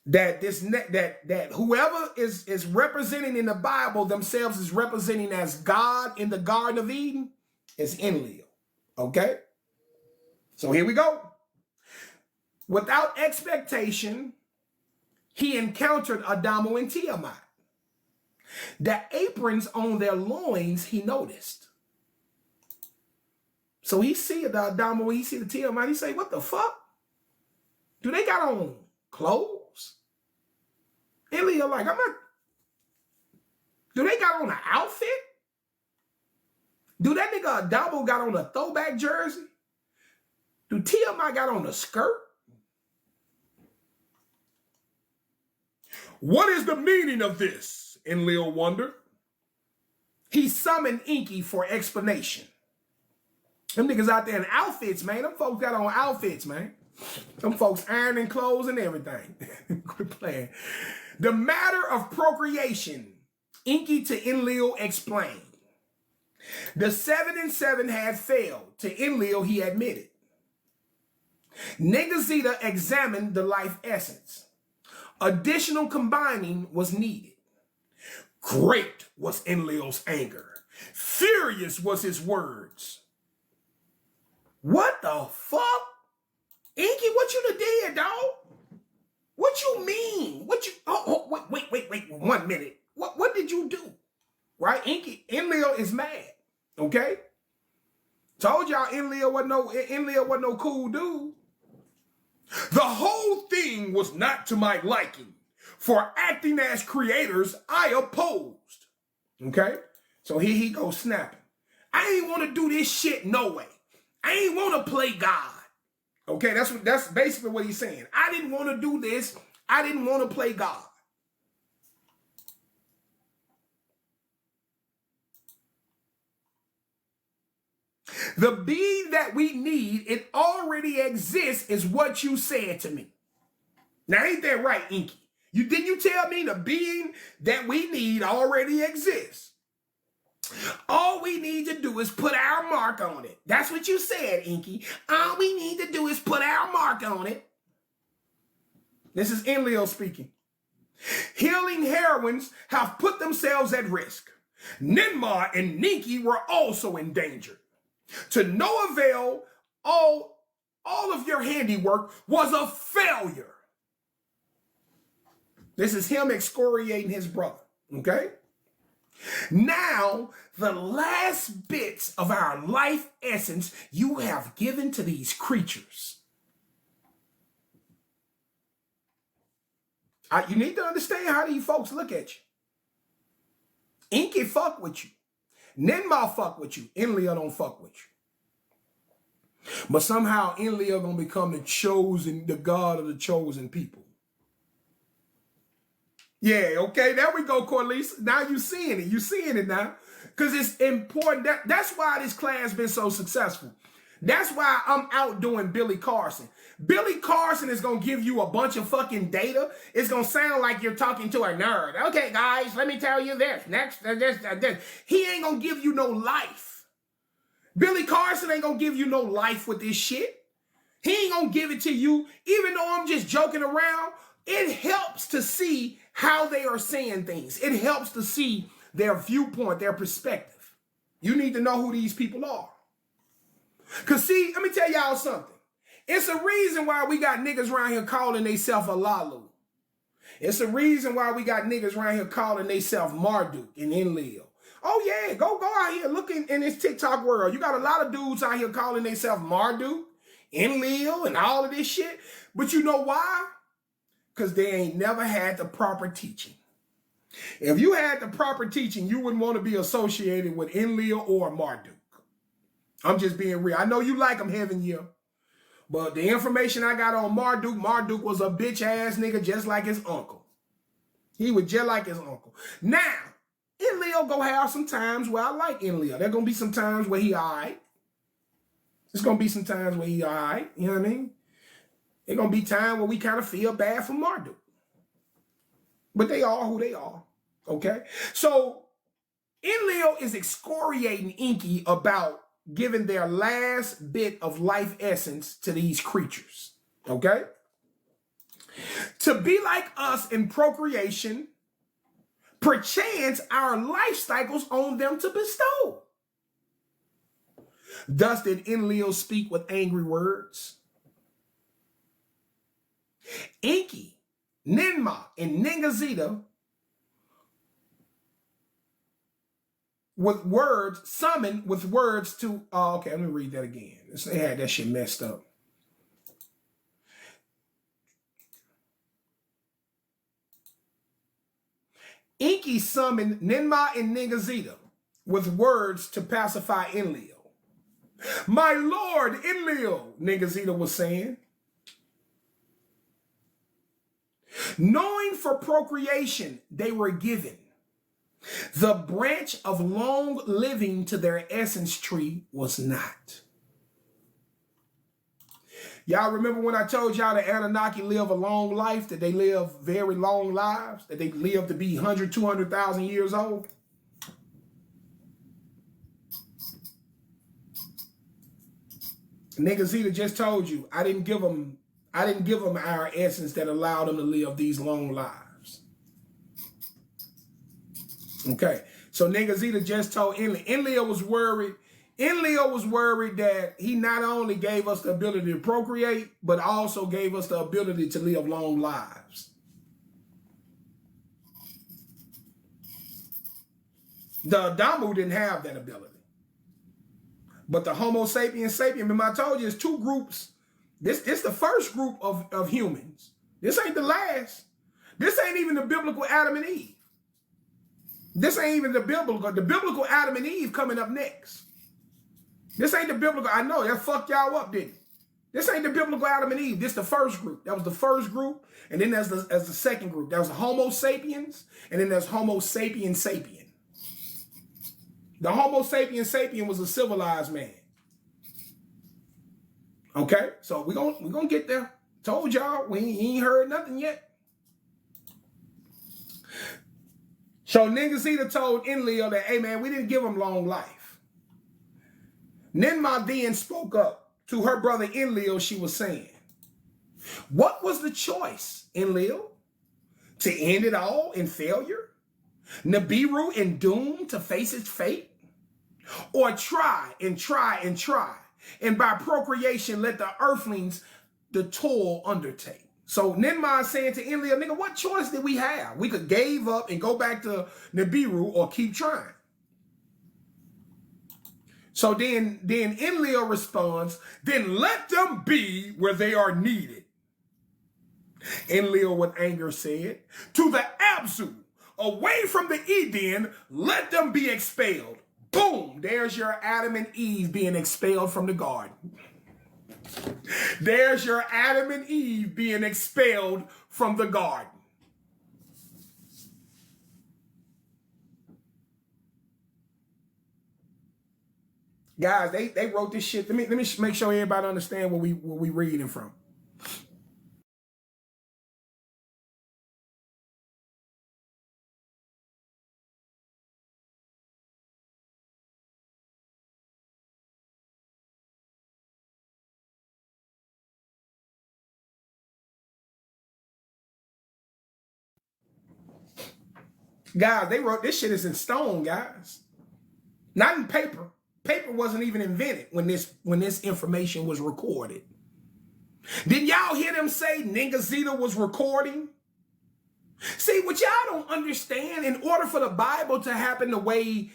that that whoever is representing in the Bible themselves is representing as God in the Garden of Eden is Enlil. Okay? So here we go. Without expectation, he encountered Adamo and Tiamat. The aprons on their loins he noticed. So he see the Adamo, he see the Tiamat, he say, what the fuck? Do they got on clothes? Enlil like, I'm not. Do they got on an outfit? Do that nigga Adamo got on a throwback jersey? Do Tiamat got on a skirt? What is the meaning of this? Enlil wondered. He summoned Enki for explanation. Them niggas out there in outfits, man. Them folks got on outfits, man. Them folks ironing clothes and everything. Quit playing. The matter of procreation, Enki to Enlil explained. The 7 and 7 had failed. To Enlil, he admitted. Negazita examined the life essence. Additional combining was needed. Great was Enlil's anger. Furious was his words. What the fuck? Enki, what you done did, dog? What you mean? What you, wait, 1 minute. What did you do? Right? Enlil is mad. Okay? Told y'all Enlil wasn't no cool dude. The whole thing was not to my liking. For acting as creators, I opposed. Okay? So here he goes snapping. I ain't want to do this shit no way. I ain't want to play God. Okay, that's basically what he's saying. I didn't want to do this. I didn't want to play God. The being that we need, it already exists, is what you said to me. Now, ain't that right, Enki? Didn't you tell me the being that we need already exists? All we need to do is put our mark on it. That's what you said, Enki. All we need to do is put our mark on it. This is Enlil speaking. Healing heroines have put themselves at risk. Ninmah and Ninki were also in danger. To no avail, all of your handiwork was a failure. This is him excoriating his brother, okay? Now, the last bits of our life essence you have given to these creatures. You need to understand how these folks look at you. Enki fuck with you. Ninmah fuck with you. Enlil don't fuck with you. But somehow Enlil gonna become the God of the chosen people. Yeah, okay, there we go, Corliss. Now you seeing it. You seeing it now. Because it's important. That's why this class been so successful. That's why I'm out doing Billy Carson. Billy Carson is going to give you a bunch of fucking data. It's going to sound like you're talking to a nerd. Okay, guys, let me tell you this. Next, this. He ain't going to give you no life. Billy Carson ain't going to give you no life with this shit. He ain't going to give it to you. Even though I'm just joking around, it helps to see how they are saying things. It helps to see their viewpoint, their perspective. You need to know who these people are. Because see, let me tell y'all something. It's a reason why we got niggas around here calling theyself a Lalu. It's a reason why we got niggas around here calling theyself Marduk and Enlil. Oh yeah, go out here looking in this TikTok world. You got a lot of dudes out here calling themselves Marduk, Enlil, and all of this shit. But you know why? Because they ain't never had the proper teaching. If you had the proper teaching, you wouldn't want to be associated with Enlil or Marduk. I'm just being real. I know you like him, Heaven Year. But the information I got on Marduk was a bitch-ass nigga just like his uncle. He was just like his uncle. Now, Enlil go have some times where I like Enlil. There's going to be some times where he all right. There's going to be some times where he all right. You know what I mean? There's going to be times where we kind of feel bad for Marduk. But they are who they are. Okay? So, Enlil is excoriating Enki about giving their last bit of life essence to these creatures. Okay? To be like us in procreation, perchance our life cycles on them to bestow. Thus did Enlil speak with angry words. Enki, Ninmah, and Ningazita with words, summoned with words to, okay, let me read that again. They had that shit messed up. Enki summoned Ninmah and Ningazita with words to pacify Enlil. My lord Enlil, Ningazita was saying, knowing for procreation they were given, the branch of long living to their essence tree was not. Y'all remember when I told y'all the Anunnaki live a long life, that they live very long lives, that they live to be 100, 200,000 years old? Nigazita just told you, I didn't give them our essence that allowed them to live these long lives. Okay, so Nigazita just told Enlil. Enlil was worried that he not only gave us the ability to procreate, but also gave us the ability to live long lives. The Adamu didn't have that ability. But the Homo sapiens sapien, remember I told you, it's two groups. This the first group of humans. This ain't the last. This ain't even the biblical Adam and Eve. This ain't even the biblical Adam and Eve coming up next. This ain't the biblical, I know, that fucked y'all up, didn't it? This ain't the biblical Adam and Eve. This the first group. That was the first group. And then as the second group, that was the Homo sapiens. And then there's Homo sapien sapien. The Homo sapien sapien was a civilized man. Okay, so we're gonna get there. Told y'all, we ain't heard nothing yet. So Ningazita told Enlil that, hey man, we didn't give him long life. Ninmah then spoke up to her brother Enlil. She was saying, what was the choice, Enlil? To end it all in failure? Nibiru in doom to face its fate? Or try and try and try, and by procreation let the earthlings the toil undertake? So Ninmah is saying to Enlil, nigga, what choice did we have? We could give up and go back to Nibiru or keep trying. So then Enlil responds, then let them be where they are needed. Enlil with anger said, to the Abzu, away from the Eden, let them be expelled. Boom, there's your Adam and Eve being expelled from the garden. There's your Adam and Eve being expelled from the garden. Guys, they wrote this shit. Let me make sure everybody understand what we reading from. Guys, they wrote this shit is in stone, guys. Not in paper. Paper wasn't even invented when this information was recorded. Did y'all hear them say Ningazita was recording? See, what y'all don't understand, in order for the Bible to happen the way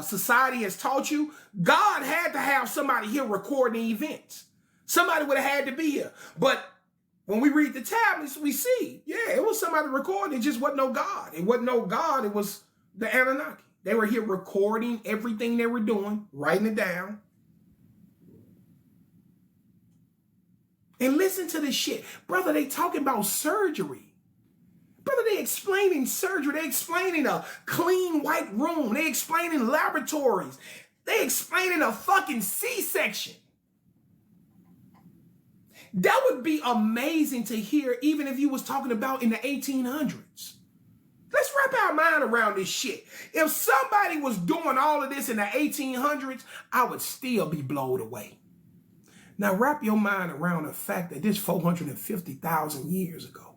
society has taught you, God had to have somebody here recording events. Somebody would have had to be here. But when we read the tablets, we see, yeah, it was somebody recording. It just wasn't no God. It wasn't no God. It was the Anunnaki. They were here recording everything they were doing, writing it down. And listen to this shit. Brother, they talking about surgery. Brother, they explaining surgery. They explaining a clean white room. They explaining laboratories. They explaining a fucking C-section. That would be amazing to hear, even if you was talking about in the 1800s. Let's wrap our mind around this shit. If somebody was doing all of this in the 1800s, I would still be blown away. Now wrap your mind around the fact that this 450,000 years ago,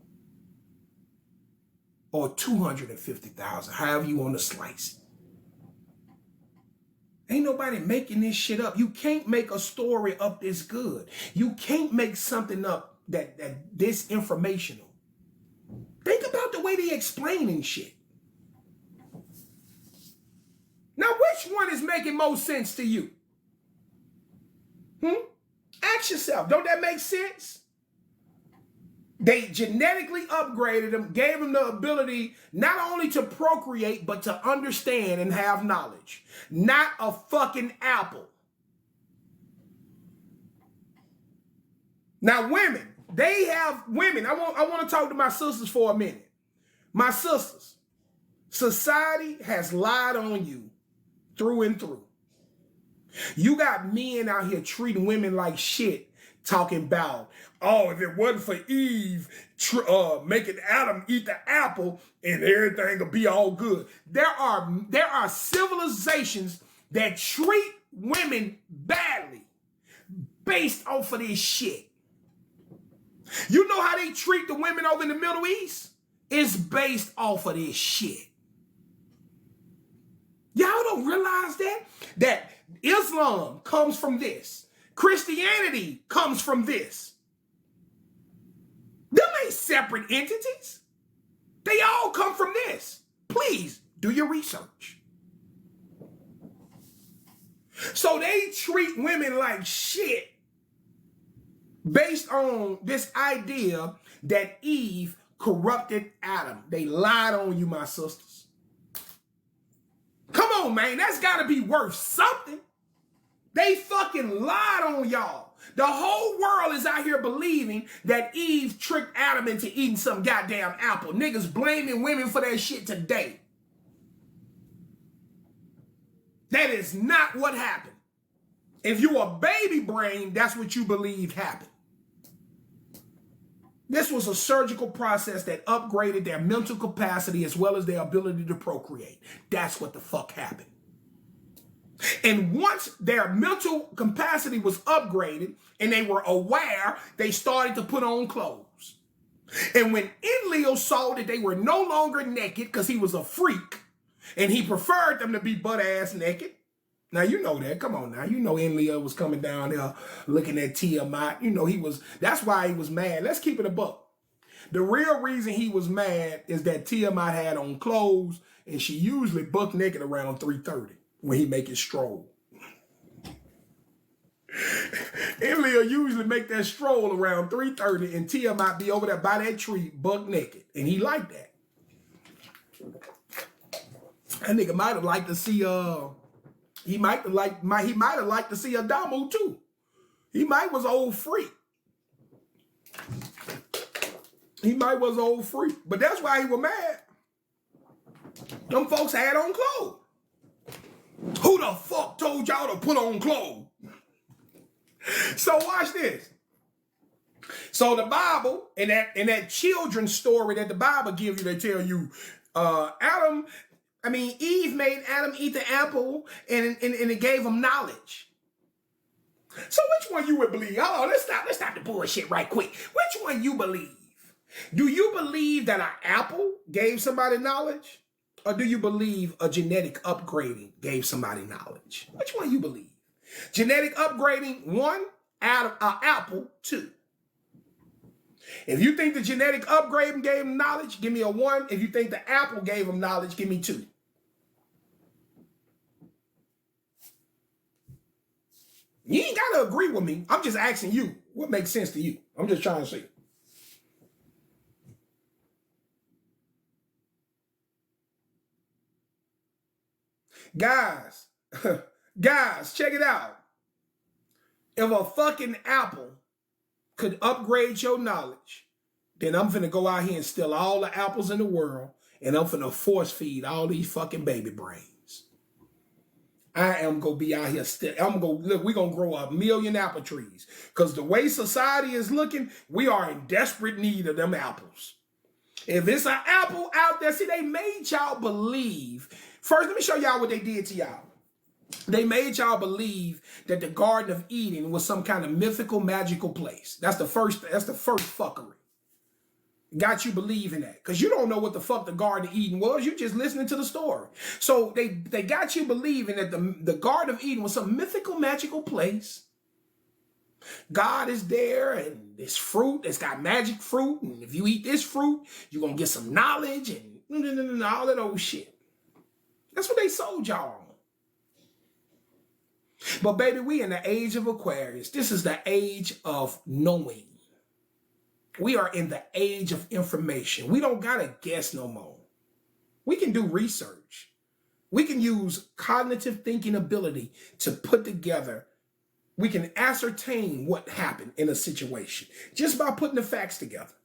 or 250,000, however you want to slice it. Ain't nobody making this shit up. You can't make a story up this good. You can't make something up that this informational. Think about the way they explaining shit. Now, which one is making most sense to you? Ask yourself, don't that make sense? They genetically upgraded them, gave them the ability not only to procreate, but to understand and have knowledge. Not a fucking apple. Now, women, I want to talk to my sisters for a minute. My sisters, society has lied on you through and through. You got men out here treating women like shit, talking about, oh, if it wasn't for Eve making Adam eat the apple and everything will be all good. There are civilizations that treat women badly based off of this shit. You know how they treat the women over in the Middle East? It's based off of this shit. Y'all don't realize that Islam comes from this. Christianity comes from this. Them ain't separate entities. They all come from this. Please do your research. So they treat women like shit based on this idea that Eve corrupted Adam. They lied on you, my sisters. Come on, man. That's got to be worth something. They fucking lied on y'all. The whole world is out here believing that Eve tricked Adam into eating some goddamn apple. Niggas blaming women for that shit today. That is not what happened. If you a baby brain, that's what you believe happened. This was a surgical process that upgraded their mental capacity as well as their ability to procreate. That's what the fuck happened. And once their mental capacity was upgraded and they were aware, they started to put on clothes. And when Enlil saw that they were no longer naked because he was a freak and he preferred them to be butt-ass naked. Now, you know that. Come on now. You know Enlil was coming down there looking at TIAMAAT. You know that's why he was mad. Let's keep it a buck. The real reason he was mad is that TIAMAAT had on clothes and she usually buck naked around 3:30. When he make his stroll. Enlil usually make that stroll around 3:30 and TIAMAAT be over there by that tree buck naked. And he liked that. That nigga might have liked to see he might have liked to see Adamu too. He might was an old freak. But that's why he was mad. Them folks had on clothes. Who the fuck told y'all to put on clothes? So watch this. So the Bible, in that children's story that the Bible gives you, they tell you, Eve made Adam eat the apple and it gave him knowledge. So which one you would believe? Hold on, let's stop the bullshit right quick. Which one you believe? Do you believe that an apple gave somebody knowledge? Or do you believe a genetic upgrading gave somebody knowledge? Which one you believe? Genetic upgrading, 1, apple, 2. If you think the genetic upgrading gave him knowledge, give me a 1. If you think the apple gave him knowledge, give me 2. You ain't got to agree with me. I'm just asking you what makes sense to you. I'm just trying to see. Guys, check it out. If a fucking apple could upgrade your knowledge, then I'm finna go out here and steal all the apples in the world and I'm finna force feed all these fucking baby brains. I am gonna be out here we're gonna grow 1 million apple trees. Because the way society is looking, we are in desperate need of them apples. If it's an apple out there, see, they made y'all believe. First, let me show y'all what they did to y'all. They made y'all believe that the Garden of Eden was some kind of mythical, magical place. That's the first fuckery. Got you believing that. Because you don't know what the fuck the Garden of Eden was. You just listening to the story. So they got you believing that the Garden of Eden was some mythical, magical place. God is there, and this fruit, it's got magic fruit, and if you eat this fruit, you're going to get some knowledge and all that old shit. That's what they sold y'all on. But baby, we in the age of Aquarius. This is the age of knowing. We are in the age of information. We don't got to guess no more. We can do research. We can use cognitive thinking ability to put together. We can ascertain what happened in a situation just by putting the facts together.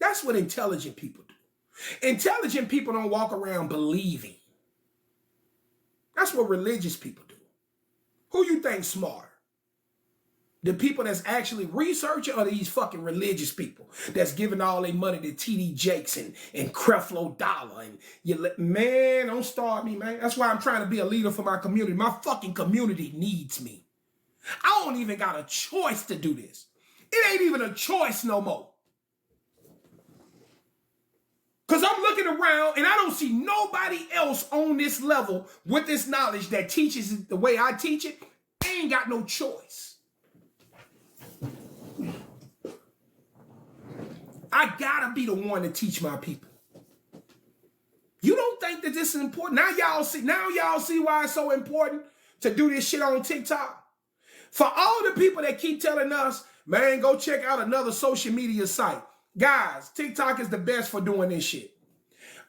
That's what intelligent people do. Intelligent people don't walk around believing. That's what religious people do. Who you think smarter? The people that's actually researching, or these fucking religious people that's giving all their money to TD Jakes and Creflo Dollar? And man, don't start me, man. That's why I'm trying to be a leader for my community. My fucking community needs me. I don't even got a choice to do this. It ain't even a choice no more. Because I'm looking around and I don't see nobody else on this level with this knowledge that teaches it the way I teach it. I ain't got no choice. I gotta be the one to teach my people. You don't think that this is important? Now y'all see why it's so important to do this shit on TikTok? For all the people that keep telling us, man, go check out another social media site. Guys, TikTok is the best for doing this shit.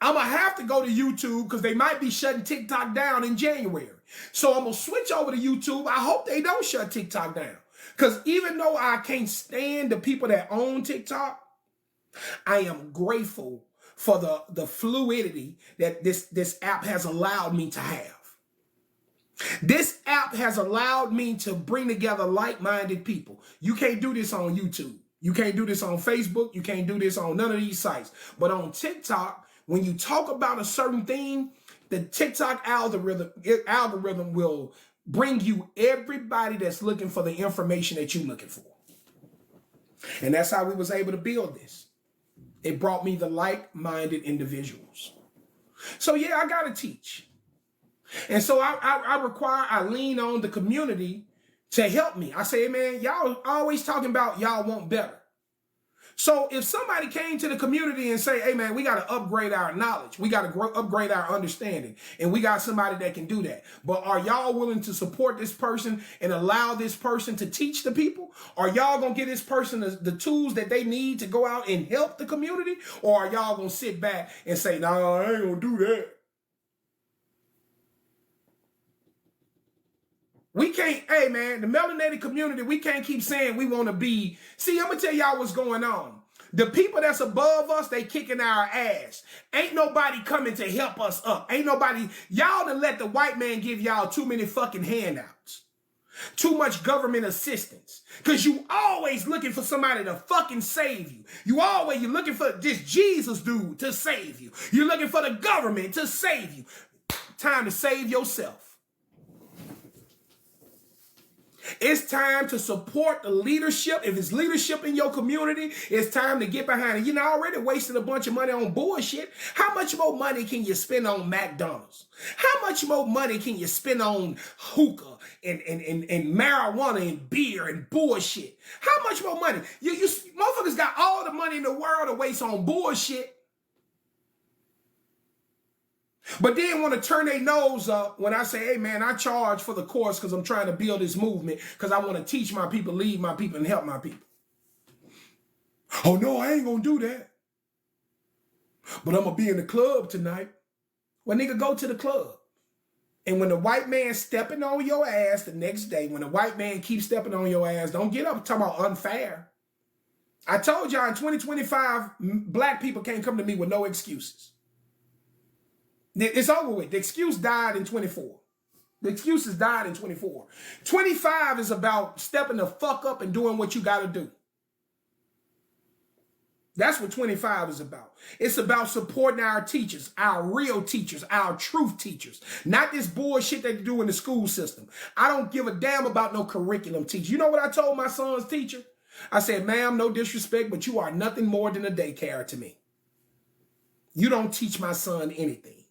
I'm going to have to go to YouTube because they might be shutting TikTok down in January. So I'm going to switch over to YouTube. I hope they don't shut TikTok down. Because even though I can't stand the people that own TikTok, I am grateful for the fluidity that this app has allowed me to have. This app has allowed me to bring together like-minded people. You can't do this on YouTube. You can't do this on Facebook. You can't do this on none of these sites. But on TikTok, when you talk about a certain thing, the TikTok algorithm will bring you everybody that's looking for the information that you're looking for. And that's how we was able to build this. It brought me the like-minded individuals. So yeah, I got to teach. And so I lean on the community to help me. I say, man, y'all always talking about y'all want better. So if somebody came to the community and say, hey, man, we got to upgrade our knowledge. We got to upgrade our understanding. And we got somebody that can do that. But are y'all willing to support this person and allow this person to teach the people? Are y'all going to give this person the tools that they need to go out and help the community? Or are y'all going to sit back and say, no, I ain't going to do that? We can't, hey man, the melanated community, we can't keep saying we want to be. See, I'm going to tell y'all what's going on. The people that's above us, they kicking our ass. Ain't nobody coming to help us up. Ain't nobody, y'all done let the white man give y'all too many fucking handouts. Too much government assistance. Because you always looking for somebody to fucking save you. You're looking for this Jesus dude to save you. You're looking for the government to save you. Time to save yourself. It's time to support the leadership. If it's leadership in your community, it's time to get behind it. You're not already wasting a bunch of money on bullshit. How much more money can you spend on McDonald's? How much more money can you spend on hookah and marijuana and beer and bullshit? How much more money? You motherfuckers got all the money in the world to waste on bullshit. But then want to turn their nose up when I say, hey, man, I charge for the course because I'm trying to build this movement because I want to teach my people, lead my people, and help my people. Oh, no, I ain't going to do that. But I'm going to be in the club tonight. Well, nigga, go to the club. And when the white man stepping on your ass the next day, when the white man keeps stepping on your ass, don't get up and talk about unfair. I told y'all in 2025, black people can't come to me with no excuses. It's over with. The excuse died in 24. The excuses died in 24. 25 is about stepping the fuck up and doing what you got to do. That's what 25 is about. It's about supporting our teachers, our real teachers, our truth teachers, not this bullshit that they do in the school system. I don't give a damn about no curriculum teacher. You know what I told my son's teacher? I said, ma'am, no disrespect, but you are nothing more than a daycare to me. You don't teach my son anything.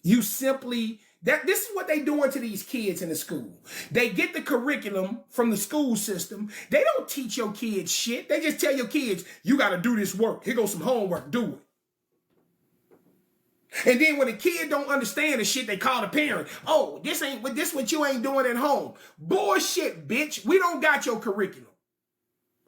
You simply, this is what they doing to these kids in the school. They get the curriculum from the school system. They don't teach your kids shit. They just tell your kids, you got to do this work. Here goes some homework, do it. And then when the kid don't understand the shit, they call the parent. Oh, this what you ain't doing at home. Bullshit, bitch. We don't got your curriculum.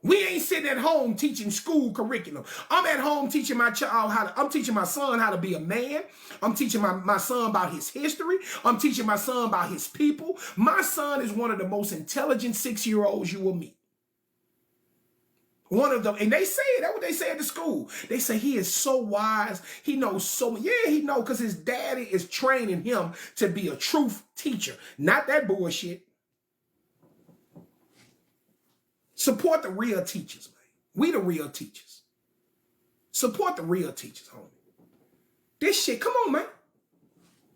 We ain't sitting at home teaching school curriculum. I'm at home teaching my child I'm teaching my son how to be a man. I'm teaching my son about his history. I'm teaching my son about his people. My son is one of the most intelligent 6-year-olds you will meet. One of them, and they say it, that's what they say at the school. They say he is so wise, he knows so much. Yeah, he knows because his daddy is training him to be a truth teacher. Not that bullshit. Support the real teachers, man. We the real teachers. Support the real teachers, homie. This shit, come on, man.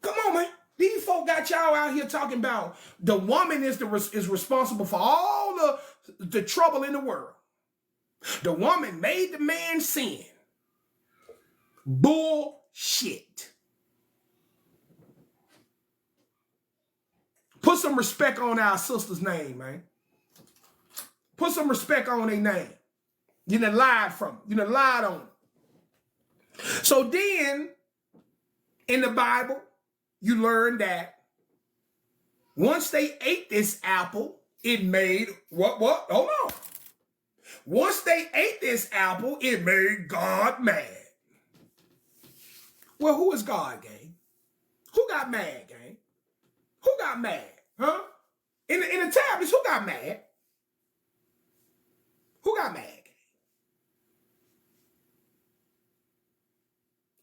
Come on, man. These folk got y'all out here talking about the woman is responsible for all the trouble in the world. The woman made the man sin. Bullshit. Put some respect on our sister's name, man. Put some respect on their name. You done lied from them. You done lied on them. So then, in the Bible, you learn that once they ate this apple, it made what? Hold on. Once they ate this apple, it made God mad. Well, who is God, gang? Who got mad, gang? Who got mad? Huh? In the tablets, who got mad? Who got mad?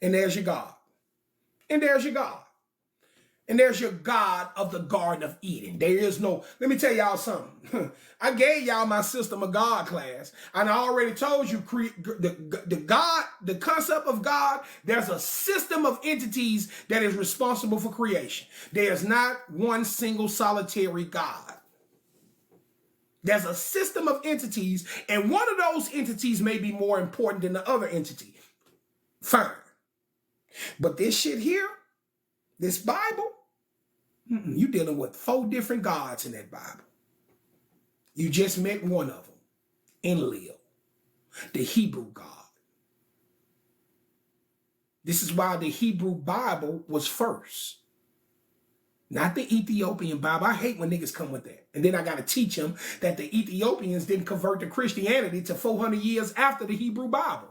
And there's your God. And there's your God. And there's your God of the Garden of Eden. There is no, let me tell y'all something. I gave y'all my System of God class. And I already told you the concept of God, there's a system of entities that is responsible for creation. There's not one single solitary God. There's a system of entities, and one of those entities may be more important than the other entity. Fine. But this shit here, this Bible, you dealing with 4 different gods in that Bible. You just met one of them, Enlil, the Hebrew God. This is why the Hebrew Bible was first. Not the Ethiopian Bible. I hate when niggas come with that. And then I got to teach them that the Ethiopians didn't convert to Christianity till 400 years after the Hebrew Bible.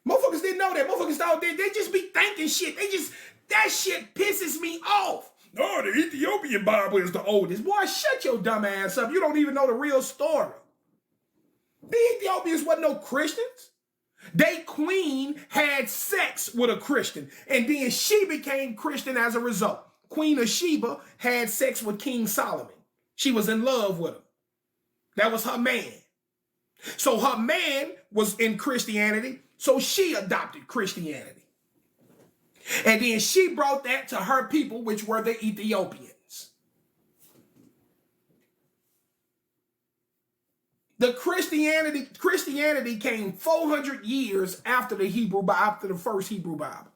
Motherfuckers didn't know that. Motherfuckers thought they just be thinking shit. That shit pisses me off. No, the Ethiopian Bible is the oldest. Boy, shut your dumb ass up. You don't even know the real story. The Ethiopians wasn't no Christians. They queen had sex with a Christian, and then she became Christian as a result. Queen of Sheba had sex with King Solomon. She was in love with him. That was her man. So her man was in Christianity, so she adopted Christianity. And then she brought that to her people, which were the Ethiopians. The Christianity came 400 years after the first Hebrew Bible.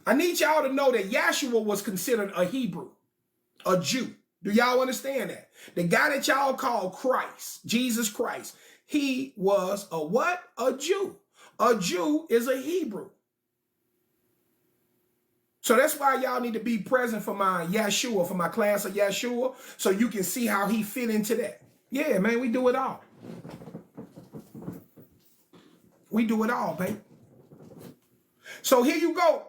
I need y'all to know that Yahshua was considered a Hebrew, a Jew. Do y'all understand that? The guy that y'all call Christ, Jesus Christ, he was a what? A Jew. A Jew is a Hebrew. So that's why y'all need to be present for my Yahshua, for my class of Yahshua, so you can see how he fit into that. Yeah, man, we do it all. We do it all, baby. So here you go.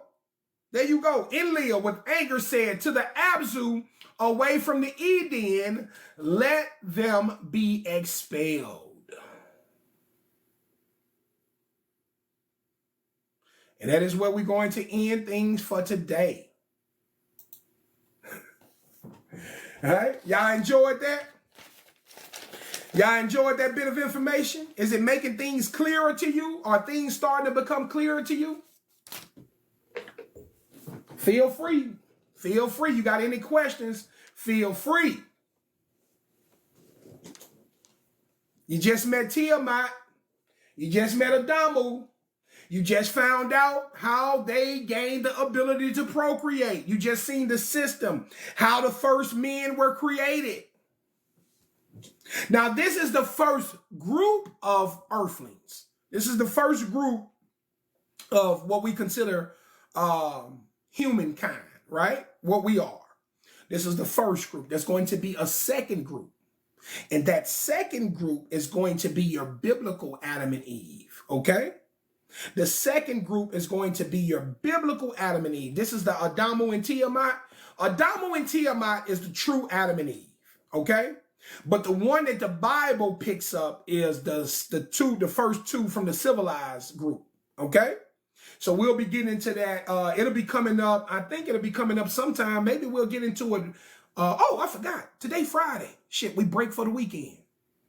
There you go. Enlil with anger said to the Abzu away from the Eden, let them be expelled. And that is where we're going to end things for today. All right? Y'all enjoyed that? Y'all enjoyed that bit of information? Is it making things clearer to you? Are things starting to become clearer to you? Feel free. Feel free. You got any questions? Feel free. You just met Tiamat. You just met Adamu. You just found out how they gained the ability to procreate. You just seen the system, how the first men were created. Now, this is the first group of earthlings. This is the first group of what we consider humankind, right? What we are. This is the first group. There's going to be a second group. And that second group is going to be your biblical Adam and Eve, okay? The second group is going to be your biblical Adam and Eve. This is the Adamu and Tiamat. Adamu and Tiamat is the true Adam and Eve, okay? But the one that the Bible picks up is the first two from the civilized group, okay? So we'll be getting into that. It'll be coming up. I think it'll be coming up sometime. Maybe we'll get into it. Oh, I forgot. Today, Friday. Shit, we break for the weekend.